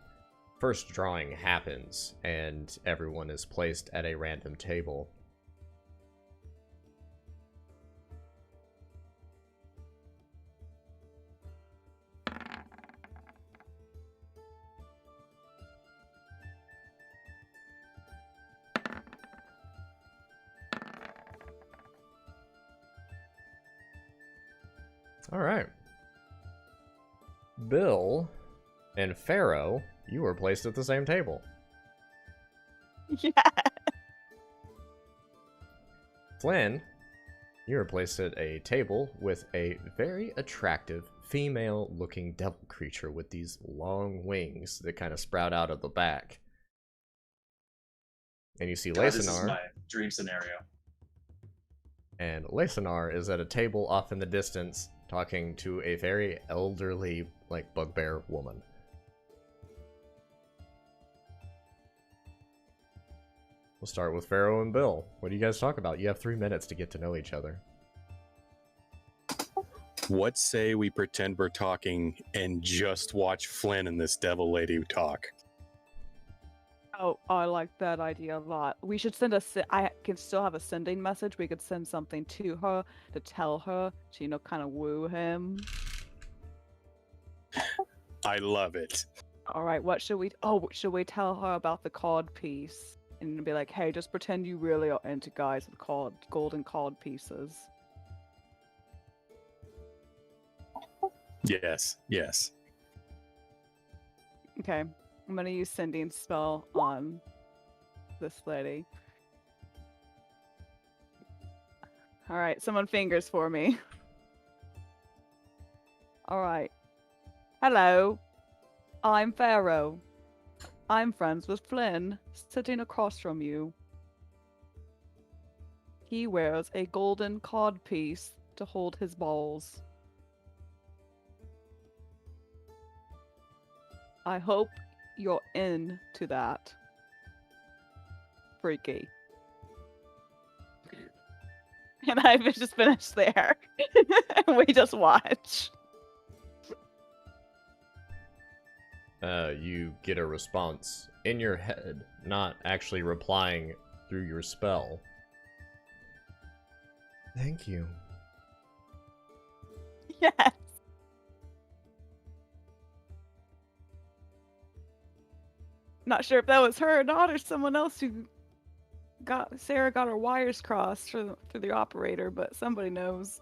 first drawing happens, and everyone is placed at a random table. Alright. Bill and Pharaoh, you were placed at the same table. Yeah. Flynn, you were placed at a table with a very attractive female-looking devil creature with these long wings that kind of sprout out of the back. And you see God, this is Lacenar, my dream scenario. and Lacenar is at a table off in the distance talking to a very elderly, like, bugbear woman. We'll start with Pharaoh and Bill. What do you guys talk about? You have 3 minutes to get to know each other. What say we pretend we're talking and just watch Flynn and this devil lady talk? Oh, I like that idea a lot. We should send I can still have a sending message. We could send something to her to tell her to, kind of woo him. I love it. All right, what should we? Oh, should we tell her about the cod piece and be like, hey, just pretend you really are into guys with golden cod pieces. Yes, yes. Okay, I'm gonna use sending spell on this lady. All right, someone fingers for me. All right. Hello, I'm Pharaoh. I'm friends with Flynn, sitting across from you. He wears a golden cod piece to hold his balls. I hope you're into that. Freaky. And I've just finished there. And we just watch. You get a response in your head, not actually replying through your spell. Thank you. Yes. Not sure if that was her or not, or someone else who Sarah got her wires crossed through the operator, but somebody knows.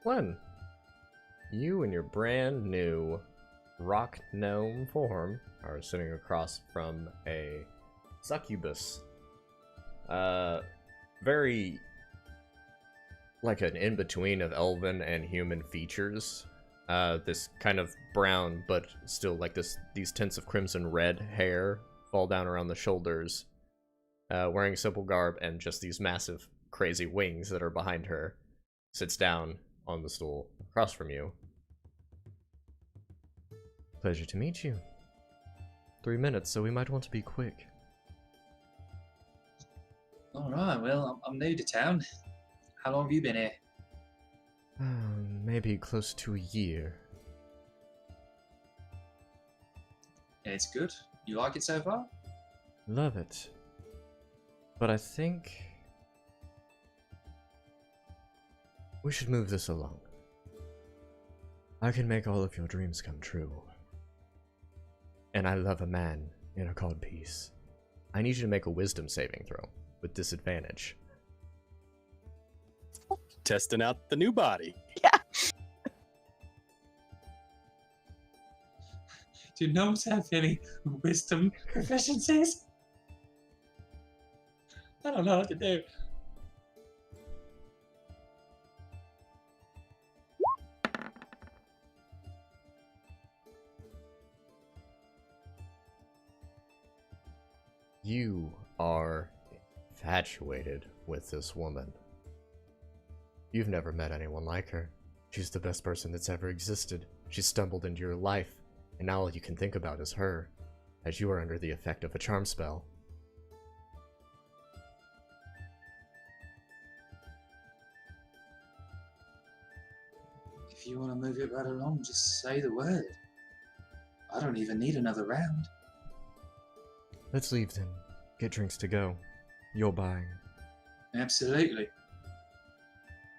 Flynn, you and your brand new rock gnome form are sitting across from a succubus. Very like an in-between of elven and human features. This kind of brown, but still like these tints of crimson red hair fall down around the shoulders. Wearing simple garb and just these massive, crazy wings that are behind her. Sits down on the stool across from you. Pleasure to meet you. 3 minutes, so we might want to be quick. Alright, well, I'm new to town. How long have you been here? Maybe close to a year. It's good. You like it so far? Love it. But I think we should move this along. I can make all of your dreams come true. And I love a man in a cod piece. I need you to make a wisdom saving throw with disadvantage. Testing out the new body. Yeah. Do gnomes have any wisdom proficiencies? I don't know what to do. You are infatuated with this woman. You've never met anyone like her. She's the best person that's ever existed. She stumbled into your life, and now all you can think about is her, as you are under the effect of a charm spell. If you want to move it right along, just say the word. I don't even need another round. Let's leave then. Get drinks to go. You're buying. Absolutely.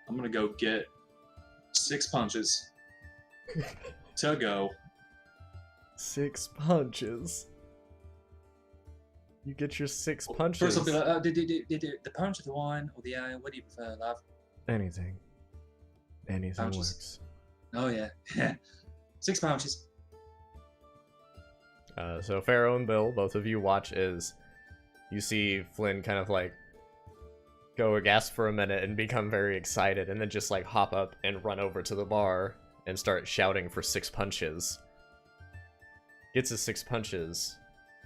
I'm gonna go get 6 punches to go. 6 punches. You get your 6 punches. First, I'll be like, the punch of the wine or the what do you prefer, love? Anything. Anything Pouches. works. Oh yeah. 6 pouches. So Pharaoh and Bill, both of you watch as you see Flynn kind of like go aghast for a minute and become very excited, and then just like hop up and run over to the bar and start shouting for 6 punches. Gets his 6 punches,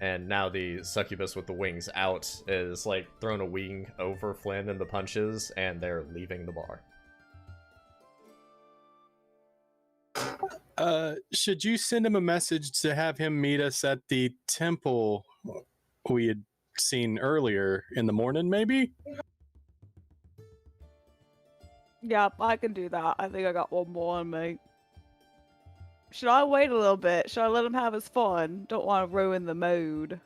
and now the succubus with the wings out is like thrown a wing over Flynn and the punches, and they're leaving the bar. Should you send him a message to have him meet us at the temple we had seen earlier in the morning, maybe? Yep, I can do that. I think I got one more on me. Should I wait a little bit? Should I let him have his fun? Don't want to ruin the mood.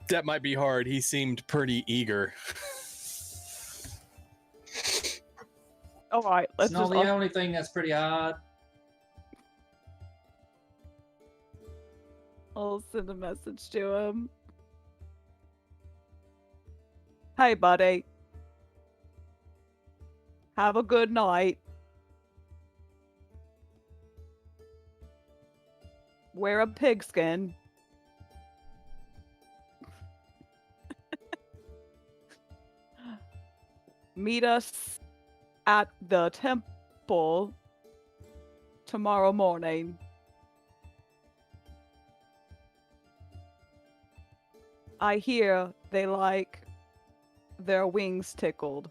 That might be hard. He seemed pretty eager. Alright, let's It's not just... the only thing that's pretty hard. I'll send a message to him. Hey, buddy. Have a good night. Wear a pigskin. Meet us at the temple tomorrow morning. I hear they like their wings tickled.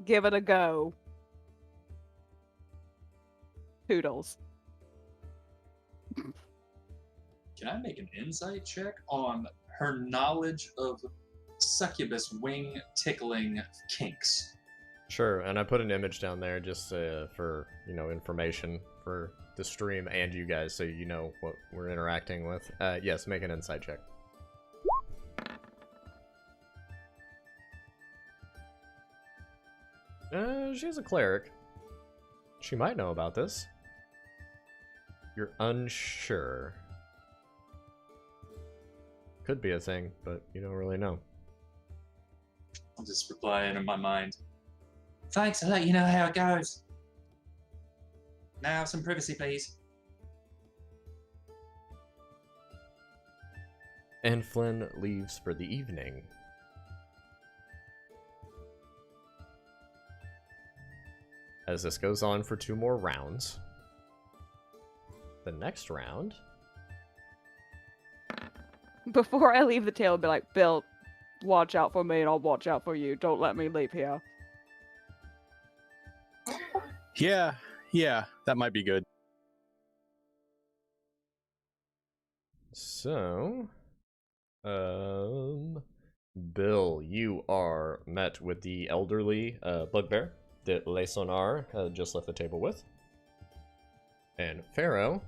Give it a go. Toodles. Can I make an insight check on her knowledge of succubus wing tickling kinks? Sure, and I put an image down there just for, you know, information for the stream and you guys, so you know what we're interacting with. Yes, make an insight check. She's a cleric. She might know about this. You're unsure. Could be a thing, but you don't really know. I'll just reply in my mind. Thanks, I'll let you know how it goes. Now, some privacy, please. And Flynn leaves for the evening. As this goes on for 2 more rounds. The next round... Before I leave the table, I'll be like, Bill, watch out for me and I'll watch out for you. Don't let me leave here. Yeah, that might be good. So... Bill, you are met with the elderly bugbear that Le Sonar just left the table with. And Pharaoh,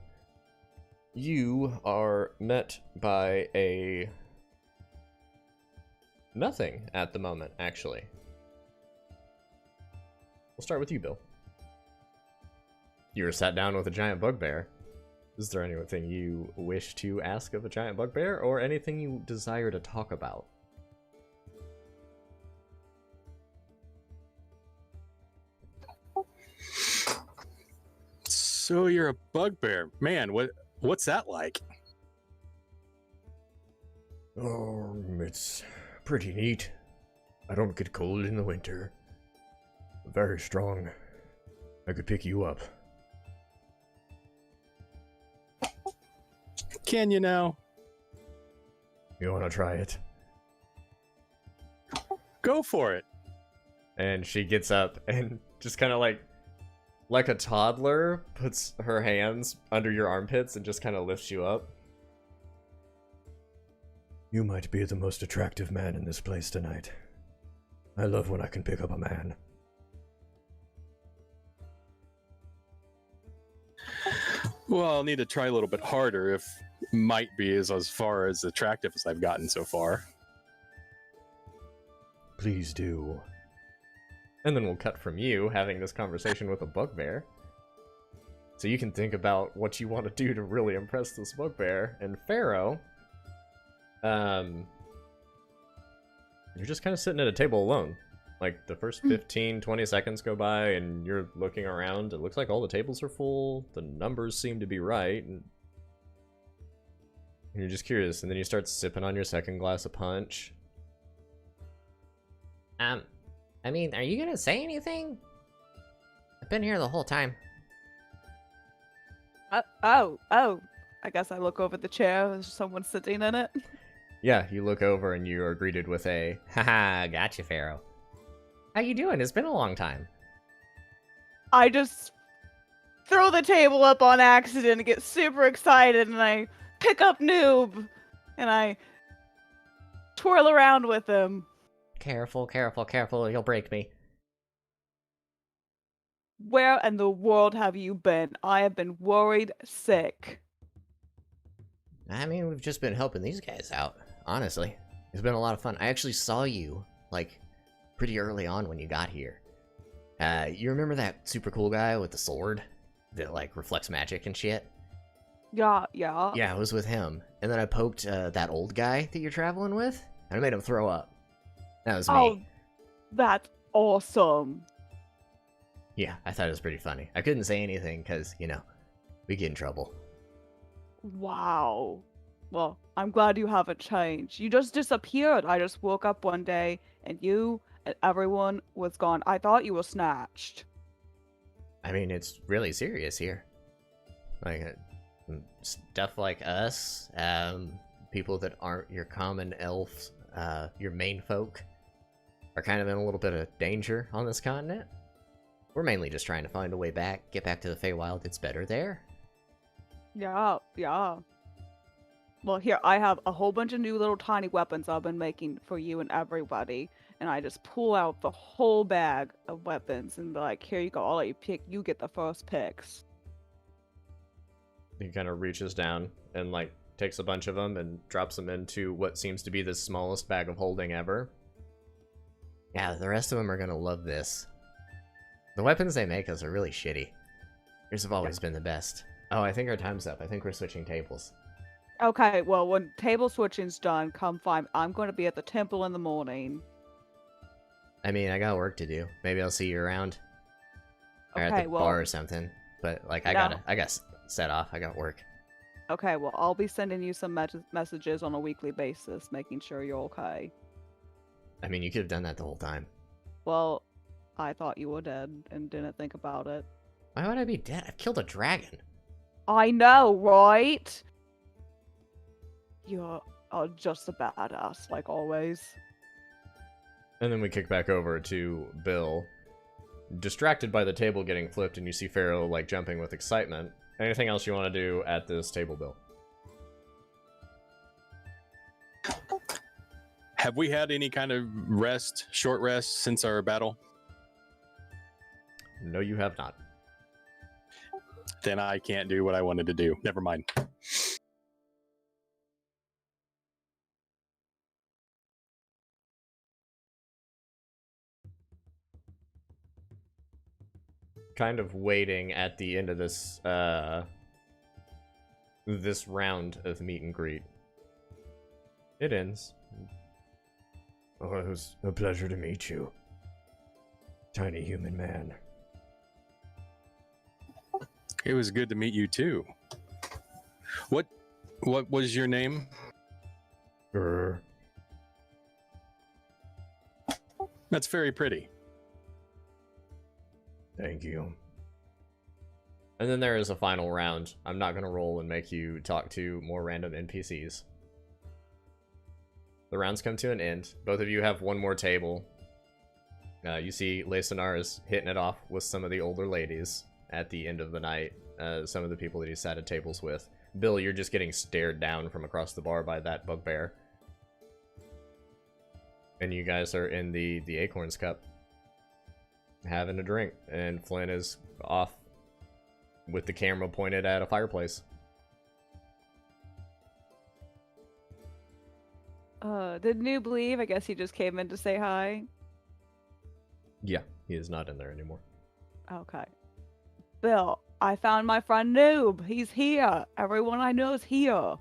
you are met by a... nothing at the moment, actually. We'll start with you, Bill. You were sat down with a giant bugbear. Is there anything you wish to ask of a giant bugbear, or anything you desire to talk about? So you're a bugbear. Man, what's that like? Oh, it's pretty neat. I don't get cold in the winter. Very strong. I could pick you up. Can you now? You wanna try it? Go for it. And she gets up and just kind of like a toddler, puts her hands under your armpits and just kind of lifts you up. You might be the most attractive man in this place tonight. I love when I can pick up a man. Well, I'll need to try a little bit harder if might be as far as attractive as I've gotten so far. Please do. And then we'll cut from you having this conversation with a bugbear. So you can think about what you want to do to really impress this bugbear. And Pharaoh, you're just kind of sitting at a table alone. Like, the first 15, 20 seconds go by, and you're looking around. It looks like all the tables are full. The numbers seem to be right. And you're just curious. And then you start sipping on your second glass of punch. I mean, are you gonna say anything? I've been here the whole time. Oh. I guess I look over the chair. There's someone sitting in it. Yeah, you look over and you are greeted with a, Haha, gotcha, Pharaoh. How you doing? It's been a long time. I just throw the table up on accident and get super excited, and I pick up Noob, and I twirl around with him. Careful, careful, careful, you'll break me. Where in the world have you been? I have been worried sick. I mean, we've just been helping these guys out, honestly. It's been a lot of fun. I actually saw you, like, pretty early on when you got here. You remember that super cool guy with the sword that, like, reflects magic and shit? Yeah. Yeah, I was with him. And then I poked that old guy that you're traveling with, and I made him throw up. That was me. Oh, that's awesome. Yeah, I thought it was pretty funny. I couldn't say anything because, you know, we get in trouble. Wow. Well, I'm glad you haven't changed. You just disappeared. I just woke up one day and you and everyone was gone. I thought you were snatched. I mean, it's really serious here. Like, stuff like us, people that aren't your common elves, your main folk, are kind of in a little bit of danger on this continent. We're mainly just trying to find a way back, get back to the Feywild. It's better there. Yeah. Well, here, I have a whole bunch of new little tiny weapons I've been making for you and everybody. And I just pull out the whole bag of weapons and be like, here you go, I'll let you pick. You get the first picks. he kind of reaches down and, like, takes a bunch of them and drops them into what seems to be the smallest bag of holding ever. Yeah, the rest of them are gonna love this. The weapons they make us are really shitty. Yours have always been the best. Oh, I think our time's up. I think we're switching tables. Okay, well, when table switching's done, come find me. I'm going to be at the temple in the morning. I mean, I got work to do. Maybe I'll see you around. Or at Okay, the well, bar or something. But, like, I No. got set off. I got work. okay, well, I'll be sending you some messages on a weekly basis, making sure you're okay. I mean, you could have done that the whole time. Well, I thought you were dead and didn't think about it. Why would I be dead? I've killed a dragon. I know, right? You're just a badass, like always. And then we kick back over to Bill, distracted by the table getting flipped, and you see Pharaoh, like, jumping with excitement. Anything else you want to do at this table, Bill? Have we had any kind of rest, short rest, since our battle? No, you have not. Then I can't do what I wanted to do. Never mind. Kind of waiting at the end of this, this round of meet and greet. It ends. Oh, it was a pleasure to meet you, tiny human man. It was good to meet you too. What was your name? That's very pretty. Thank you. And then there is a final round. I'm not going to roll and make you talk to more random NPCs. The rounds come to an end. Both of you have one more table. You see Lesonar is hitting it off with some of the older ladies at the end of the night. Some of the people that he sat at tables with. Bill, you're just getting stared down from across the bar by that bugbear. And you guys are in the Acorns Cup, having a drink, and Flynn is off with the camera pointed at a fireplace. Did Noob leave? I guess he just came in to say hi. Yeah, he is not in there anymore. Okay. Bill, I found my friend Noob. He's here. Everyone I know is here.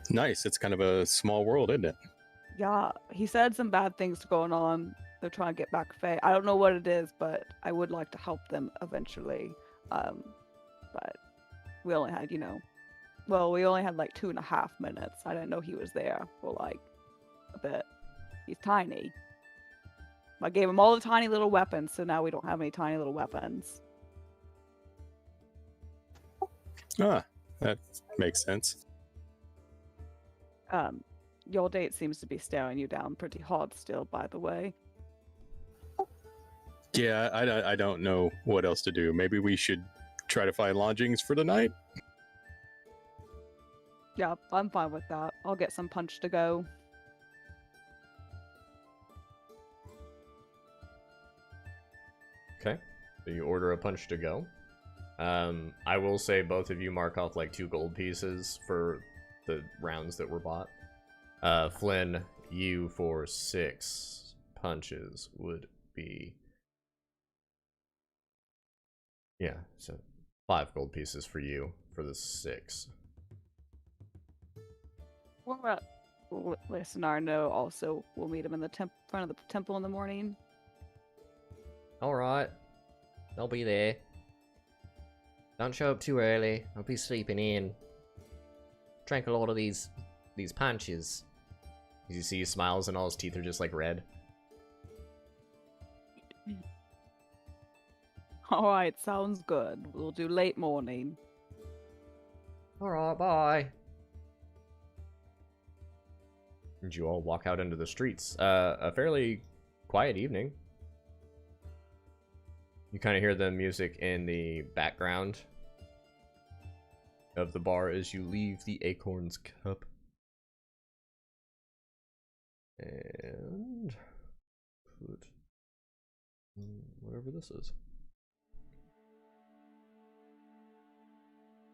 Nice. It's kind of a small world, isn't it? Yeah, he said some bad things going on. They're trying to get back Faye. I don't know what it is, but I would like to help them eventually. But we only had, we only had like 2.5 minutes. I didn't know he was there for like a bit. He's tiny. I gave him all the tiny little weapons, so now we don't have any tiny little weapons. Ah, that makes sense. Your date seems to be staring you down pretty hard still, by the way. Yeah, I don't know what else to do. Maybe we should try to find lodgings for the night. Yeah, I'm fine with that. I'll get some punch to go. Okay, so you order a punch to go. I will say both of you mark off like 2 gold pieces for the rounds that were bought. Flynn, you for 6 punches would be... Yeah, so 5 gold pieces for you for the 6. What about Listener? No, also we'll meet him in the front of the temple in the morning. Alright. I'll be there. Don't show up too early. I'll be sleeping in. Drank a lot of these punches. You see he smiles and all his teeth are just like red. Alright, sounds good. We'll do late morning. Alright, bye. And you all walk out into the streets. A fairly quiet evening. You kind of hear the music in the background of the bar as you leave the Acorn's Cup. And put whatever this is.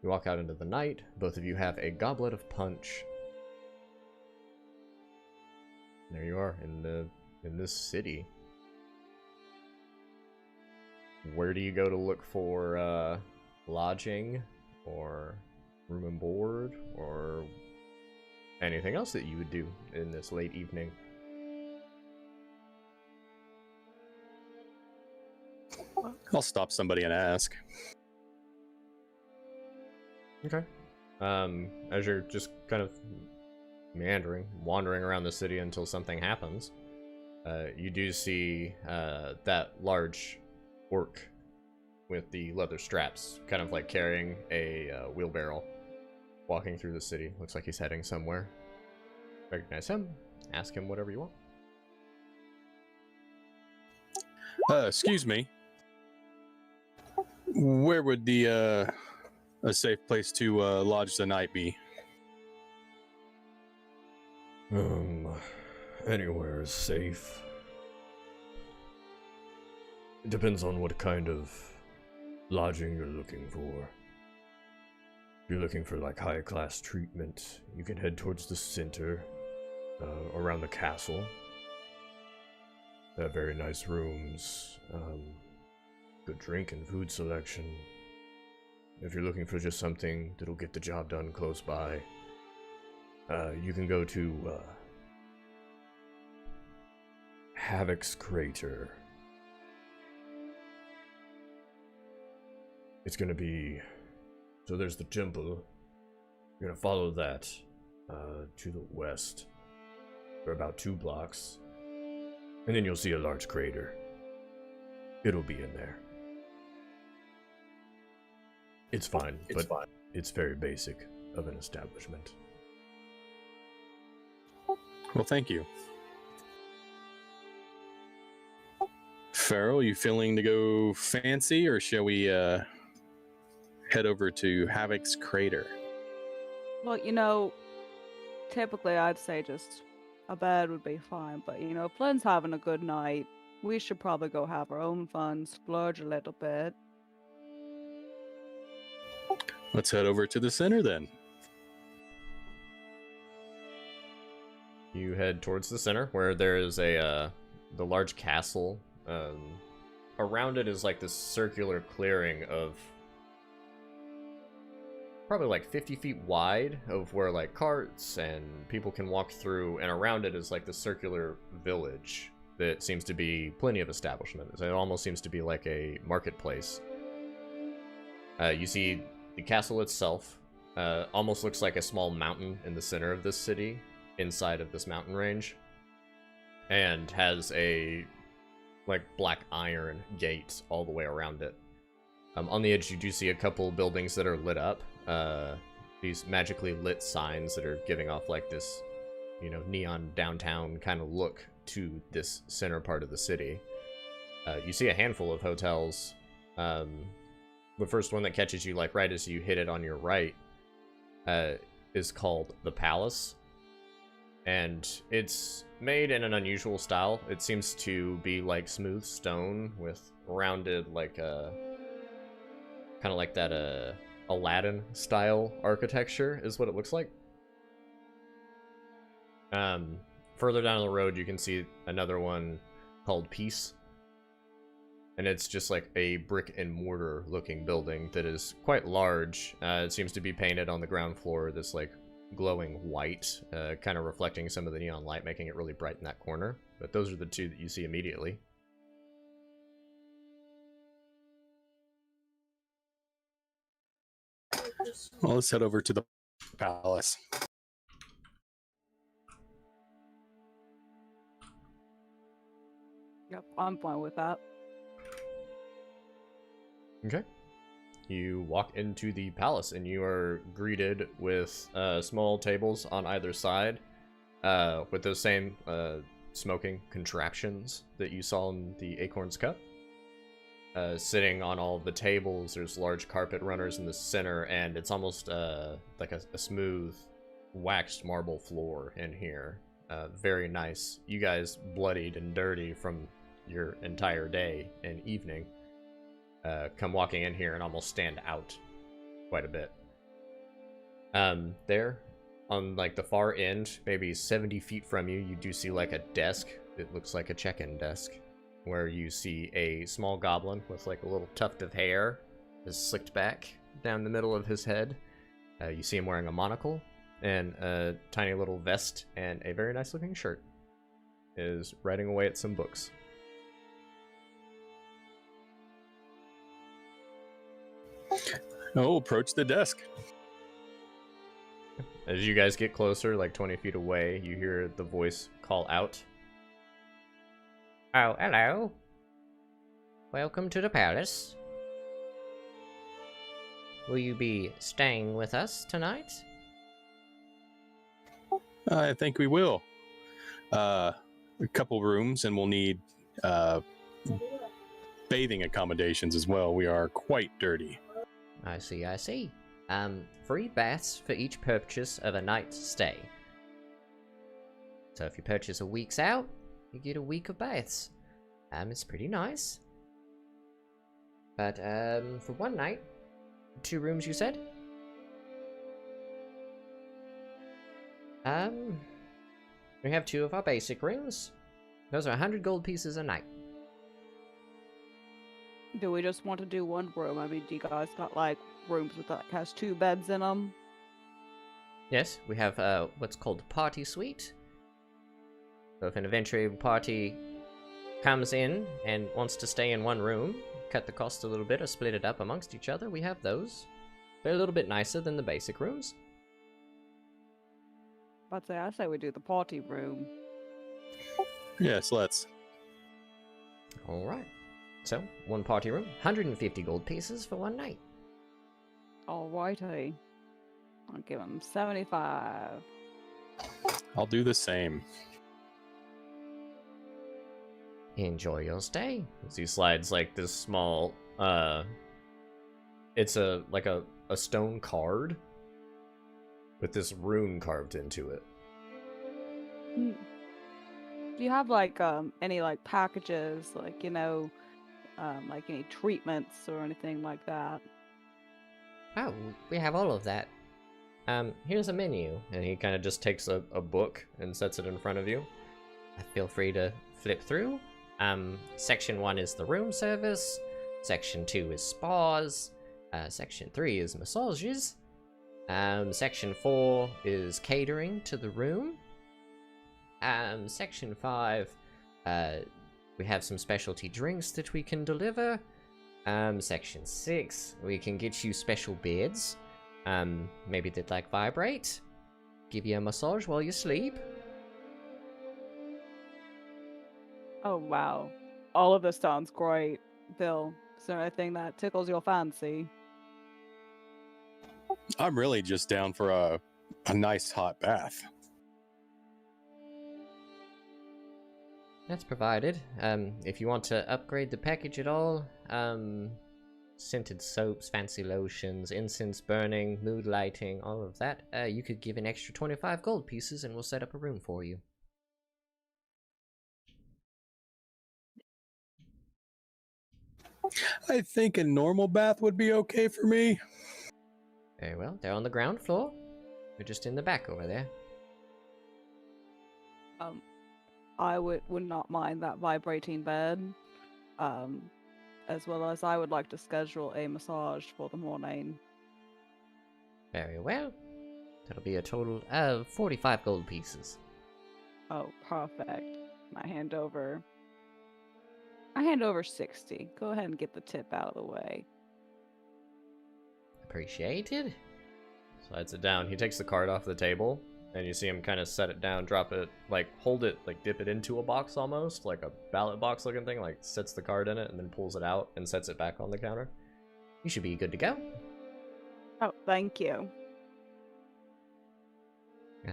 You walk out into the night. Both of you have a goblet of punch. There you are in this city. Where do you go to look for lodging or room and board or anything else that you would do in this late evening? I'll stop somebody and ask. Okay. As you're just kind of wandering around the city until something happens, you do see that large orc with the leather straps, kind of like carrying a wheelbarrow, walking through the city. Looks like he's heading somewhere. Recognize him. Ask him whatever you want. Excuse me. Where would a safe place to lodge the night be? Anywhere is safe. It depends on what kind of lodging you're looking for. If you're looking for like high class treatment, you can head towards the center, around the castle. They have very nice rooms, good drink and food selection. If you're looking for just something that'll get the job done close by, you can go to Havoc's Crater. It's gonna be... So there's the temple. You're gonna follow that to the west for about 2 blocks. And then you'll see a large crater. It'll be in there. It's fine, but it's very basic of an establishment. Well, thank you. Farrell, you feeling to go fancy, or shall we head over to Havoc's Crater? Well, typically I'd say just a bed would be fine, but if Flynn's having a good night, we should probably go have our own fun, splurge a little bit. Let's head over to the center then. You head towards the center where there is the large castle around it is like this circular clearing of probably like 50 feet wide, of where like carts and people can walk through, and around it is like the circular village that seems to be plenty of establishments. It almost seems to be like a marketplace. You see the castle itself almost looks like a small mountain in the center of this city, inside of this mountain range, and has a like black iron gate all the way around it. On the edge, you do see a couple buildings that are lit up. These magically lit signs that are giving off like this, you know, neon downtown kind of look to this center part of the city. You see a handful of hotels. The first one that catches you, like right as you hit it on your right, is called the Palace. And it's made in an unusual style. It seems to be like smooth stone with rounded, like kind of like that Aladdin style architecture is what it looks like. Further down the road, you can see another one called Peace. And it's just like a brick and mortar looking building that is quite large. It seems to be painted on the ground floor this like glowing white, kind of reflecting some of the neon light, making it really bright in that corner. But those are the two that you see immediately. Well, let's head over to the palace. Yep, I'm fine with that. Okay. You walk into the palace and you are greeted with small tables on either side with those same smoking contraptions that you saw in the Acorn's Cup. Sitting on all of the tables, there's large carpet runners in the center, and it's almost like a smooth waxed marble floor in here. Very nice. You guys bloodied and dirty from your entire day and evening. Come walking in here and almost stand out quite a bit. There, on like the far end, maybe 70 feet from you, you do see like a desk. It looks like a check-in desk, where you see a small goblin with like a little tuft of hair is slicked back down the middle of his head. You see him wearing a monocle and a tiny little vest and a very nice looking shirt. Is writing away at some books. Oh, approach the desk. As you guys get closer, like 20 feet away, you hear the voice call out. Oh, hello. Welcome to the palace. Will you be staying with us tonight? I think we will. A couple rooms, and we'll need bathing accommodations as well. We are quite dirty. I see, I see. Free baths for each purchase of a night's stay. So if you purchase a week's out, you get a week of baths. It's pretty nice. But, for one night, 2 rooms you said? We have 2 of our basic rooms. Those are 100 gold pieces a night. Do we just want to do one room? I mean, do you guys got like rooms with like has 2 beds in them? Yes, we have what's called party suite. So if an adventure party comes in and wants to stay in one room, cut the cost a little bit or split it up amongst each other, we have those. They're a little bit nicer than the basic rooms. I say we do the party room. Yes, let's. Alright. So, 1 party room, 150 gold pieces for 1 night. Alrighty. I'll give him 75. I'll do the same. Enjoy your stay. As he slides like this small, it's a stone card with this rune carved into it. Do you have like any like packages, like like any treatments or anything like that? Oh, we have all of that. Here's a menu. And he kind of just takes a book and sets it in front of you. Feel free to flip through. Section 1 is the room service. Section 2 is spas. Section 3 is massages. Section 4 is catering to the room. Section 5, we have some specialty drinks that we can deliver. Section 6, we can get you special beds. Maybe that like vibrate. Give you a massage while you sleep. Oh, wow. All of this sounds great. Bill, is there anything that tickles your fancy? I'm really just down for a nice hot bath. That's provided. If you want to upgrade the package at all, scented soaps, fancy lotions, incense burning, mood lighting, all of that, you could give an extra 25 gold pieces and we'll set up a room for you. I think a normal bath would be okay for me. Very well. They're on the ground floor. They're just in the back over there. I would not mind that vibrating bed. As well as I would like to schedule a massage for the morning. Very well. That'll be a total of 45 gold pieces. Oh, perfect. I hand over 60. Go ahead and get the tip out of the way. Appreciated. Slides it down. He takes the card off the table, and you see him kind of set it down, drop it, like hold it, like dip it into a box almost, like a ballot box looking thing, like sets the card in it and then pulls it out and sets it back on the counter. You should be good to go. Oh, thank you.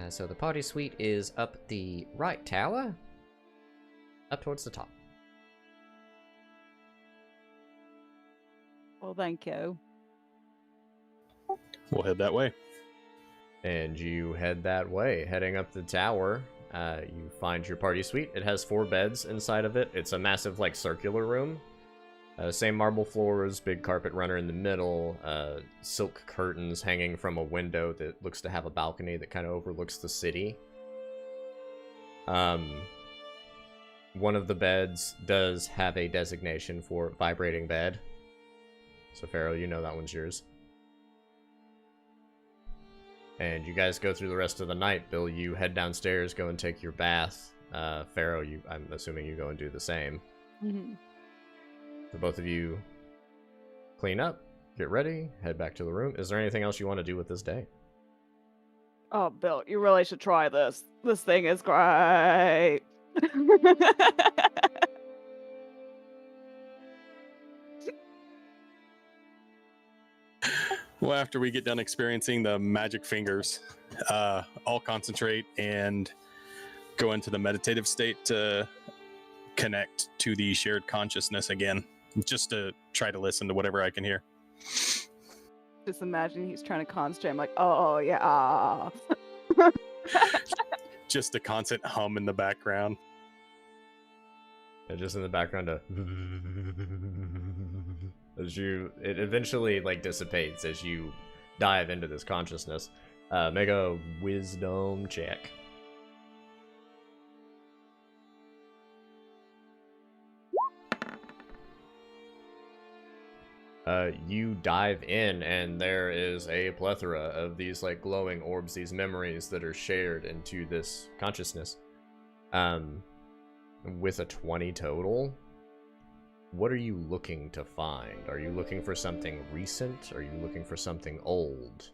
So the party suite is up the right tower, up towards the top. Well, thank you. We'll head that way. And you head that way, heading up the tower. You find your party suite. It has 4 beds inside of it. It's a massive, like, circular room. Same marble floors, big carpet runner in the middle, silk curtains hanging from a window that looks to have a balcony that kind of overlooks the city. One of the beds does have a designation for vibrating bed. So, Pharaoh, you know that one's yours. And you guys go through the rest of the night. Bill, you head downstairs, go and take your bath. Pharaoh, I'm assuming you go and do the same. Mm-hmm. So both of you clean up, get ready, head back to the room. Is there anything else you want to do with this day? Oh, Bill, you really should try this. This thing is great. Well, after we get done experiencing the magic fingers, I'll concentrate and go into the meditative state to connect to the shared consciousness again, just to try to listen to whatever I can hear. Just imagine he's trying to concentrate. I'm like, oh, yeah. Just a constant hum in the background. And just in the background, it eventually like dissipates as you dive into this consciousness. Make a wisdom check. You dive in, and there is a plethora of these like glowing orbs, these memories that are shared into this consciousness. With a 20 total, what are you looking to find? Are you looking for something recent? Are you looking for something old?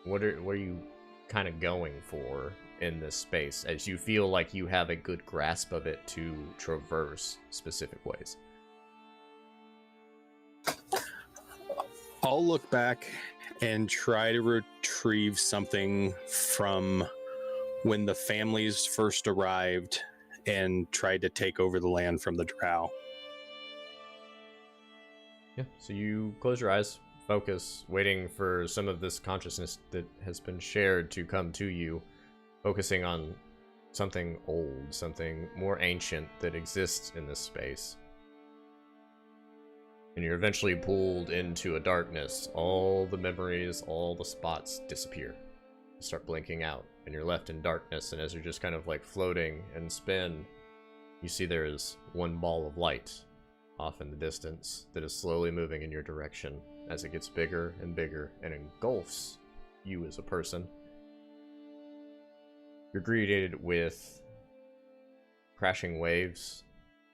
What are you kind of going for in this space, as you feel like you have a good grasp of it to traverse specific ways? I'll look back and try to retrieve something from when the families first arrived and tried to take over the land from the drow. Yeah, so you close your eyes, focus, waiting for some of this consciousness that has been shared to come to you, focusing on something old, something more ancient that exists in this space. And you're eventually pulled into a darkness. All the memories, all the spots disappear. You start blinking out, and you're left in darkness, and as you're just kind of like floating and spin, You see there is one ball of light off in the distance that is slowly moving in your direction as it gets bigger and bigger and engulfs you as a person. You're greeted with crashing waves,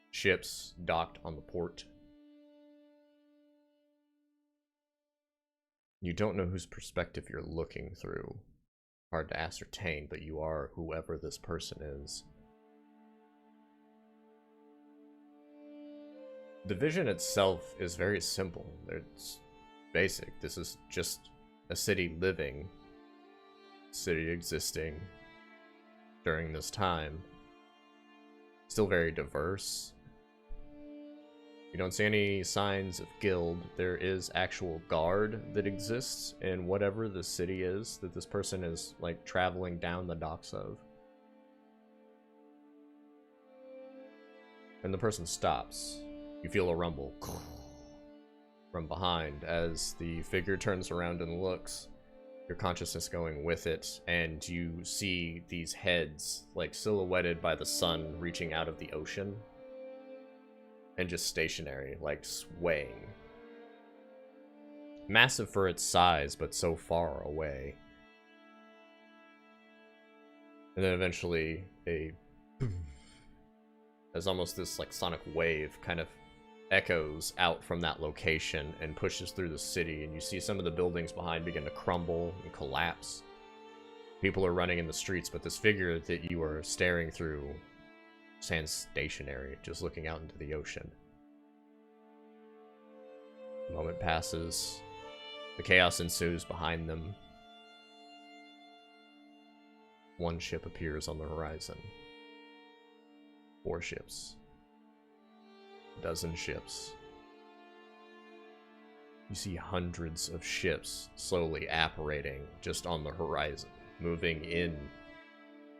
ships docked on the port. You don't know whose perspective you're looking through. Hard to ascertain, but you are whoever this person is. The vision itself is very simple. It's basic. This is just a city living, city existing during this time. Still very diverse. You don't see any signs of guild. There is actual guard that exists in whatever the city is that this person is like traveling down the docks of. And the person stops. You feel a rumble from behind as the figure turns around and looks, your consciousness going with it, and you see these heads like silhouetted by the sun reaching out of the ocean and just stationary, like swaying. Massive for its size, but so far away. And then eventually as almost this like sonic wave kind of echoes out from that location and pushes through the city, and you see some of the buildings behind begin to crumble and collapse. People are running in the streets, but this figure that you are staring through stands stationary, just looking out into the ocean. A moment passes. The chaos ensues behind them. One ship appears on the horizon. 4 ships. A dozen ships. You see hundreds of ships slowly apparating just on the horizon, moving in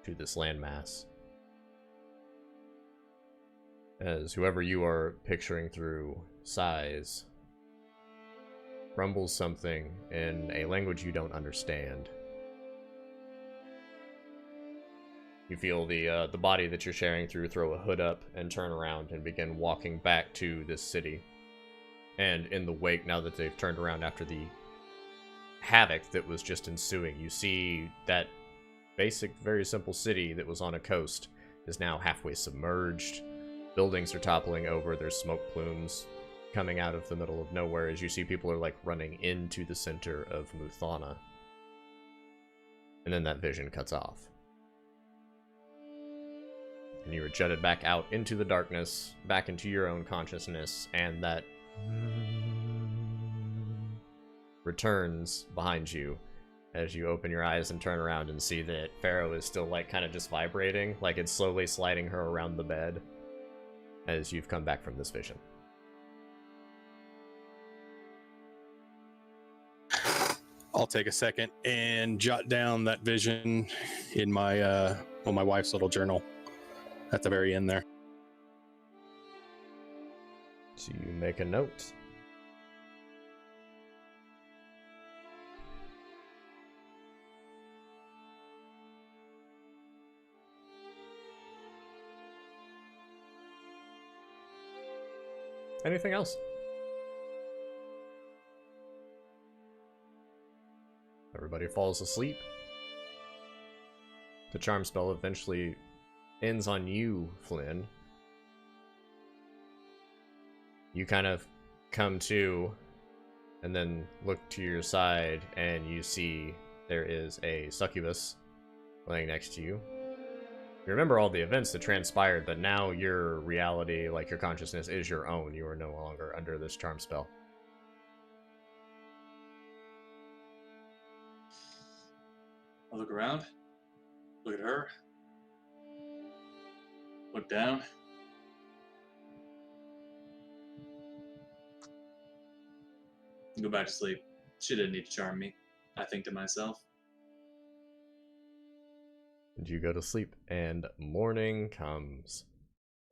to this landmass. As whoever you are picturing through size rumbles something in a language you don't understand. You feel the body that you're sharing through throw a hood up and turn around and begin walking back to this city. And in the wake, now that they've turned around after the havoc that was just ensuing, you see that basic, very simple city that was on a coast is now halfway submerged. Buildings are toppling over, there's smoke plumes coming out of the middle of nowhere as you see people are like running into the center of Muthana. And then that vision cuts off. And you are jutted back out into the darkness, back into your own consciousness, and that returns behind you as you open your eyes and turn around and see that Pharaoh is still like kind of just vibrating, like it's slowly sliding her around the bed as you've come back from this vision. I'll take a second and jot down that vision in my my wife's little journal at the very end there. So you make a note. Anything else? Everybody falls asleep. The charm spell eventually ends on you, Flynn. You kind of come to and then look to your side and you see there is a succubus laying next to you. You remember all the events that transpired, but now your reality, like your consciousness, is your own. You are no longer under this charm spell. I look around, look at her, look down. Go back to sleep. She didn't need to charm me, I think to myself. And you go to sleep, and morning comes.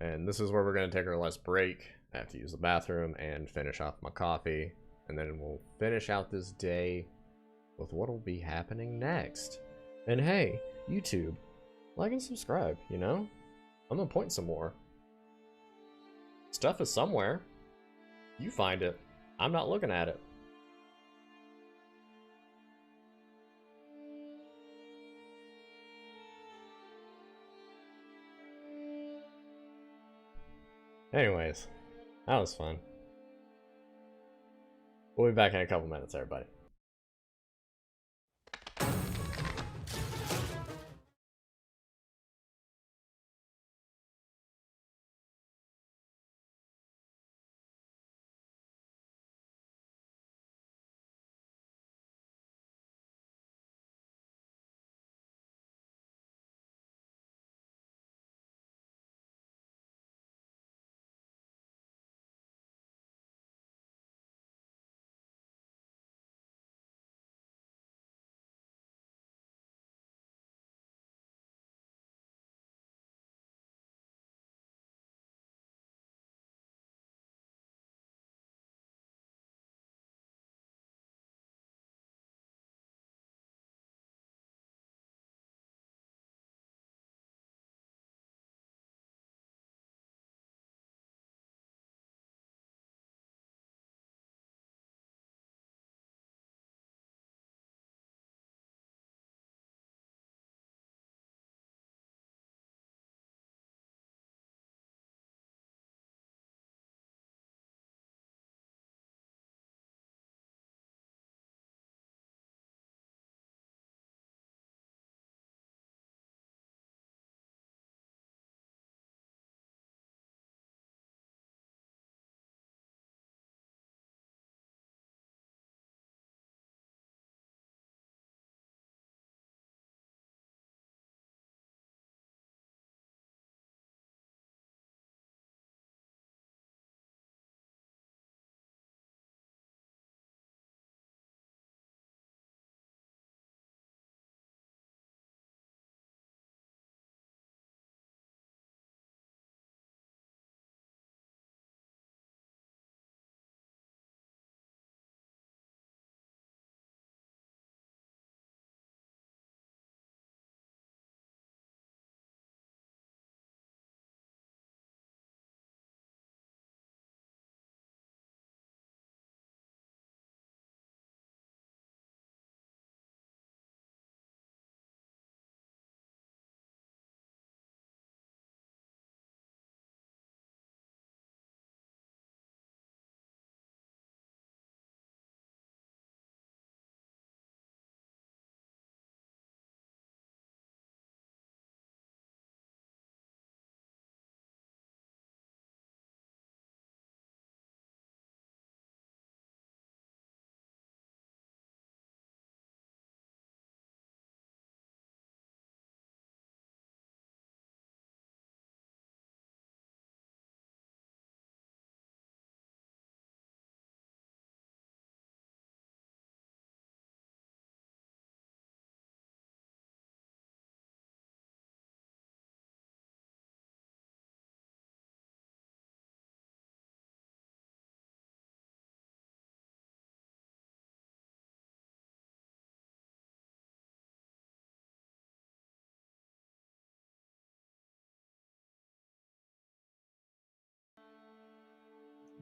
And this is where we're going to take our last break. I have to use the bathroom and finish off my coffee. And then we'll finish out this day with what will be happening next. And hey, YouTube, like and subscribe, you know? I'm going to point some more. Stuff is somewhere. You find it. I'm not looking at it. Anyways, that was fun. We'll be back in a couple minutes, everybody.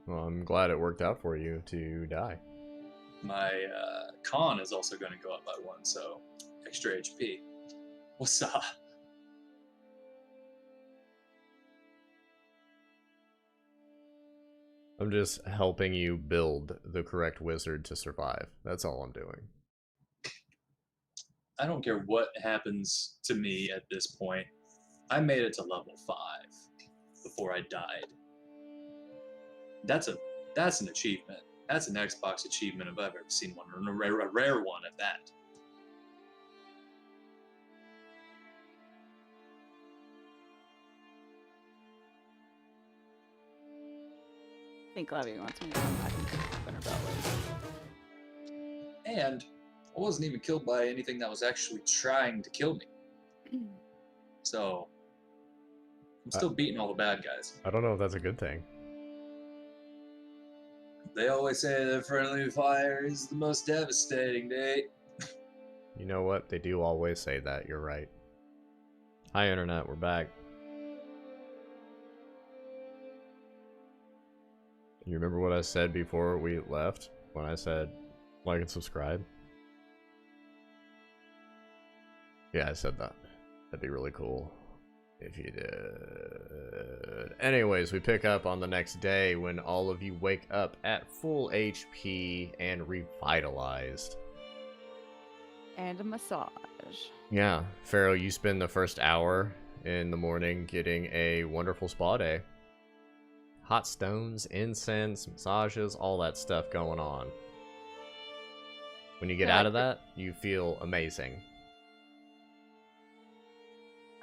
Well, I'm glad it worked out for you to die. My con is also going to go up by 1, so extra HP. What's up? I'm just helping you build the correct wizard to survive. That's all I'm doing. I don't care what happens to me at this point. I made it to level 5 before I died. That's an achievement. That's an Xbox achievement if I've ever seen one, and a rare one at that. I think Glavy wants me to come back and spinner belly. And I wasn't even killed by anything that was actually trying to kill me. So I'm still beating all the bad guys. I don't know if that's a good thing. They always say that friendly fire is the most devastating, Nate. You know what? They do always say that. You're right. Hi, Internet. We're back. You remember what I said before we left? When I said like and subscribe? Yeah, I said that. That'd be really cool if you did. Anyways, we pick up on the next day when all of you wake up at full HP and revitalized. And a massage. Yeah, Pharaoh, you spend the first hour in the morning getting a wonderful spa day. Hot stones, incense, massages, all that stuff going on. When you get out of that, you feel amazing.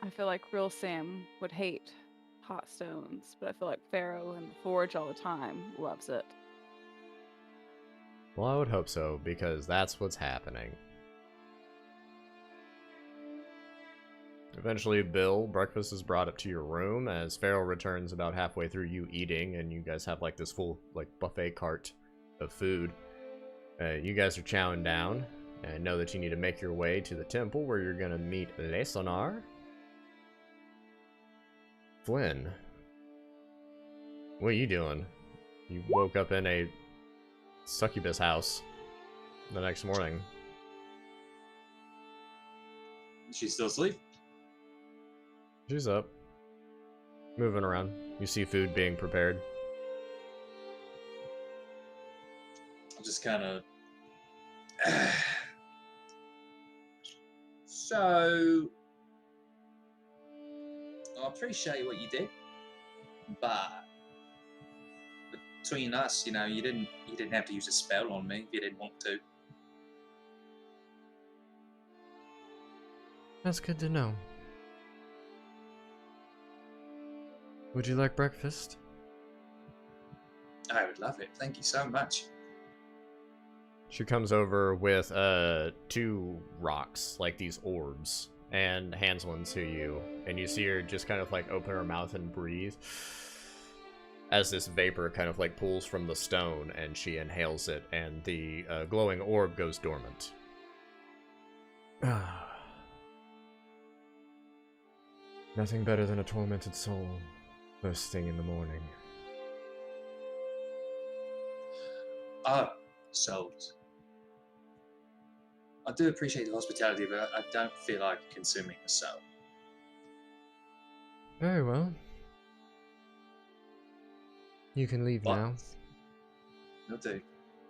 I feel like real Sam would hate hot stones, but I feel like Pharaoh in the forge all the time loves it. Well, I would hope so, because that's what's happening. Eventually, Bill, breakfast is brought up to your room as Pharaoh returns about halfway through you eating, and you guys have like this full like buffet cart of food. You guys are chowing down, and know that you need to make your way to the temple where you're gonna meet Lesonar. Flynn, what are you doing? You woke up in a succubus house the next morning. She's still asleep. She's up. Moving around. You see food being prepared. I'll just kind of... So... I appreciate what you did, but between us, you know, you didn't have to use a spell on me if you didn't want to. That's good to know. Would you like breakfast? I would love it. Thank you so much. She comes over with 2 rocks, like these orbs, and hands one to you. And you see her just kind of like open her mouth and breathe as this vapor kind of like pulls from the stone, and she inhales it, and the glowing orb goes dormant. Nothing better than a tormented soul first thing in the morning. Souls. I do appreciate the hospitality, but I don't feel like consuming a soul. Very well. You can leave What? now. Will do.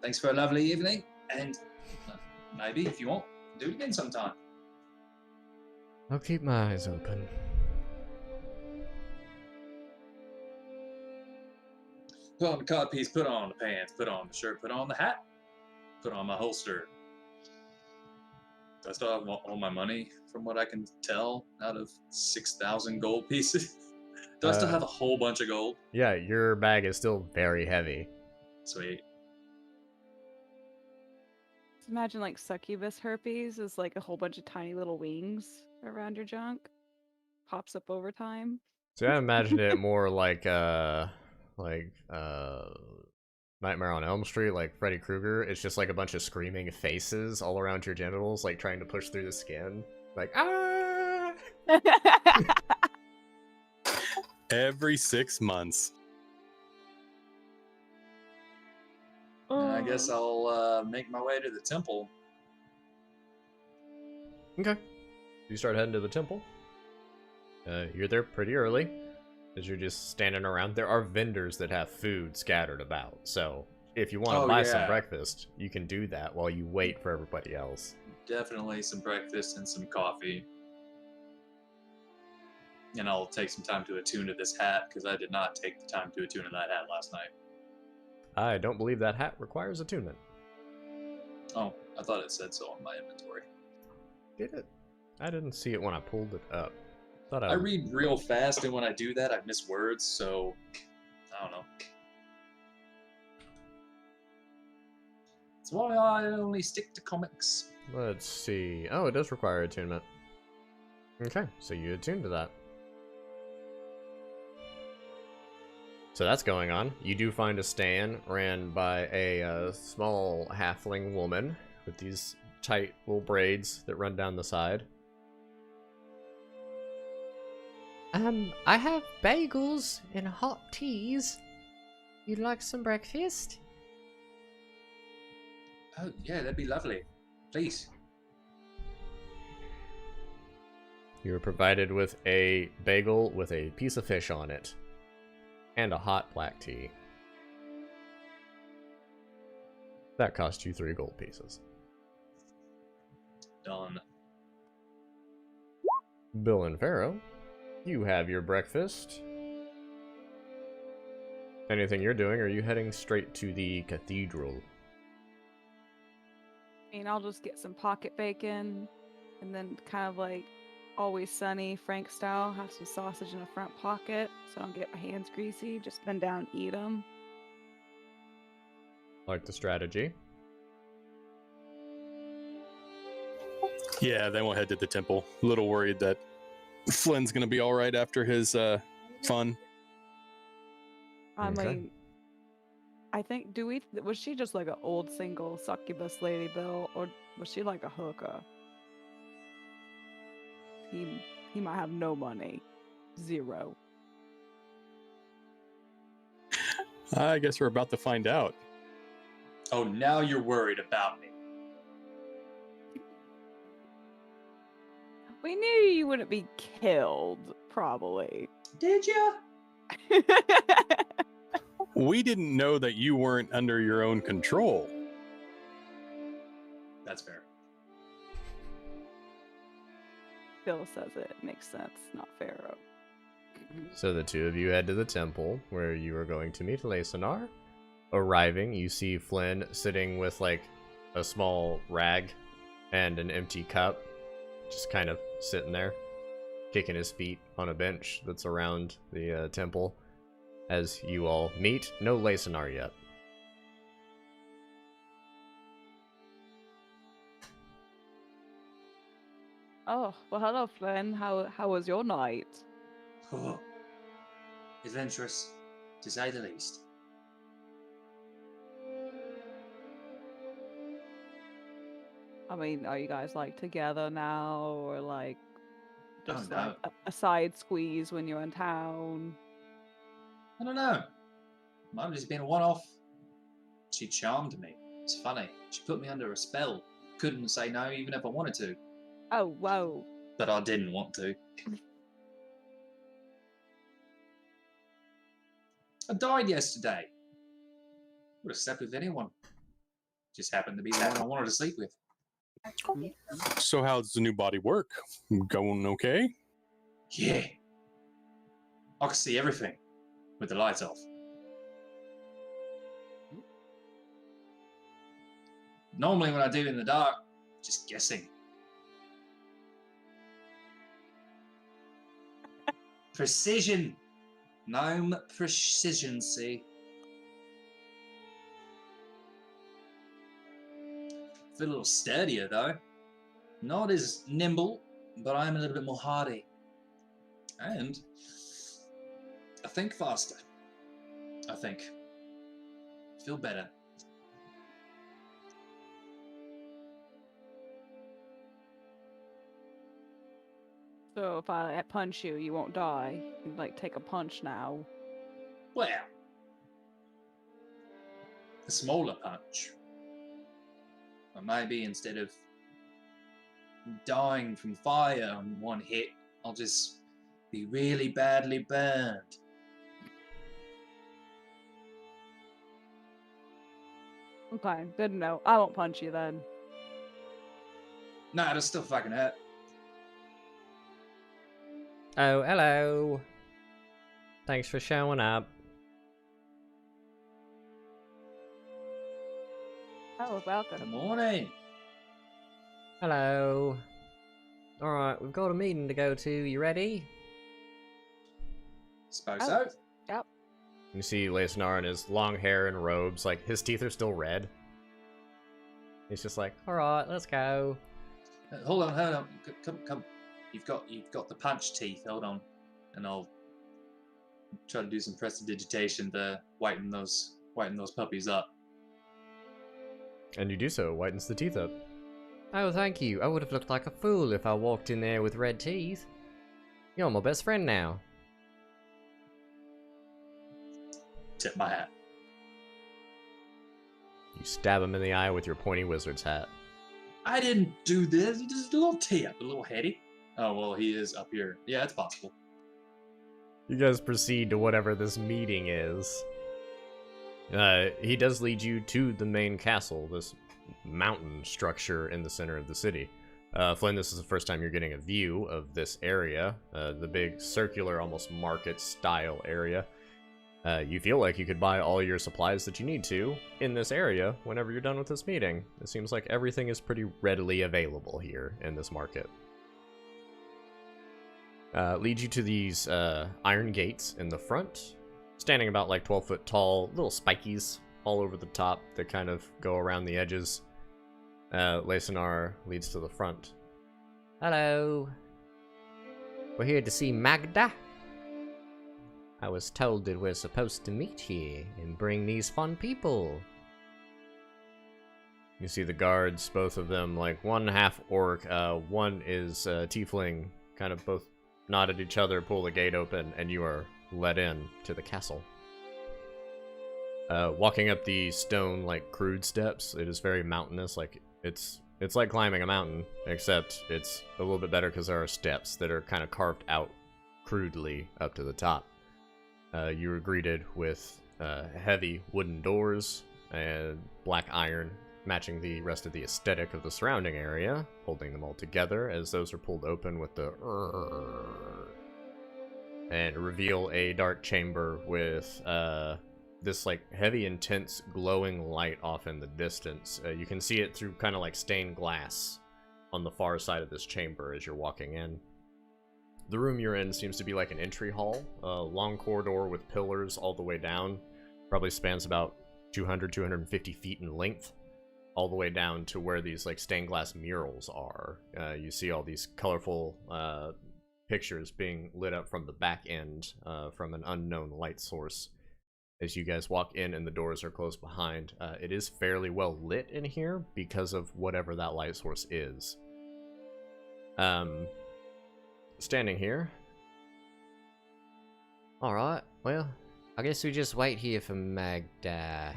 Thanks for a lovely evening, and maybe, if you want, do it again sometime. I'll keep my eyes open. Put on the codpiece, put on the pants, put on the shirt, put on the hat, put on my holster. Do I still have all my money, from what I can tell, out of 6,000 gold pieces? Do I still have a whole bunch of gold? Yeah, your bag is still very heavy. Sweet. Just imagine like succubus herpes is like a whole bunch of tiny little wings around your junk. Pops up over time. So I imagined it more like Nightmare on Elm Street, like Freddy Krueger. It's just like a bunch of screaming faces all around your genitals, like trying to push through the skin. Like, ah! Every 6 months. And I guess I'll make my way to the temple. Okay. You start heading to the temple. You're there pretty early, as you're just standing around. There are vendors that have food scattered about, so if you want to buy some breakfast, you can do that while you wait for everybody else. Definitely some breakfast and some coffee. And I'll take some time to attune to this hat, because I did not take the time to attune to that hat last night. I don't believe that hat requires attunement. Oh, I thought it said so on my inventory. Did it? I didn't see it when I pulled it up. I read real fast, and when I do that, I miss words, so I don't know. That's why I only stick to comics. Let's see. Oh, it does require attunement. Okay, so you attune to that. So that's going on. You do find a stand ran by a small halfling woman with these tight little braids that run down the side. I have bagels and hot teas. You'd like some breakfast? Oh, yeah, that'd be lovely. Please. You are provided with a bagel with a piece of fish on it. And a hot black tea. That cost you 3 gold pieces. Done. Bill and Pharaoh, you have your breakfast. Anything you're doing, or are you heading straight to the cathedral? I mean, I'll just get some pocket bacon, and then kind of like Always Sunny, Frank style, have some sausage in the front pocket, so I don't get my hands greasy. Just bend down, eat them. Like the strategy. Yeah, then we'll head to the temple. A little worried that Flynn's gonna be all right after his fun. I Okay. mean, I think, was she just like an old single succubus lady, Bill, or was she like a hooker? He might have no money. 0. I guess we're about to find out. Oh, now you're worried about me. We knew you wouldn't be killed, probably. Did ya? We didn't know that you weren't under your own control. That's fair. Bill says it makes sense, not Pharaoh. So the two of you head to the temple, where you are going to meet Lysanar. Arriving, you see Flynn sitting with, like, a small rag and an empty cup. Just kind of sitting there, kicking his feet on a bench that's around the temple. As you all meet, no Lysanar yet. Oh, well, hello, Flynn. How was your night? Oh, adventurous, to say the least. I mean, are you guys like together now, or like just no. like a side squeeze when you're in town? I don't know. Might have just been a one-off. She charmed me. It's funny. She put me under a spell. Couldn't say no even if I wanted to. Oh, whoa. But I didn't want to. I died yesterday. Would have slept with anyone. Just happened to be the one I wanted to sleep with. So how's the new body work? Going okay? Yeah. I can see everything with the lights off. Normally when I do in the dark, just guessing. Precision. Gnome precision, see? Feel a little sturdier though. Not as nimble, but I'm a little bit more hardy. And I think faster. I think. Feel better. So if I punch you, you won't die. You can, like, take a punch now. Well, a smaller punch. Or maybe instead of dying from fire on one hit, I'll just be really badly burned. Okay, good to know. I won't punch you then. Nah, it'll still fucking hurt. Oh, hello. Thanks for showing up. Oh, Good welcome. morning. Hello. Alright, we've got a meeting to go to. You ready? Suppose Oh. so. Yep. You see Lysanar in his long hair and robes, like, his teeth are still red. He's just like, Alright, let's go. Hold on. Come. You've got the punch teeth. Hold on, and I'll try to do some prestidigitation to whiten those puppies up. and you do so, whitens the teeth up. Oh, thank you. I would have looked like a fool if I walked in there with red teeth. You're my best friend now. Tip my hat. You stab him in the eye with your pointy wizard's hat. I didn't do this. Just a little tip, a little heady. Oh, well, he is up here. Yeah, it's possible. You guys proceed to whatever this meeting is. He does lead you to the main castle, this mountain structure in the center of the city. Flynn, this is the first time you're getting a view of this area, the big circular, almost market-style area. You feel like you could buy all your supplies that you need to in this area whenever you're done with this meeting. It seems like everything is pretty readily available here in this market. Leads you to these iron gates in the front, standing about like 12 foot tall, little spikies all over the top that kind of go around the edges. Lysanar leads to the front. Hello. We're here to see Magda. I was told that we're supposed to meet here and bring these fun people. You see the guards, both of them, like one half orc, one is tiefling, kind of both nod at each other, pull the gate open, and you are let in to the castle. Walking up the stone, like, crude steps, it is very mountainous, like, it's like climbing a mountain, except it's a little bit better because there are steps that are kind of carved out crudely up to the top. You were greeted with heavy wooden doors and black iron, matching the rest of the aesthetic of the surrounding area, holding them all together as those are pulled open with the and reveal a dark chamber with this like heavy, intense, glowing light off in the distance. You can see it through kind of like stained glass on the far side of this chamber as you're walking in. The room you're in seems to be like an entry hall, a long corridor with pillars all the way down. Probably spans about 250 feet in length, all the way down to where these like stained glass murals are. You see all these colorful pictures being lit up from the back end from an unknown light source. As you guys walk in and the doors are closed behind, it is fairly well lit in here because of whatever that light source is. Standing here. Alright, well, I guess we just wait here for Magda.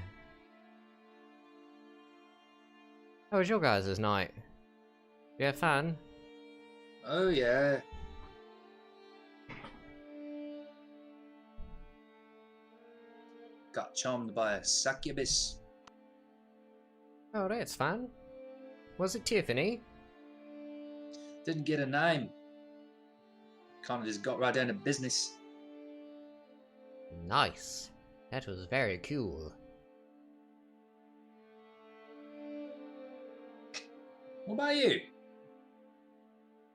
How was your guys' night? You have fun? Oh, yeah. Got charmed by a succubus. Oh, that's fun. Was it Tiffany? Didn't get a name. Kind of just got right down to business. Nice. That was very cool. What about you?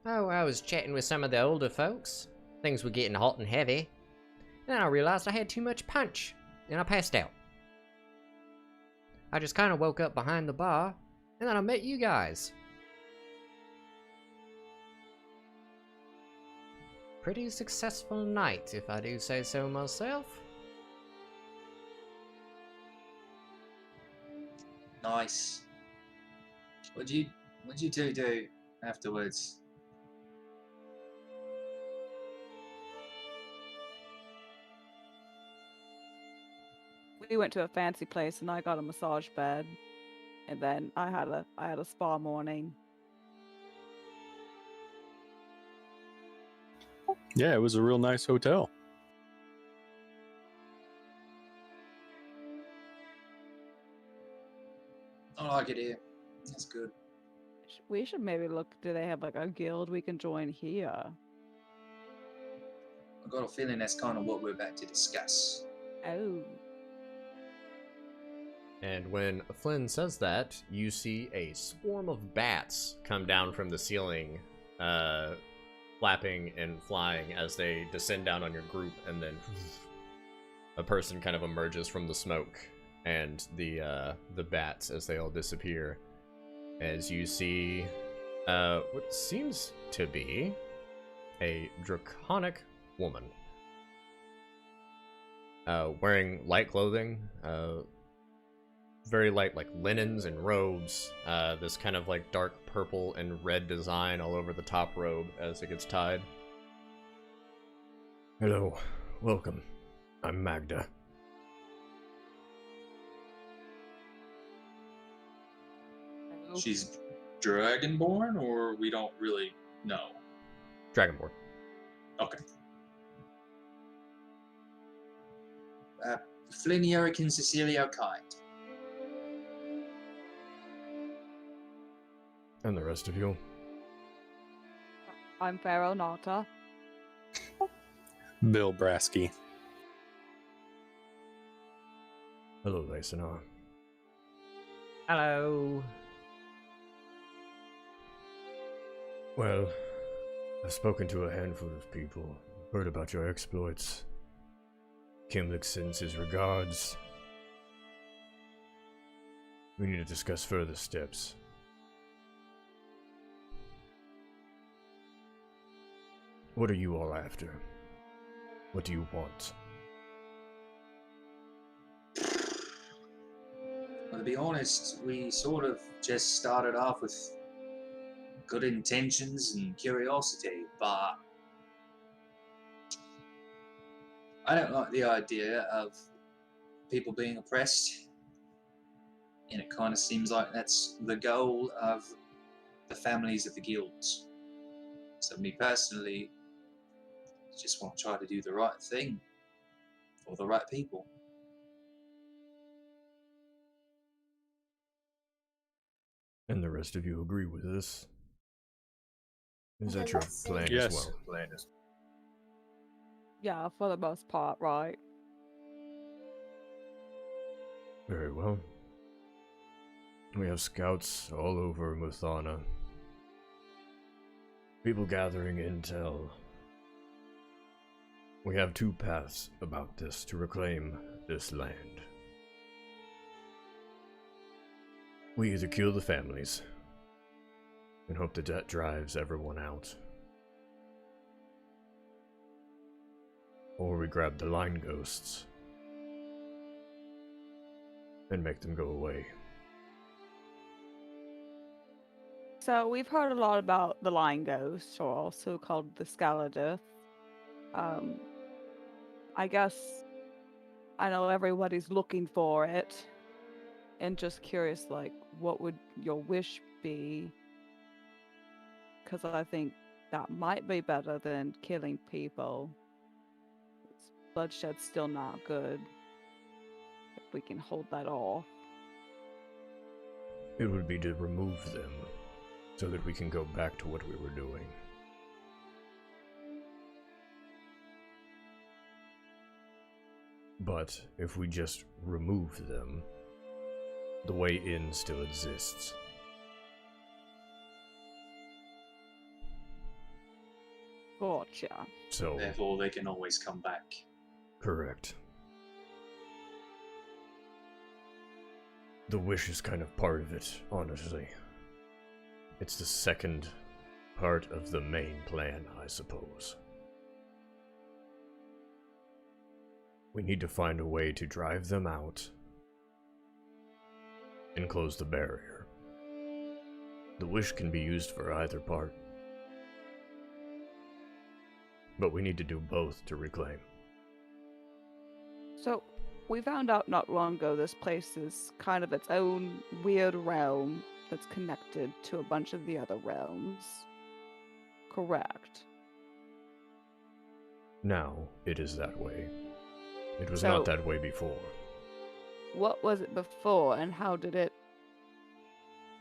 Oh, I was chatting with some of the older folks. Things were getting hot and heavy. Then I realized I had too much punch, and I passed out. I just kind of woke up behind the bar, and then I met you guys. Pretty successful night, if I do say so myself. Nice. What'd you two do afterwards? We went to a fancy place and I got a massage bed, and then I had a spa morning. Yeah, it was a real nice hotel. I like it here. That's good. We should maybe look. Do they have like a guild we can join here? I got a feeling that's kind of what we're about to discuss. Oh. And when Flynn says that, you see a swarm of bats come down from the ceiling, flapping and flying as they descend down on your group, and then a person kind of emerges from the smoke and the bats as they all disappear. As you see what seems to be a draconic woman. Wearing light clothing, very light, like linens and robes. This kind of like dark purple and red design all over the top robe as it gets tied. Hello, welcome. I'm Magda. She's dragonborn, or we don't really know? Dragonborn. Okay. Flynn Yorick and Cecilia Kind. And the rest of you? I'm Pharaoh Nata. Bill Brasky. Hello, Lysanar. Hello. Well, I've spoken to a handful of people, heard about your exploits. Kimlik sends his regards. We need to discuss further steps. What are you all after? What do you want? Well, to be honest, we sort of just started off with good intentions and curiosity, but I don't like the idea of people being oppressed, and it kind of seems like that's the goal of the families of the guilds. So me personally, just want to try to do the right thing for the right people. And the rest of you agree with this? Is that Yeah, your that's- plan Yes. as well? Yeah, for the most part, right? Very well. We have scouts all over Muthana. People gathering intel. We have two paths about this to reclaim this land. We either kill the families and hope that that drives everyone out, or we grab the line ghosts and make them go away. So we've heard a lot about the Lion Ghost, or also called the Scaladith. I guess I know everybody's looking for it, and just curious, like, what would your wish be? Because I think that might be better than killing people. Bloodshed's still not good. If we can hold that off. It would be to remove them so that we can go back to what we were doing. But if we just remove them, the way in still exists. Gotcha. So, Therefore, they can always come back. correct. The wish is kind of part of it, honestly. It's the second part of the main plan, I suppose. We need to find a way to drive them out and close the barrier. The wish can be used for either part, but we need to do both to reclaim. So, we found out not long ago this place is kind of its own weird realm that's connected to a bunch of the other realms. Correct. Now, it is that way. It was So- not that way before. What was it before, and how did it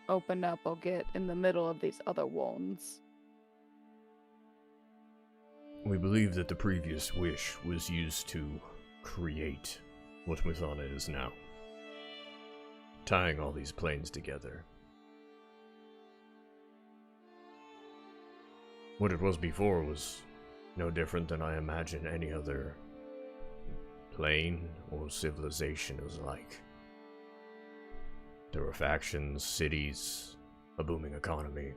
open up or get in the middle of these other ones? We believe that the previous wish was used to create what Muthana is now, tying all these planes together. What it was before was no different than I imagine any other plane or civilization is like. There were factions, cities, a booming economy.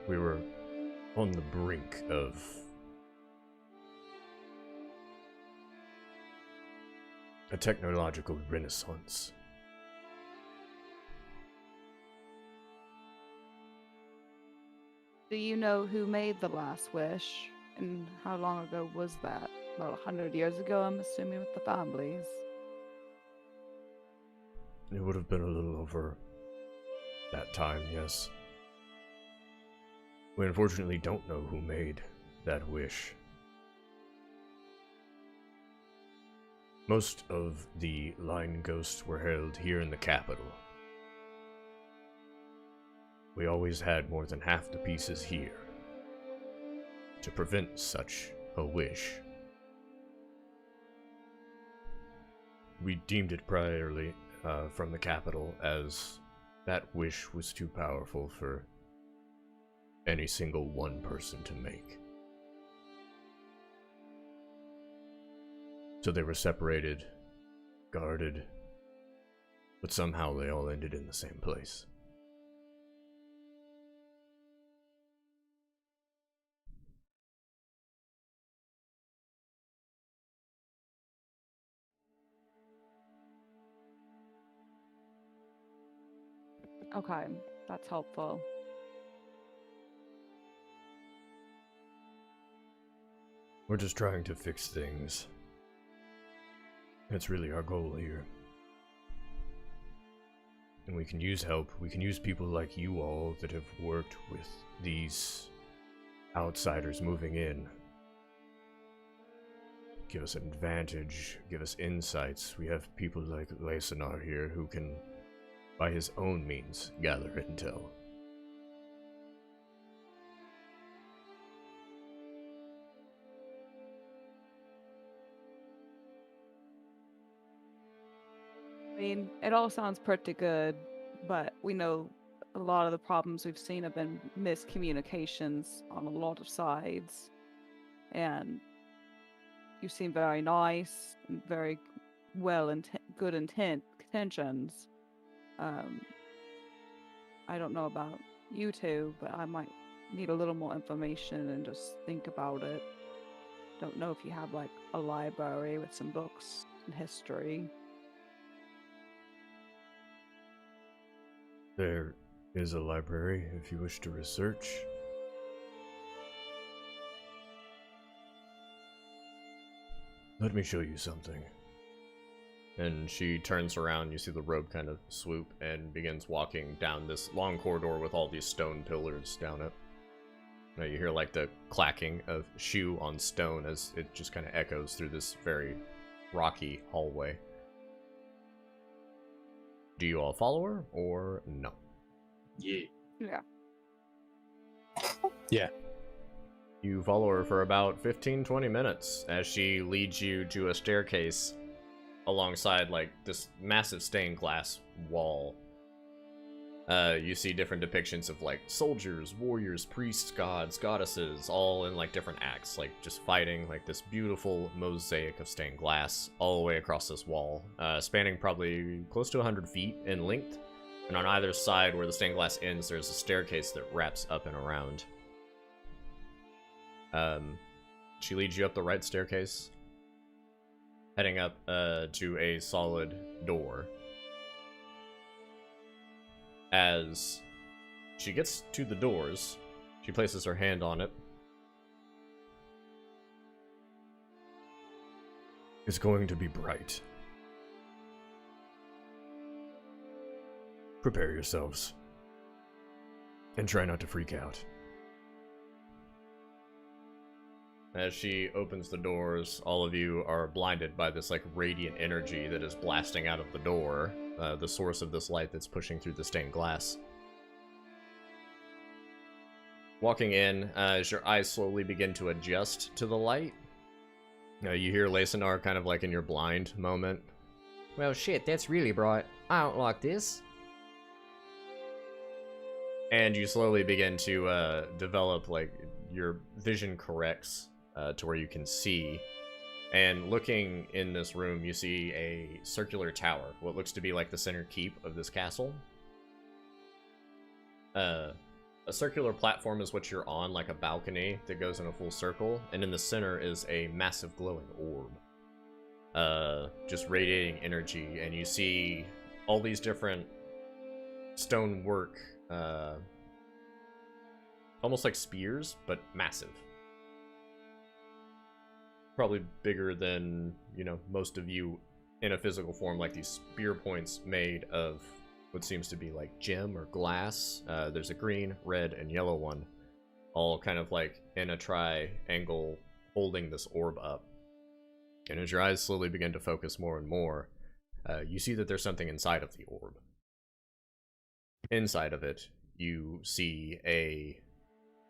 We were on the brink of a technological renaissance. Do you know who made the last wish? And how long ago was that? About 100 years ago, I'm assuming, with the families. It would have been a little over that time, yes. We unfortunately don't know who made that wish. Most of the line ghosts were held here in the capital. We always had more than half the pieces here to prevent such a wish. We deemed it priorly from the capital as that wish was too powerful for any single one person to make. So they were separated, guarded, but somehow they all ended in the same place. Okay, that's helpful. We're just trying to fix things. That's really our goal here. And we can use help. We can use people like you all that have worked with these outsiders moving in. Give us an advantage, give us insights. We have people like Lysanar here who can, by his own means, gather intel. I mean, it all sounds pretty good, but we know a lot of the problems we've seen have been miscommunications on a lot of sides. And you seem very nice and very good intentions. I don't know about you two, but I might need a little more information and just think about it. Don't know if you have like a library with some books and history. There is a library if you wish to research. Let me show you something. And she turns around, you see the robe kind of swoop and begins walking down this long corridor with all these stone pillars down it. Now you hear like the clacking of shoe on stone as it just kind of echoes through this very rocky hallway. Do you all follow her or no? Yeah. Yeah. Yeah. You follow her for about 15-20 minutes as she leads you to a staircase alongside like this massive stained glass wall. You see different depictions of like soldiers, warriors, priests, gods, goddesses, all in like different acts, like just fighting, like this beautiful mosaic of stained glass all the way across this wall, spanning probably close to 100 feet in length. And on either side where the stained glass ends, there's a staircase that wraps up and around. She leads you up the right staircase, heading up to a solid door. As she gets to the doors, she places her hand on it. It's going to be bright. Prepare yourselves. And try not to freak out. As she opens the doors, all of you are blinded by this like radiant energy that is blasting out of the door, the source of this light that's pushing through the stained glass. Walking in, as your eyes slowly begin to adjust to the light, you hear Lysanar kind of like in your blind moment. Well, shit, that's really bright. I don't like this. And you slowly begin to develop, like, your vision corrects to where you can see. And looking in this room, you see a circular tower, what looks to be like the center keep of this castle. A circular platform is what you're on, like a balcony that goes in a full circle, and in the center is a massive glowing orb. Just radiating energy, and you see all these different stonework, almost like spears, but massive. Probably bigger than, you know, most of you in a physical form, like these spear points made of what seems to be like gem or glass. There's a green, red, and yellow one, all kind of like in a triangle holding this orb up. And as your eyes slowly begin to focus more and more, you see that there's something inside of the orb. Inside of it, you see a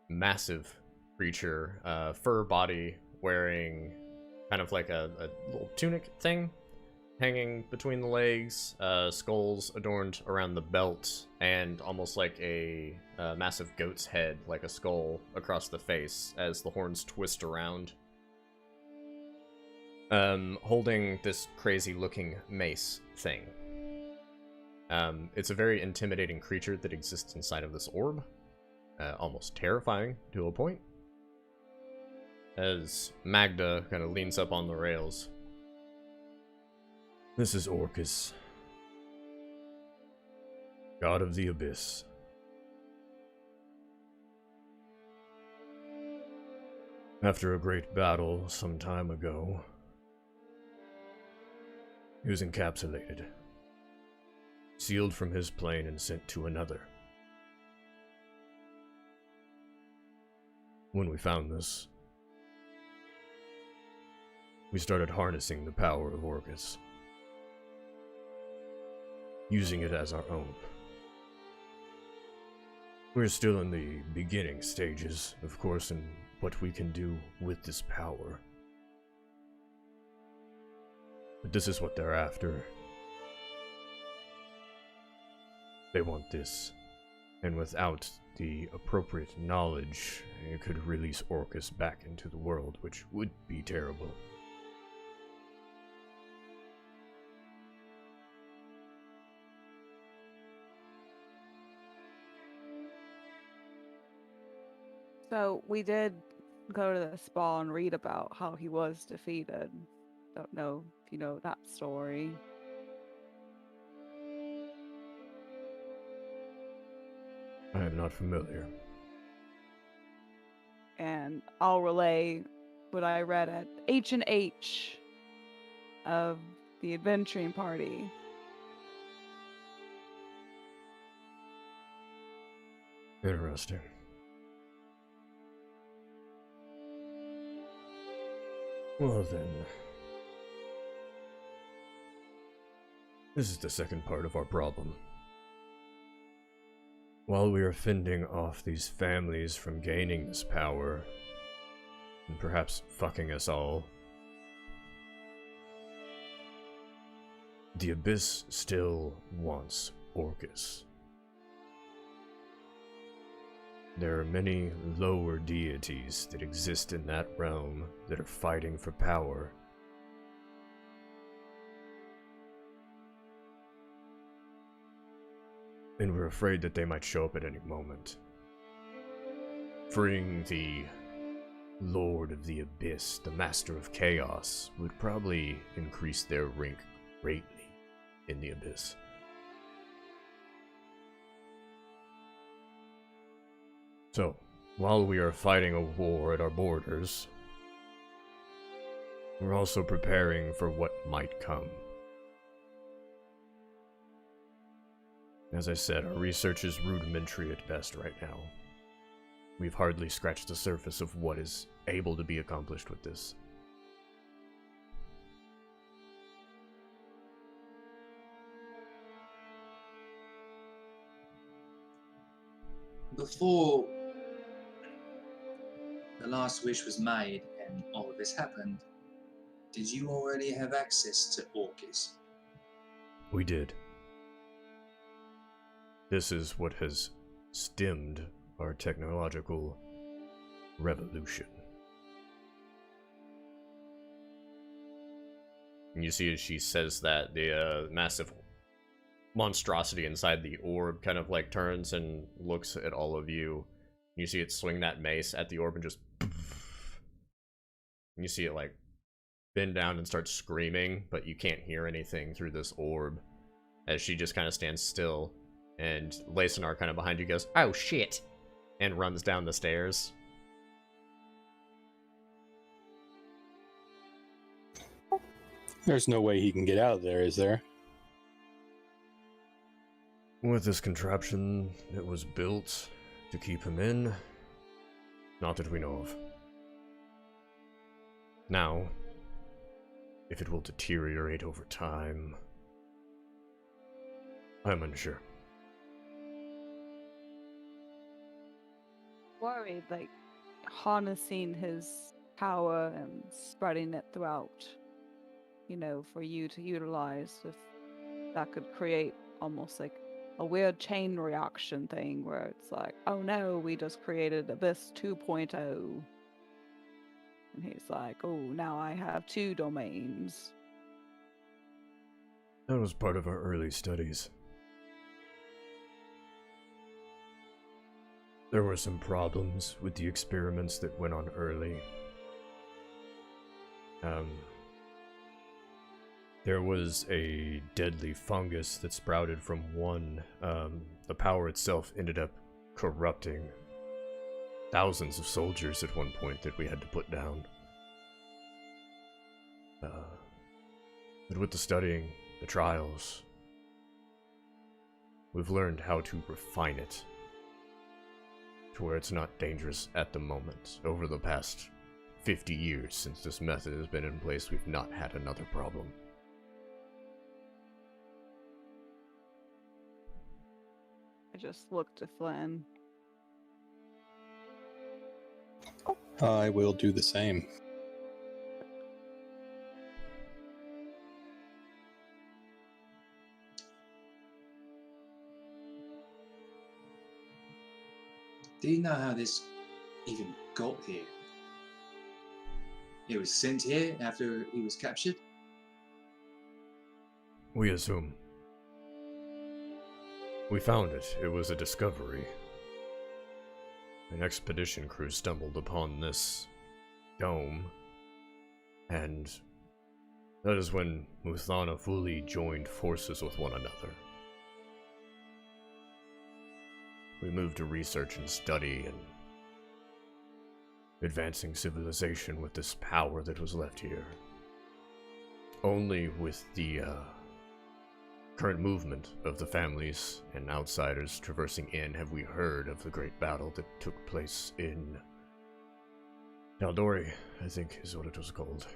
massive creature, fur body, wearing kind of like a little tunic thing hanging between the legs, skulls adorned around the belt, and almost like a massive goat's head, like a skull, across the face as the horns twist around. Holding this crazy-looking mace thing. It's a very intimidating creature that exists inside of this orb. Almost terrifying to a point. As Magda kind of leans up on the rails. This is Orcus, god of the abyss. After a great battle some time ago, he was encapsulated, sealed from his plane and sent to another. When we found this, we started harnessing the power of Orcus, using it as our own. We're still in the beginning stages, of course, in what we can do with this power. But this is what they're after. They want this, and without the appropriate knowledge, it could release Orcus back into the world, which would be terrible. So we did go to the spa and read about how he was defeated. Don't know if you know that story. I am not familiar. And I'll relay what I read at H&H of the adventuring party. Interesting. Well then, this is the second part of our problem. While we are fending off these families from gaining this power, and perhaps fucking us all, the Abyss still wants Orcus. There are many lower deities that exist in that realm that are fighting for power. And we're afraid that they might show up at any moment. Freeing the Lord of the Abyss, the Master of Chaos, would probably increase their rank greatly in the Abyss. So, while we are fighting a war at our borders, we're also preparing for what might come. As I said, our research is rudimentary at best right now. We've hardly scratched the surface of what is able to be accomplished with this. Before the last wish was made and all of this happened, did you already have access to Orcus? We did. This is what has stemmed our technological revolution. And you see as she says that, the massive monstrosity inside the orb kind of like turns and looks at all of you. You see it swing that mace at the orb and just... And you see it like bend down and start screaming, but you can't hear anything through this orb. As she just kind of stands still. And Lacenar kind of behind you goes, "Oh shit!" and runs down the stairs. There's no way he can get out of there, is there? With this contraption that was built to keep him in, not that we know of. Now, if it will deteriorate over time, I'm unsure. Worried, like harnessing his power and spreading it throughout, for you to utilize, if that could create almost like a weird chain reaction thing where it's like, oh no, we just created Abyss 2.0. And he's like, oh, now I have 2 domains. That was part of our early studies. There were some problems with the experiments that went on early. There was a deadly fungus that sprouted from one. The power itself ended up corrupting thousands of soldiers at one point that we had to put down. But with the studying, the trials, we've learned how to refine it to where it's not dangerous at the moment. Over the past 50 years since this method has been in place, we've not had another problem. I just looked to Flynn. I will do the same. Do you know how this even got here? It was sent here after he was captured? We assume. We found it. It was a discovery. An expedition crew stumbled upon this dome, and that is when Muthana fully joined forces with one another. We moved to research and study and advancing civilization with this power that was left here. Only with the current movement of the families and outsiders traversing in have we heard of the great battle that took place in Taldori, I think is what it was called.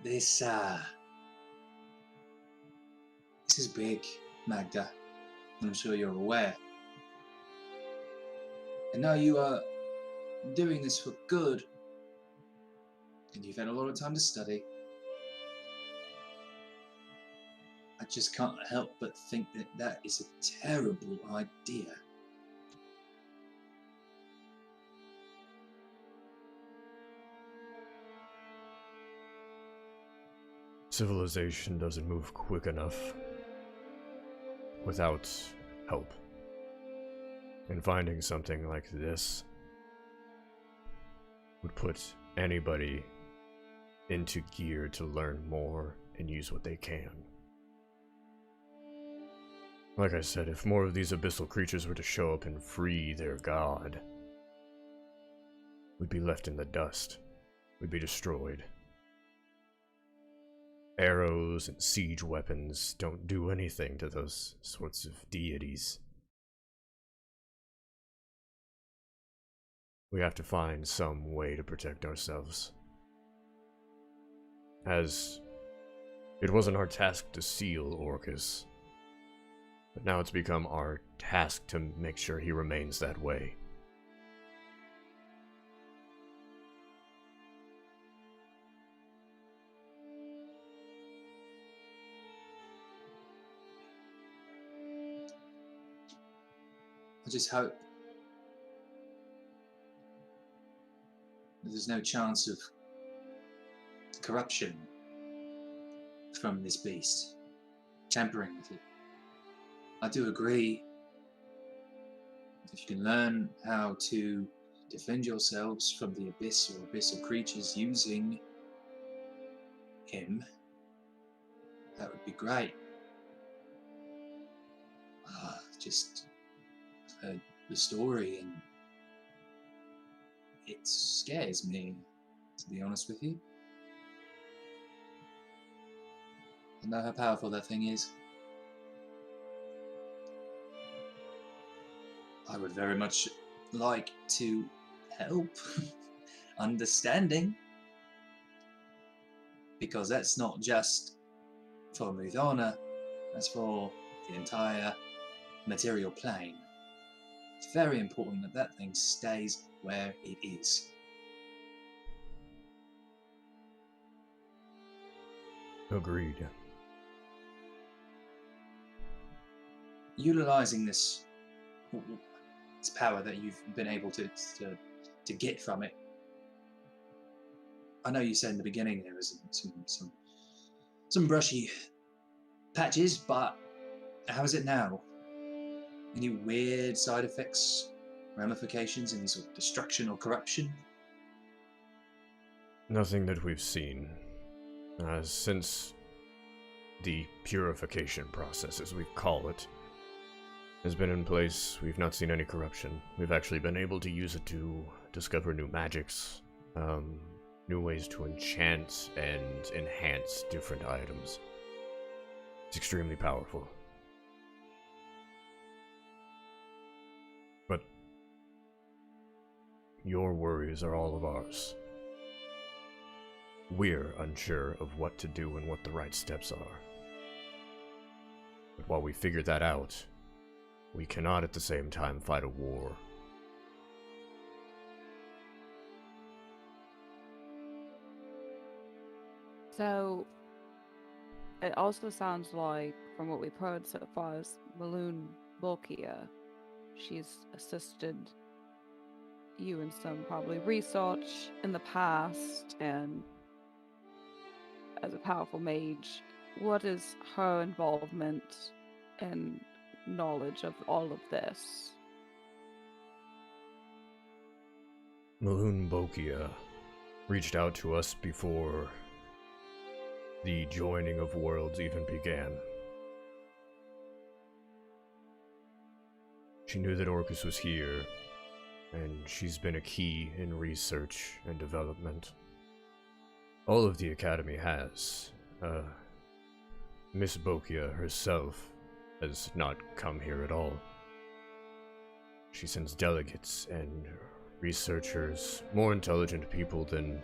This is big, Magda. I'm sure you're aware. And now you are doing this for good. And you've had a lot of time to study. I just can't help but think that that is a terrible idea. Civilization doesn't move quick enough without help. And finding something like this would put anybody into gear to learn more and use what they can. Like I said, if more of these abyssal creatures were to show up and free their god, we'd be left in the dust. We'd be destroyed. Arrows and siege weapons don't do anything to those sorts of deities. We have to find some way to protect ourselves. As it wasn't our task to seal Orcus, but now it's become our task to make sure he remains that way. I just hope that there's no chance of corruption from this beast, tampering with it. I do agree, if you can learn how to defend yourselves from the abyss or abyssal creatures using him, That would be great. Just heard the story and it scares me, to be honest with you. I know how powerful that thing is. I would very much like to help understanding, because that's not just for Muthana, that's for the entire material plane. It's very important that that thing stays where it is. Agreed. Utilizing this power that you've been able to get from it. I know you said in the beginning there was some brushy patches, but how is it now? Any weird side effects, ramifications, any sort of destruction or corruption? Nothing that we've seen. Since the purification process, as we call it, has been in place, we've not seen any corruption. We've actually been able to use it to discover new magics, new ways to enchant and enhance different items. It's extremely powerful. But your worries are all of ours. We're unsure of what to do and what the right steps are. But while we figure that out, we cannot at the same time fight a war. So, it also sounds like, from what we've heard so far, is Maloon Bulkia. She's assisted you in some probably research in the past, and as a powerful mage, what is her involvement and knowledge of all of this? Maloon Bokia reached out to us before the joining of worlds even began. She knew that Orcus was here, and she's been a key in research and development. All of the Academy has. Miss Bokia herself has not come here at all. She sends delegates and researchers, more intelligent people than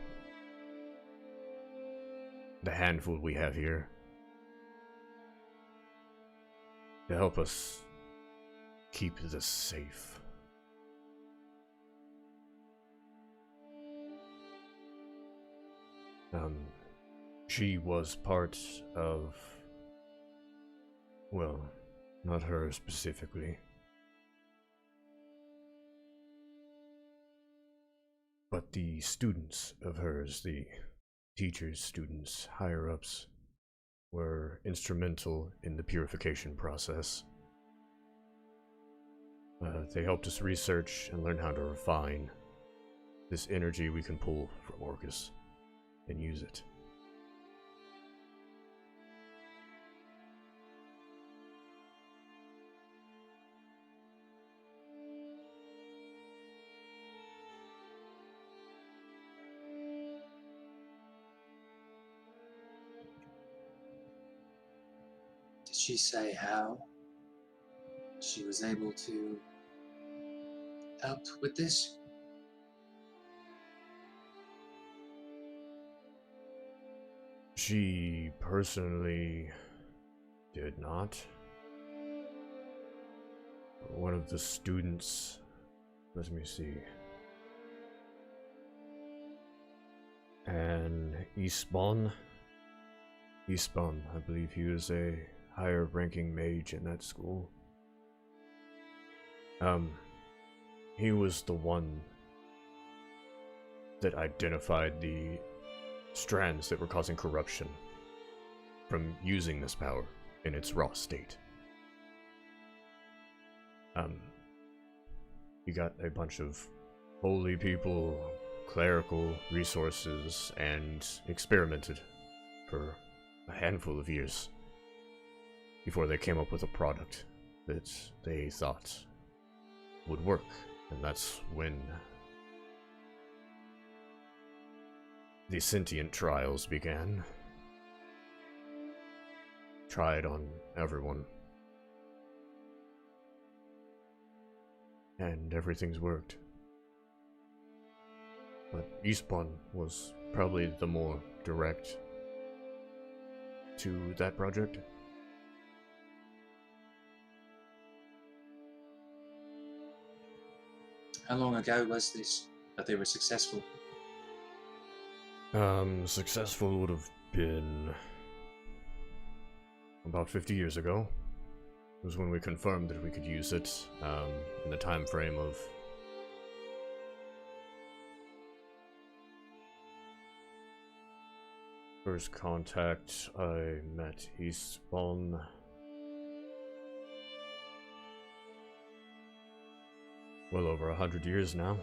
the handful we have here, to help us keep this safe. She was part of, well, not her specifically, but the students of hers, the teachers, students, higher-ups, were instrumental in the purification process. They helped us research and learn how to refine this energy we can pull from Orcus and use it. Did she say how she was able to help with this? She personally did not. One of the students, let me see, and Ispan, I believe he was a higher ranking mage in that school. He was the one that identified the strands that were causing corruption from using this power in its raw state. You got a bunch of holy people, clerical resources, and experimented for a handful of years before they came up with a product that they thought would work. And that's when the sentient trials began. Tried on everyone. And everything's worked. But Eastbun was probably the more direct to that project. How long ago was this that they were successful? Successful would have been about 50 years ago. It was when we confirmed that we could use it, in the time frame of first contact. I met Eastbourne well over 100 years now.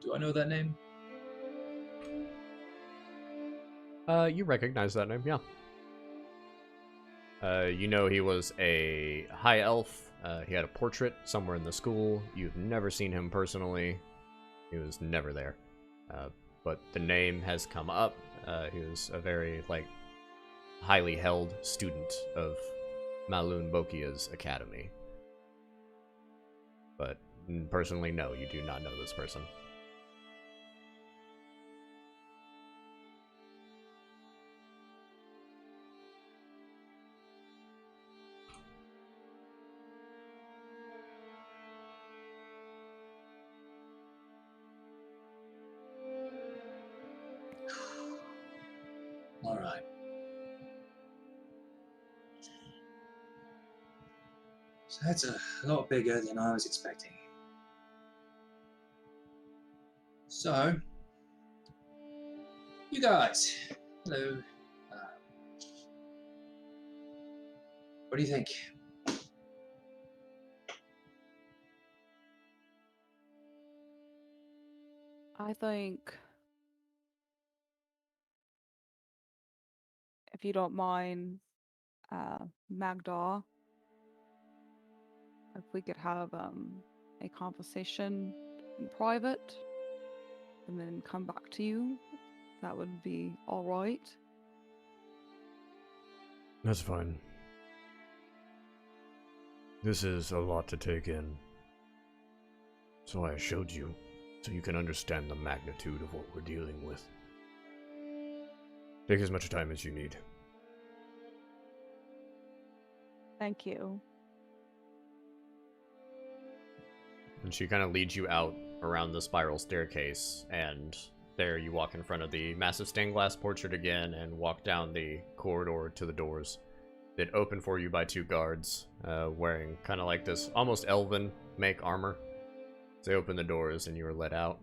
Do I know that name? You recognize that name, yeah. You know he was a high elf. He had a portrait somewhere in the school. You've never seen him personally. He was never there. But the name has come up. He was a very, highly held student of Malun Bokia's academy. But personally, no, you do not know this person. All right. So that's a lot bigger than I was expecting. So, you guys, hello. What do you think? I think, if you don't mind, Magdaw, if we could have a conversation in private and then come back to you, that would be all right. That's fine. This is a lot to take in. So I showed you, so you can understand the magnitude of what we're dealing with. Take as much time as you need. Thank you. And she kind of leads you out around the spiral staircase, and there you walk in front of the massive stained glass portrait again and walk down the corridor to the doors that open for you by two guards, wearing kind of like this almost elven make armor. They open the doors and you are let out.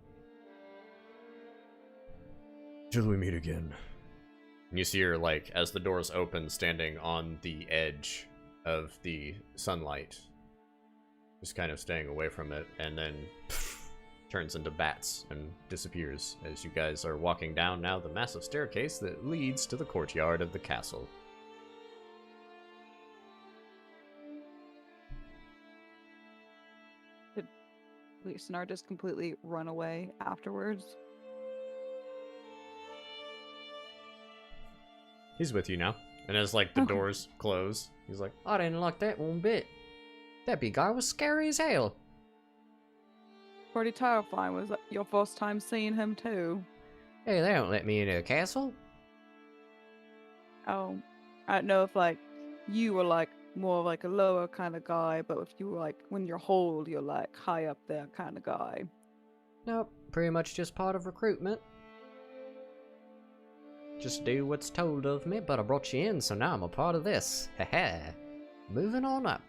Till we meet again. And you see her, as the doors open, standing on the edge of the sunlight. Just kind of staying away from it, and then turns into bats and disappears as you guys are walking down now the massive staircase that leads to the courtyard of the castle. Did Listenar just completely run away afterwards? He's with you now. And as, the doors close, he's like, I didn't like that one bit. That big guy was scary as hell. Pretty terrifying. Was that your first time seeing him too? Hey, they don't let me into a castle. Oh, I don't know if you were more of a lower kind of guy, but if you were when you're hold, you're high up there kind of guy. Nope, pretty much just part of recruitment. Just do what's told of me, but I brought you in, so now I'm a part of this. Haha. Moving on up.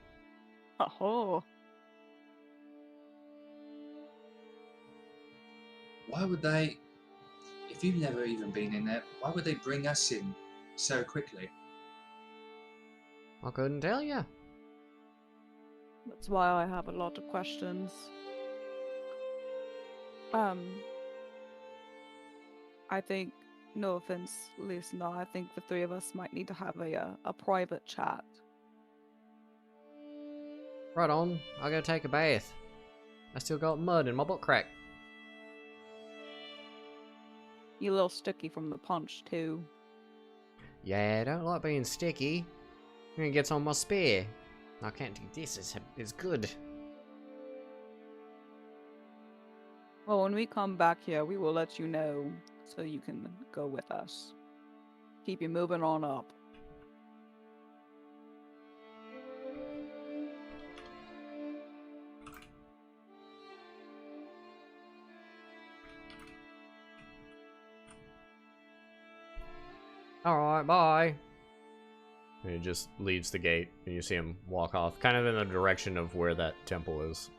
Oh. Why would they, if If you've never even been in there, why would they bring us in so quickly? I couldn't tell you. That's why I have a lot of questions. I think, no offense, listener, I think the three of us might need to have a private chat. Right on. I gotta take a bath. I still got mud in my butt crack. You a little sticky from the punch, too. Yeah, I don't like being sticky. It gets on my spear. I can't do this. It's good. Well, when we come back here, we will let you know so you can go with us. Keep you moving on up. Alright, bye. And he just leaves the gate, and you see him walk off, kind of in the direction of where that temple is.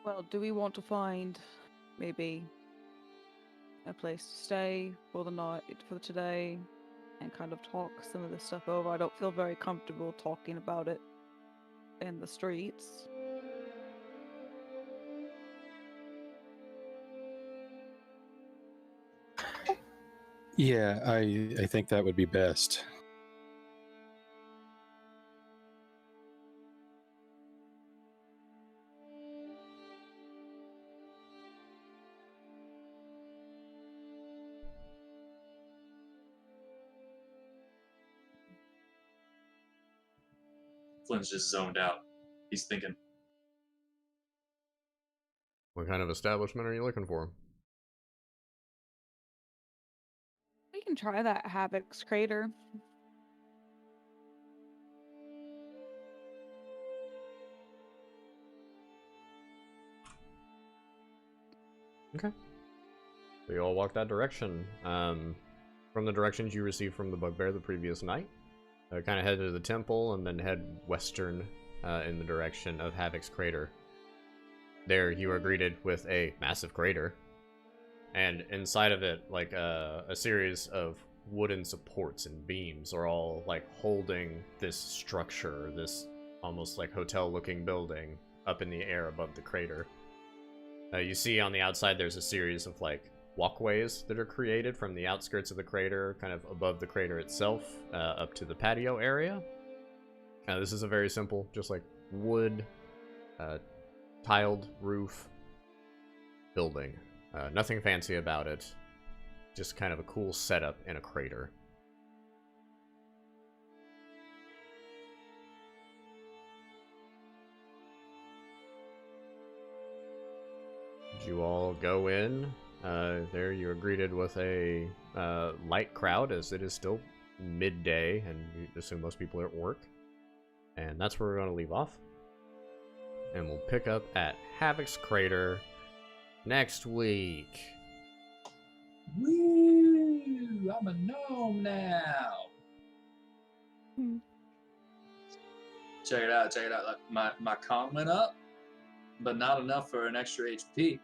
Well, do we want to find maybe a place to stay for the night, for today, and kind of talk some of this stuff over? I don't feel very comfortable talking about it in the streets. Yeah, I think that would be best. Flynn's just zoned out. He's thinking, What kind of establishment are you looking for? We can try that Havoc's Crater. Okay. So you all walk that direction. From the directions you received from the bugbear the previous night, kind of head to the temple and then head western in the direction of Havoc's Crater. There you are greeted with a massive crater, and inside of it, like a series of wooden supports and beams are all like holding this structure, this almost like hotel-looking building up in the air above the crater. You see on the outside there's a series of like walkways that are created from the outskirts of the crater, kind of above the crater itself, up to the patio area. This is a very simple, just like wood, tiled roof building. Nothing fancy about it. Just kind of a cool setup in a crater. You all go in. There you are greeted with a light crowd, as it is still midday, and you assume most people are at work. And that's where we're going to leave off. And we'll pick up at Havoc's Crater next week. woo, I'm a gnome now. Check it out, check it out. Like my con went up, but not enough for an extra HP.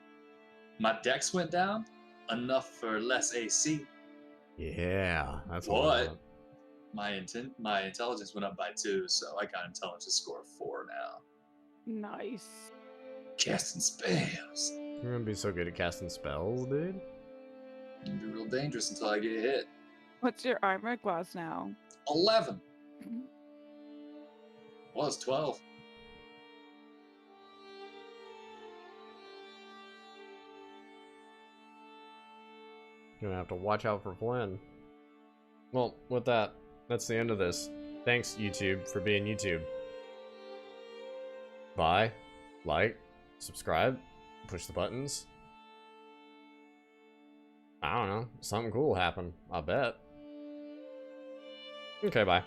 My dex went down, enough for less AC. Yeah, that's What? My intelligence went up by 2, so I got intelligence score of 4 now. Nice. Casting spells. You're gonna be so good at casting spells, dude. It'd be real dangerous until I get hit. What's your armor class now? 11. Was 12. You're gonna have to watch out for Flynn. Well, with that, that's the end of this. Thanks, YouTube, for being YouTube. Bye, like, subscribe, push the buttons. I don't know, something cool will happen, I bet. Okay, bye.